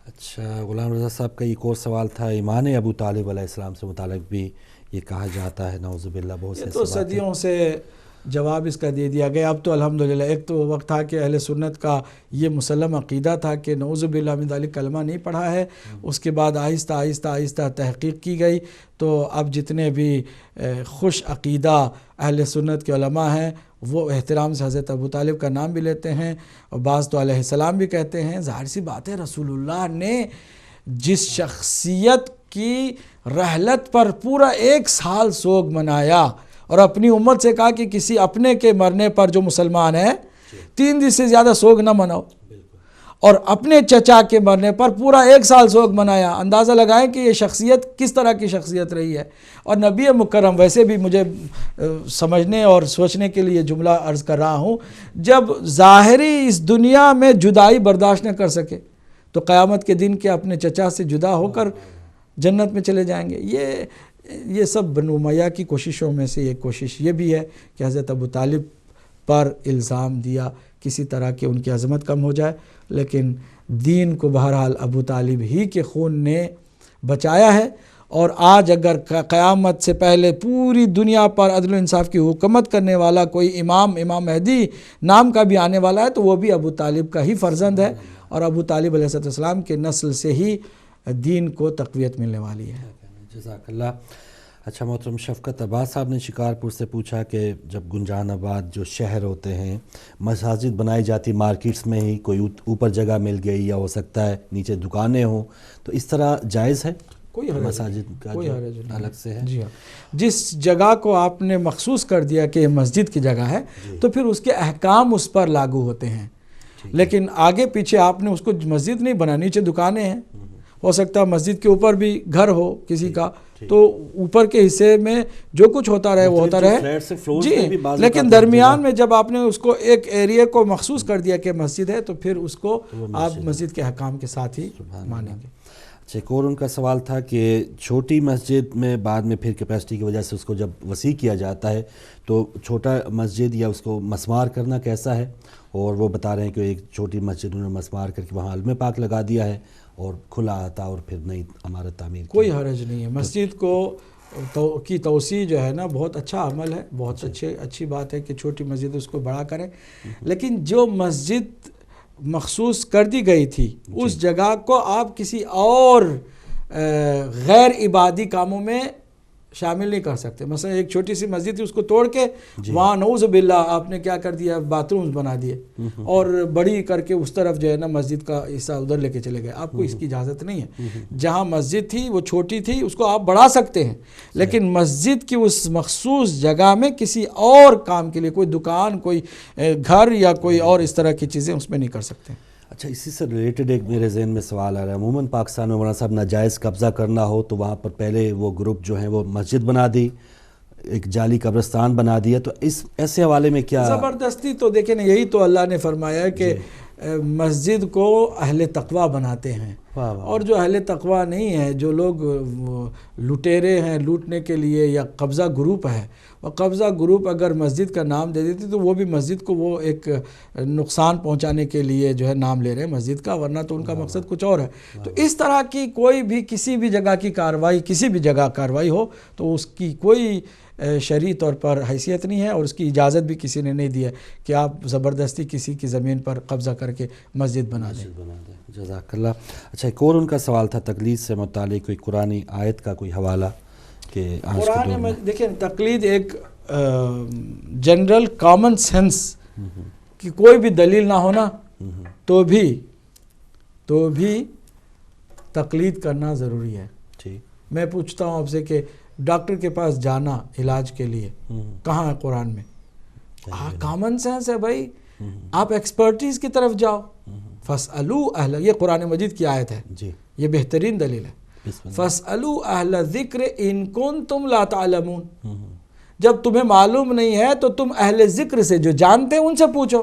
اچھا، غلام رضا صاحب کا ایک اور سوال تھا، ایمان ابو طالب علیہ السلام سے متعلق بھی یہ کہا جاتا ہے نعوذ باللہ بہت سے تو صدیوں سے جواب اس کا دے دیا گیا. اب تو الحمدللہ، ایک تو وقت تھا کہ اہل سنت کا یہ مسلم عقیدہ تھا کہ نعوذ باللہ من ذالک کلمہ نہیں پڑھا ہے. اس کے بعد آہستہ آہستہ آہستہ تحقیق کی گئی تو اب جتنے بھی خوش عقیدہ اہل سنت کے علماء ہیں وہ احترام سے حضرت ابو طالب کا نام بھی لیتے ہیں اور بعض تو علیہ السلام بھی کہتے ہیں. ظاہر سی بات ہے رسول اللہ نے جس شخصیت کی رحلت پر پورا 1 سال سوگ منایا اور اپنی امت سے کہا کہ کسی اپنے کے مرنے پر جو مسلمان ہے 3 دن سے زیادہ سوگ نہ مناؤ، اور اپنے چچا کے مرنے پر پورا 1 سال سوگ منایا. اندازہ لگائیں کہ یہ شخصیت کس طرح کی شخصیت رہی ہے. اور نبی مکرم، ویسے بھی مجھے سمجھنے اور سوچنے کے لیے جملہ عرض کر رہا ہوں، جب ظاہری اس دنیا میں جدائی برداشت نہ کر سکے تو قیامت کے دن کے اپنے چچا سے جدا ہو کر جنت میں چلے جائیں گے. یہ سب بنو امیہ کی کوششوں میں سے ایک کوشش یہ بھی ہے کہ حضرت ابو طالب پر الزام دیا کسی طرح کہ ان کی عظمت کم ہو جائے. لیکن دین کو بہرحال ابو طالب ہی کے خون نے بچایا ہے. اور آج اگر قیامت سے پہلے پوری دنیا پر عدل و انصاف کی حکومت کرنے والا کوئی امام مہدی نام کا بھی آنے والا ہے تو وہ بھی ابو طالب کا ہی فرزند ہے، اور ابو طالب علیہ السلام کے نسل سے ہی دین کو تقویت ملنے والی ہے. جزاک اللہ. اچھا، محترم شفقت عباس صاحب نے شکارپور سے پوچھا کہ جب گنجان آباد جو شہر ہوتے ہیں مساجد بنائی جاتی مارکیٹس میں ہی، کوئی اوپر جگہ مل گئی یا ہو سکتا ہے نیچے دکانیں ہوں، تو اس طرح جائز ہے؟ مساجد کا جو الگ سے ہے. جی ہاں، جس جگہ کو آپ نے مخصوص کر دیا کہ یہ مسجد کی جگہ ہے تو پھر اس کے احکام اس پر لاگو ہوتے ہیں. لیکن آگے پیچھے آپ نے اس کو مسجد نہیں بنا، نیچے دکانیں ہیں، ہو سکتا ہے مسجد کے اوپر بھی گھر ہو کسی کا، تو اوپر کے حصے میں جو کچھ ہوتا رہے وہ ہوتا رہے. جی، لیکن درمیان میں جب آپ نے اس کو ایک ایریا کو مخصوص کر دیا کہ مسجد ہے تو پھر اس کو آپ مسجد کے احکام کے ساتھ ہی مانیں گے. اچھا، ایک اور ان کا سوال تھا کہ چھوٹی مسجد میں بعد میں پھر کیپیسٹی کی وجہ سے اس کو جب وسیع کیا جاتا ہے تو چھوٹا مسجد یا اس کو مسمار کرنا کیسا ہے؟ اور وہ بتا رہے ہیں کہ ایک چھوٹی مسجد انہوں نے مسمار کر کے وہاں علم پاک لگا دیا ہے اور کھلا آتا اور پھر نئی عمارت تعمیر. کوئی حرج نہیں ہے، مسجد کو کی توسیع جو ہے نا بہت اچھا عمل ہے، بہت اچھی بات ہے کہ چھوٹی مسجد اس کو بڑا کریں. لیکن جو مسجد مخصوص کر دی گئی تھی اس جگہ کو آپ کسی اور غیر عبادی کاموں میں شامل نہیں کر سکتے. مثلا ایک چھوٹی سی مسجد تھی، اس کو توڑ کے وہاں نعوذ باللہ آپ نے کیا کر دیا، باتھ رومز بنا دیے اور بڑی کر کے اس طرف جو ہے نا مسجد کا حصہ ادھر لے کے چلے گئے. آپ کو اس کی اجازت نہیں ہے. جہاں مسجد تھی وہ چھوٹی تھی، اس کو آپ بڑھا سکتے ہیں، لیکن مسجد کی اس مخصوص جگہ میں کسی اور کام کے لیے کوئی دکان، کوئی گھر یا کوئی اور اس طرح کی چیزیں اس میں نہیں کر سکتے. اچھا، اسی سے ریلیٹڈ ایک میرے ذہن میں سوال آ رہا ہے. عموماً پاکستان میں مولانا صاحب ناجائز قبضہ کرنا ہو تو وہاں پر پہلے وہ گروپ جو ہیں وہ مسجد بنا دی، ایک جعلی قبرستان بنا دیا، تو اس ایسے حوالے میں کیا زبردستی؟ تو دیکھیں نا، یہی تو اللہ نے فرمایا ہے کہ مسجد کو اہل تقوی بناتے ہیں. اور جو اہل تقوی نہیں ہے، جو لوگ لٹیرے ہیں لوٹنے کے لیے، یا قبضہ گروپ ہے، اور قبضہ گروپ اگر مسجد کا نام دے دیتے تو وہ بھی مسجد کو وہ ایک نقصان پہنچانے کے لیے جو ہے نام لے رہے ہیں مسجد کا، ورنہ تو ان کا مقصد کچھ اور ہے. تو اس طرح کی کوئی بھی کسی بھی جگہ کی کارروائی، کسی بھی جگہ کارروائی ہو تو اس کی کوئی شرعی طور پر حیثیت نہیں ہے، اور اس کی اجازت بھی کسی نے نہیں دی ہے کہ آپ زبردستی کسی کی زمین پر قبضہ کر کے مسجد بنا دیں. جزاک اللہ. اچھا، ایک اور ان کا سوال تھا تقلید سے متعلق، کوئی قرآنی آیت کا کوئی حوالہ کہ قرآن میں دیکھیں تقلید ایک جنرل کامن سینس کہ کوئی بھی دلیل نہ ہونا تو بھی تقلید کرنا ضروری ہے. میں پوچھتا ہوں آپ سے کہ ڈاکٹر کے پاس جانا علاج کے لیے کہاں ہے قرآن میں؟ کامن سینس ہے بھائی. آپ ایکسپرٹیز کی طرف جاؤ. فَاسْأَلُوا أَهْلَ، یہ قرآن مجید کی آیت ہے، یہ بہترین دلیل ہے. فَاسْأَلُوا أَهْلَ الذِّكْرِ إِن كُنتُمْ لَا تَعْلَمُونَ، جب تمہیں معلوم نہیں ہے تو تم اہل ذکر سے جو جانتے ہیں ان سے پوچھو.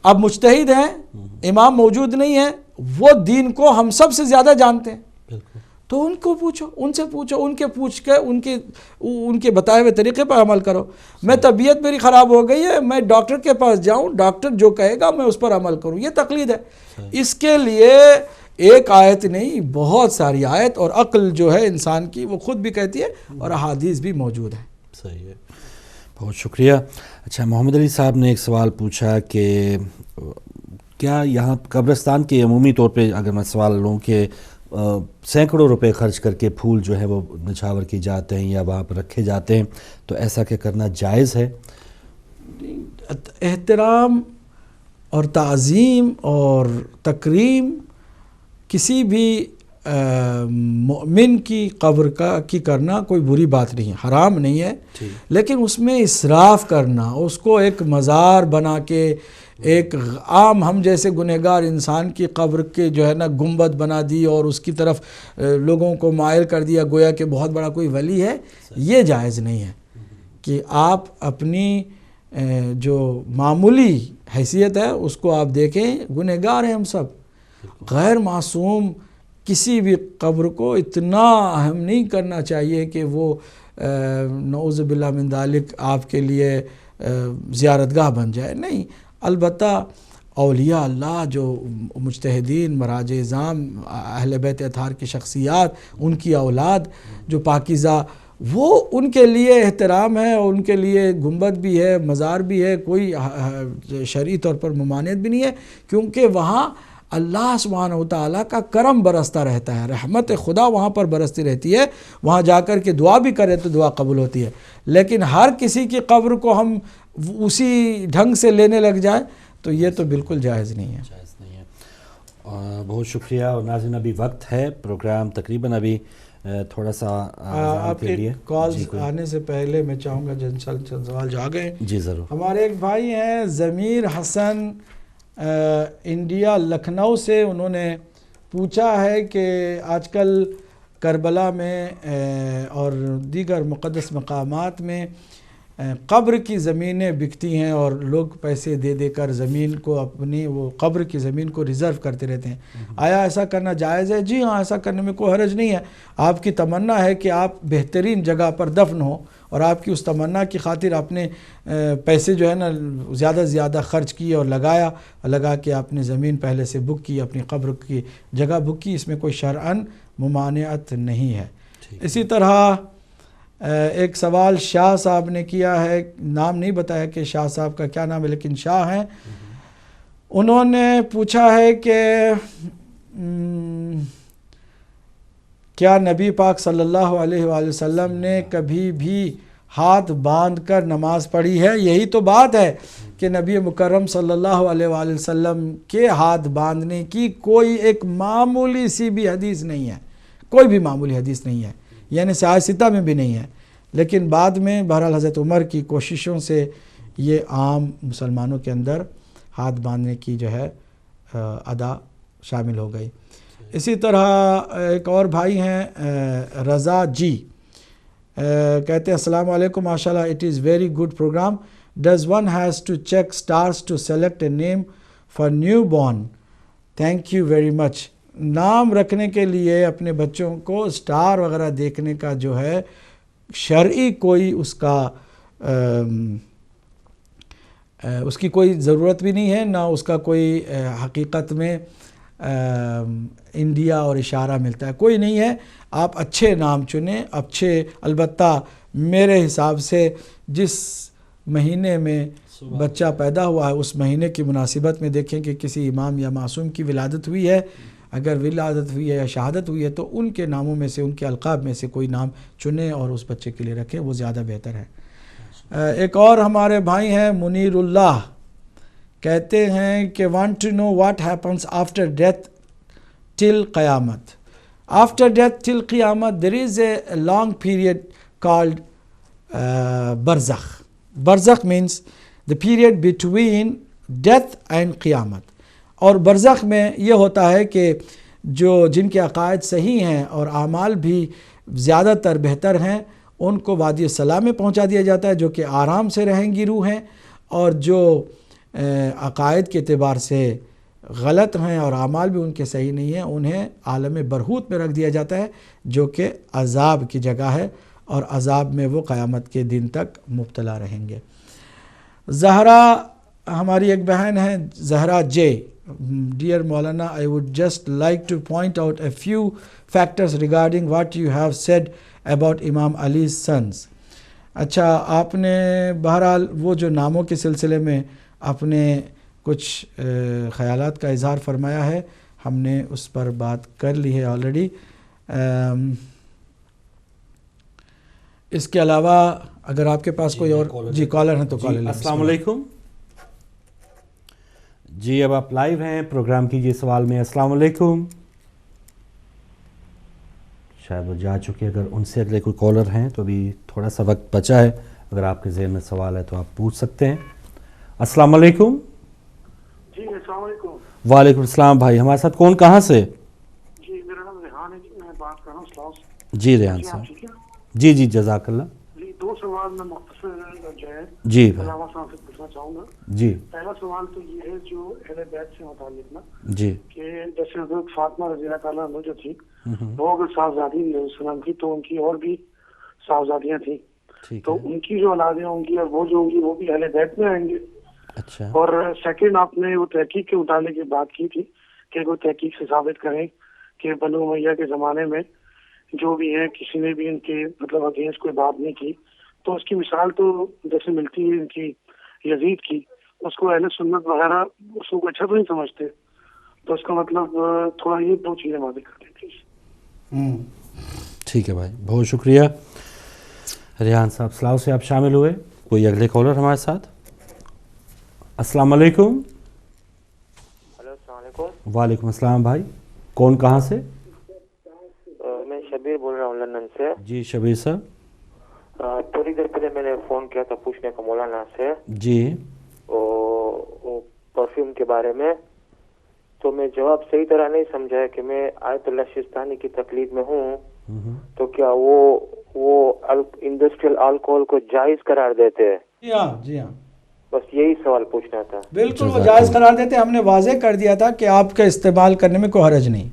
اب مجتہد ہیں، امام موجود نہیں ہے، وہ دین کو ہم سب سے زیادہ جانتے ہیں، تو ان کو پوچھو، ان سے پوچھو، ان کے پوچھ کے ان کے بتائے ہوئے طریقے پر عمل کرو. میں طبیعت میری خراب ہو گئی ہے، میں ڈاکٹر کے پاس جاؤں، ڈاکٹر جو کہے گا میں اس پر عمل کروں، یہ تقلید ہے. اس کے لیے ایک آیت نہیں، بہت ساری آیت، اور عقل جو ہے انسان کی وہ خود بھی کہتی ہے اور احادیث بھی موجود ہیں. صحیح ہے، بہت شکریہ. اچھا، محمد علی صاحب نے ایک سوال پوچھا کہ کیا یہاں قبرستان کے عمومی طور پہ اگر میں سوال لوں کہ سینکڑوں روپے خرچ کر کے پھول جو ہے وہ نچھاور کی جاتے ہیں یا وہاں پر رکھے جاتے ہیں، تو ایسا کیا کرنا جائز ہے؟ احترام اور تعظیم اور تکریم کسی بھی مومن کی قبر کی کرنا کوئی بری بات نہیں ہے، حرام نہیں ہے. لیکن اس میں اسراف کرنا، اس کو ایک مزار بنا کے ایک عام ہم جیسے گنہگار انسان کی قبر کے جو ہے نا گنبد بنا دی اور اس کی طرف لوگوں کو مائل کر دیا گویا کہ بہت بڑا کوئی ولی ہے، یہ جائز نہیں ہے. کہ آپ اپنی جو معمولی حیثیت ہے اس کو آپ دیکھیں، گنہگار ہیں ہم سب، غیر معصوم کسی بھی قبر کو اتنا اہم نہیں کرنا چاہیے کہ وہ نعوذ باللہ من ذالک آپ کے لیے زیارتگاہ بن جائے. نہیں، البتہ اولیاء اللہ جو مجتہدین، مراج اعظام، اہل بیت اطہار کی شخصیات، ان کی اولاد جو پاکیزہ، وہ ان کے لیے احترام ہے، اور ان کے لیے گنبد بھی ہے، مزار بھی ہے، کوئی شرعی طور پر ممانعت بھی نہیں ہے، کیونکہ وہاں اللہ سبحانہ وتعالیٰ کا کرم برستا رہتا ہے، رحمت خدا وہاں پر برستی رہتی ہے. وہاں جا کر کے دعا بھی کرے تو دعا قبول ہوتی ہے. لیکن ہر کسی کی قبر کو ہم اسی ڈھنگ سے لینے لگ جائیں تو یہ تو بالکل جائز نہیں ہے. بہت شکریہ. اور ناظرین ابھی وقت ہے, پروگرام تقریباً ابھی تھوڑا سا آپ کے کالز آنے سے پہلے میں چاہوں گا چند سوال جو آ گئے. جی ضرور. ہمارے ایک بھائی ہیں ضمیر حسن انڈیا لکھنؤ سے, انہوں نے پوچھا ہے کہ آج کل کربلا میں اور دیگر مقدس مقامات میں قبر کی زمینیں بکتی ہیں اور لوگ پیسے دے دے کر زمین کو اپنی وہ قبر کی زمین کو ریزرو کرتے رہتے ہیں. آیا ایسا کرنا جائز ہے؟ جی ہاں, ایسا کرنے میں کوئی حرج نہیں ہے. آپ کی تمنا ہے کہ آپ بہترین جگہ پر دفن ہو اور آپ کی اس تمنا کی خاطر آپ نے پیسے جو ہے نا زیادہ سے زیادہ خرچ کیے اور لگا کے آپ نے زمین پہلے سے بک کی, اپنی قبر کی جگہ بک کی, اس میں کوئی شرعاً ممانعت نہیں ہے. اسی طرح ایک سوال شاہ صاحب نے کیا ہے, نام نہیں بتایا کہ شاہ صاحب کا کیا نام ہے لیکن شاہ ہیں. انہوں نے پوچھا ہے کہ کیا نبی پاک صلی اللہ علیہ وآلہ وسلم نے کبھی بھی ہاتھ باندھ کر نماز پڑھی ہے؟ یہی تو بات ہے کہ نبی مکرم صلی اللہ علیہ وآلہ وسلم کے ہاتھ باندھنے کی کوئی ایک معمولی سی بھی حدیث نہیں ہے, کوئی بھی معمولی حدیث نہیں ہے, یعنی صحیح ستہ میں بھی نہیں ہے. لیکن بعد میں بہرحال حضرت عمر کی کوششوں سے یہ عام مسلمانوں کے اندر ہاتھ باندھنے کی جو ہے ادا شامل ہو گئی. اسی طرح ایک اور بھائی ہیں رضا جی, کہتے ہیں السلام علیکم, ماشاءاللہ it is very good programme. Does one has to check stars to select a name for new born? Thank you very much. نام رکھنے کے لیے اپنے بچوں کو اسٹار وغیرہ دیکھنے کا جو ہے شرعی کوئی اس کی کوئی ضرورت بھی نہیں ہے, نہ اس کا کوئی حقیقت میں انڈیا اور اشارہ ملتا ہے, کوئی نہیں ہے. آپ اچھے نام چنیں, اچھے. البتہ میرے حساب سے جس مہینے میں بچہ پیدا ہوا ہے اس مہینے کی مناسبت میں دیکھیں کہ کسی امام یا معصوم کی ولادت ہوئی ہے, اگر ولادت ہوئی ہے یا شہادت ہوئی ہے تو ان کے ناموں میں سے, ان کے القاب میں سے کوئی نام چنیں اور اس بچے کے لیے رکھیں, وہ زیادہ بہتر ہے. ایک اور ہمارے بھائی ہیں منیر اللہ, کہتے ہیں کہ want to know what happens after death till Qayamat. After death till Qayamat there is a long period called Barzakh. Barzakh means the period between death and قیامت. اور برزخ میں یہ ہوتا ہے کہ جن کے عقائد صحیح ہیں اور اعمال بھی زیادہ تر بہتر ہیں ان کو وادی السلام میں پہنچا دیا جاتا ہے, جو کہ آرام سے رہیں گی روح ہیں, اور جو عقائد کے اعتبار سے غلط ہیں اور اعمال بھی ان کے صحیح نہیں ہیں انہیں عالم برہوت میں رکھ دیا جاتا ہے, جو کہ عذاب کی جگہ ہے, اور عذاب میں وہ قیامت کے دن تک مبتلا رہیں گے. زہرا ہماری ایک بہن ہے, زہرا جے. Dear Maulana, I would just like to point out a few factors regarding what you have said about Imam Ali's sons. اچھا, آپ نے بہرحال وہ جو ناموں کے سلسلے میں اپنے کچھ خیالات کا اظہار فرمایا ہے, ہم نے اس پر بات کر لی ہے آلریڈی. اس کے علاوہ اگر آپ کے پاس کوئی اور جی کالر ہیں تو کالر. السلام علیکم. جی اب آپ لائیو ہیں, پروگرام کیجئے سوال میں. السلام علیکم. شاید وہ جا چکے, اگر ان سے اگلے کوئی کالر ہیں تو ابھی تھوڑا سا وقت بچا ہے, اگر آپ کے ذہن میں سوال ہے تو آپ پوچھ سکتے ہیں. السلام علیکم. جی السلام علیکم. وعلیکم السلام بھائی, ہمارے ساتھ کون کہاں سے؟ جی میرا نام ریحان ہے, میں بات کر رہا ہوں اسلام سے. جی ریحان صاحب. جی جی جزاک اللہ. جی دو سوال میں مختصر جو ہے جی علامہ صاحب سے پوچھنا چاہوں گا. جی پہلا سوال تو یہ ہے جو اہل بیت سے متعلق نا, جی کہ جیسے حضرت فاطمہ رضی اللہ تعالیٰ عنہ جو تھی وہ اگر صاحبزادی علیہ السلام کی تو ان کی اور بھی صاحبزادیاں تھیں, تو ان کی جو اولادیں ہوں گی اور وہ جو ہوں گی وہ بھی اہل بیت میں آئیں گے. اچھا. اور سیکنڈ آپ نے وہ تحقیق کے متعلق یہ بات کی تھی کہ وہ تحقیق سے ثابت کریں کہ بنو امیہ کے زمانے میں جو بھی ہیں کسی نے بھی ان کے مطلب اگینسٹ کوئی بات نہیں کی, تو اس کی مثال تو جیسے ملتی ہے ان کی یزید کی, اس کو اہل سنت وغیرہ اس کو اچھا تو نہیں سمجھتے, تو اس کا مطلب تھوڑا یہ دو چیزیں واضح کر دیں پلیز. ٹھیک ہے بھائی, بہت شکریہ. ریحان صاحب سلاؤ سے آپ شامل ہوئے. کوئی اگلے کالر ہمارے ساتھ. السلام علیکم. ہلو السلام علیکم. وعلیکم السلام بھائی, کون کہاں سے؟ میں شبیر بول رہا ہوں لندن سے. جی شبیر صاحب. تھوڑی دیر پہلے میں نے فون کیا تھا پوچھنے کو مولانا سے جی پرفیوم کے بارے میں, تو میں جواب صحیح طرح نہیں سمجھا ہے کہ میں آیت اللہ شستانی کی تقلید میں ہوں, تو کیا وہ انڈسٹریل الکوہل کو جائز قرار دیتے ہیں؟ جی ہاں جی ہاں, بس یہی سوال پوچھنا تھا. بالکل وہ جائز قرار دیتے. ہم نے واضح کر دیا تھا کہ آپ کا استعمال کرنے میں کوئی حرج نہیں.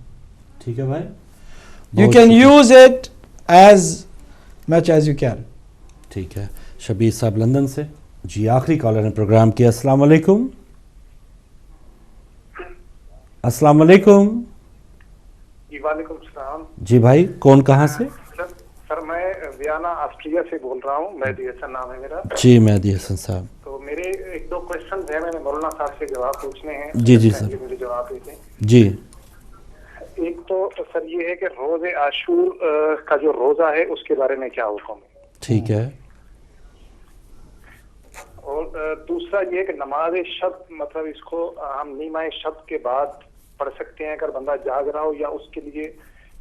ٹھیک ہے بھائی, you can use it as much as you can. ٹھیک ہے. شبیر صاحب لندن سے. جی آخری کالر نے پروگرام کیا. السلام علیکم. السلام علیکم. جی وعلیکم السلام. جی بھائی کون کہاں سے؟ سر میں ویانا آسٹریا سے بول رہا ہوں, مہدی حسن نام ہے میرا. جی مہدی حسن صاحب. تو میرے ایک دو کوشچن ہیں, میں نے مولانا صاحب سے جواب پوچھنے ہیں. جی جی سر. مجھے جواب دیتے. جی ایک تو سر یہ ہے کہ روز عاشور کا جو روزہ ہے اس کے بارے میں کیا حکم ہے؟ ٹھیک ہے. اور دوسرا یہ کہ نماز شب مطلب اس کو ہم نیمہ شب کے بعد پڑھ سکتے ہیں اگر بندہ جاگ رہا ہو, یا اس کے لیے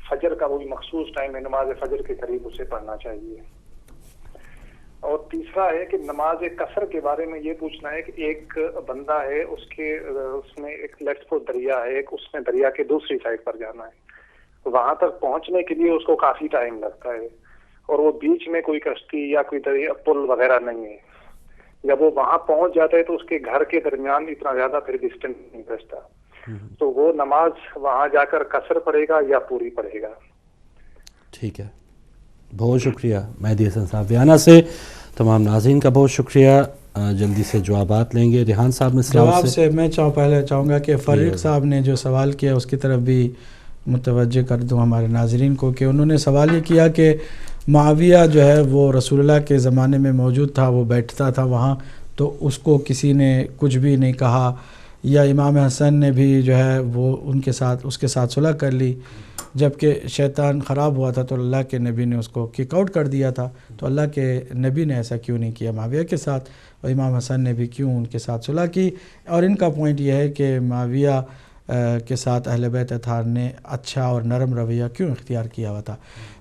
فجر کا وہی مخصوص ٹائم ہے نماز فجر کے قریب اسے پڑھنا چاہیے؟ اور تیسرا ہے کہ نماز قصر کے بارے میں یہ پوچھنا ہے کہ ایک بندہ ہے اس میں ایک لیٹس کو دریا ہے, اس نے دریا کے دوسری سائڈ پر جانا ہے, وہاں تک پہنچنے کے لیے اس کو کافی ٹائم لگتا ہے, اور وہ بیچ میں کوئی کشتی یا کوئی دریا پل وغیرہ نہیں ہے. جب وہ وہاں پہنچ جاتا ہے تو اس کے گھر کے درمیان اتنا زیادہ پھر ڈسٹینس نہیں بچتا, تو وہ نماز وہاں جا کر قصر پڑھے گا یا پوری پڑھے گا؟ ٹھیک ہے. بہت شکریہ مہدی حسن صاحب ویانا سے. تمام ناظرین کا بہت شکریہ. جلدی سے جوابات لیں گے. ریحان صاحب نے جواب سے میں پہلے چاہوں گا کہ فریق صاحب نے جو سوال کیا اس کی طرف بھی متوجہ کر دوں ہمارے ناظرین کو, کہ انہوں نے سوال یہ کیا کہ معاویہ جو ہے وہ رسول اللہ کے زمانے میں موجود تھا, وہ بیٹھتا تھا وہاں, تو اس کو کسی نے کچھ بھی نہیں کہا, یا امام حسن نے بھی جو ہے وہ اس کے ساتھ صلح کر لی, جبکہ شیطان خراب ہوا تھا تو اللہ کے نبی نے اس کو کک آؤٹ کر دیا تھا. تو اللہ کے نبی نے ایسا کیوں نہیں کیا معاویہ کے ساتھ, اور امام حسن نے بھی کیوں ان کے ساتھ صلح کی؟ اور ان کا پوائنٹ یہ ہے کہ معاویہ کے ساتھ اہل بیت اطہار نے اچھا اور نرم رویہ کیوں اختیار کیا ہوا تھا.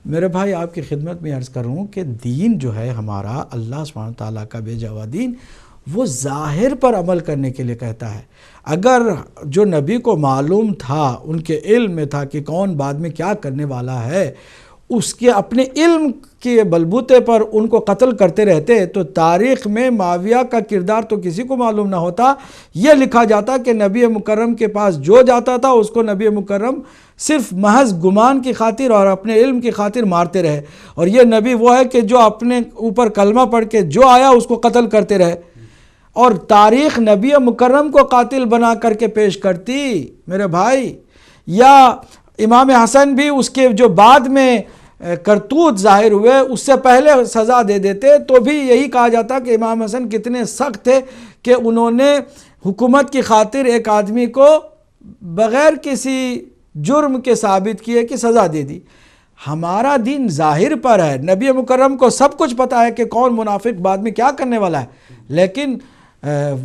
میرے بھائی آپ کی خدمت میں عرض کروں کہ دین جو ہے ہمارا, اللہ سبحانہ تعالیٰ کا بھیجا ہوا دین, وہ ظاہر پر عمل کرنے کے لیے کہتا ہے. اگر جو نبی کو معلوم تھا, ان کے علم میں تھا کہ کون بعد میں کیا کرنے والا ہے, اس کے اپنے علم کے بلبوتے پر ان کو قتل کرتے رہتے, تو تاریخ میں معاویہ کا کردار تو کسی کو معلوم نہ ہوتا. یہ لکھا جاتا کہ نبی مکرم کے پاس جو جاتا تھا اس کو نبی مکرم صرف محض گمان کی خاطر اور اپنے علم کی خاطر مارتے رہے, اور یہ نبی وہ ہے کہ جو اپنے اوپر کلمہ پڑھ کے جو آیا اس کو قتل کرتے رہے, اور تاریخ نبی مکرم کو قاتل بنا کر کے پیش کرتی میرے بھائی. یا امام حسن بھی اس کے جو بعد میں کرتوت ظاہر ہوئے اس سے پہلے سزا دے دیتے, تو بھی یہی کہا جاتا کہ امام حسن کتنے سخت تھے کہ انہوں نے حکومت کی خاطر ایک آدمی کو بغیر کسی جرم کے ثابت کیے کہ سزا دے دی. ہمارا دین ظاہر پر ہے, نبی مکرم کو سب کچھ پتا ہے کہ کون منافق بعد میں کیا کرنے والا ہے, لیکن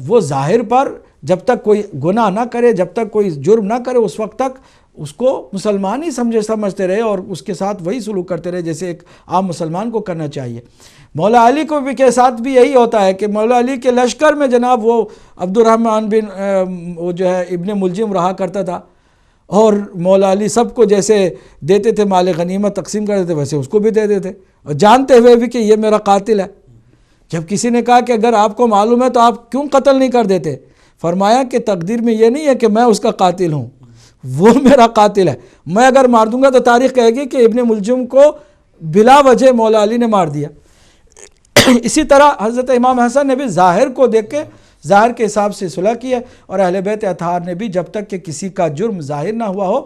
وہ ظاہر پر جب تک کوئی گناہ نہ کرے, جب تک کوئی جرم نہ کرے, اس وقت تک اس کو مسلمان ہی سمجھتے رہے اور اس کے ساتھ وہی سلوک کرتے رہے جیسے ایک عام مسلمان کو کرنا چاہیے. مولا علی کو بھی کے ساتھ بھی یہی ہوتا ہے کہ مولا علی کے لشکر میں جناب وہ عبد الرحمن بن وہ جو ہے ابن ملجم رہا کرتا تھا, اور مولا علی سب کو جیسے دیتے تھے مال غنیمت تقسیم کرتے تھے ویسے اس کو بھی دے دیتے, اور جانتے ہوئے بھی کہ یہ میرا قاتل ہے. جب کسی نے کہا کہ اگر آپ کو معلوم ہے تو آپ کیوں قتل نہیں کر دیتے, فرمایا کہ تقدیر میں یہ نہیں ہے کہ میں اس کا قاتل ہوں, وہ میرا قاتل ہے. میں اگر مار دوں گا تو تاریخ کہے گی کہ ابن ملجم کو بلا وجہ مولا علی نے مار دیا. اسی طرح حضرت امام حسن نے بھی ظاہر کو دیکھ کے ظاہر کے حساب سے صلح کی ہے, اور اہل بیت اطہار نے بھی جب تک کہ کسی کا جرم ظاہر نہ ہوا ہو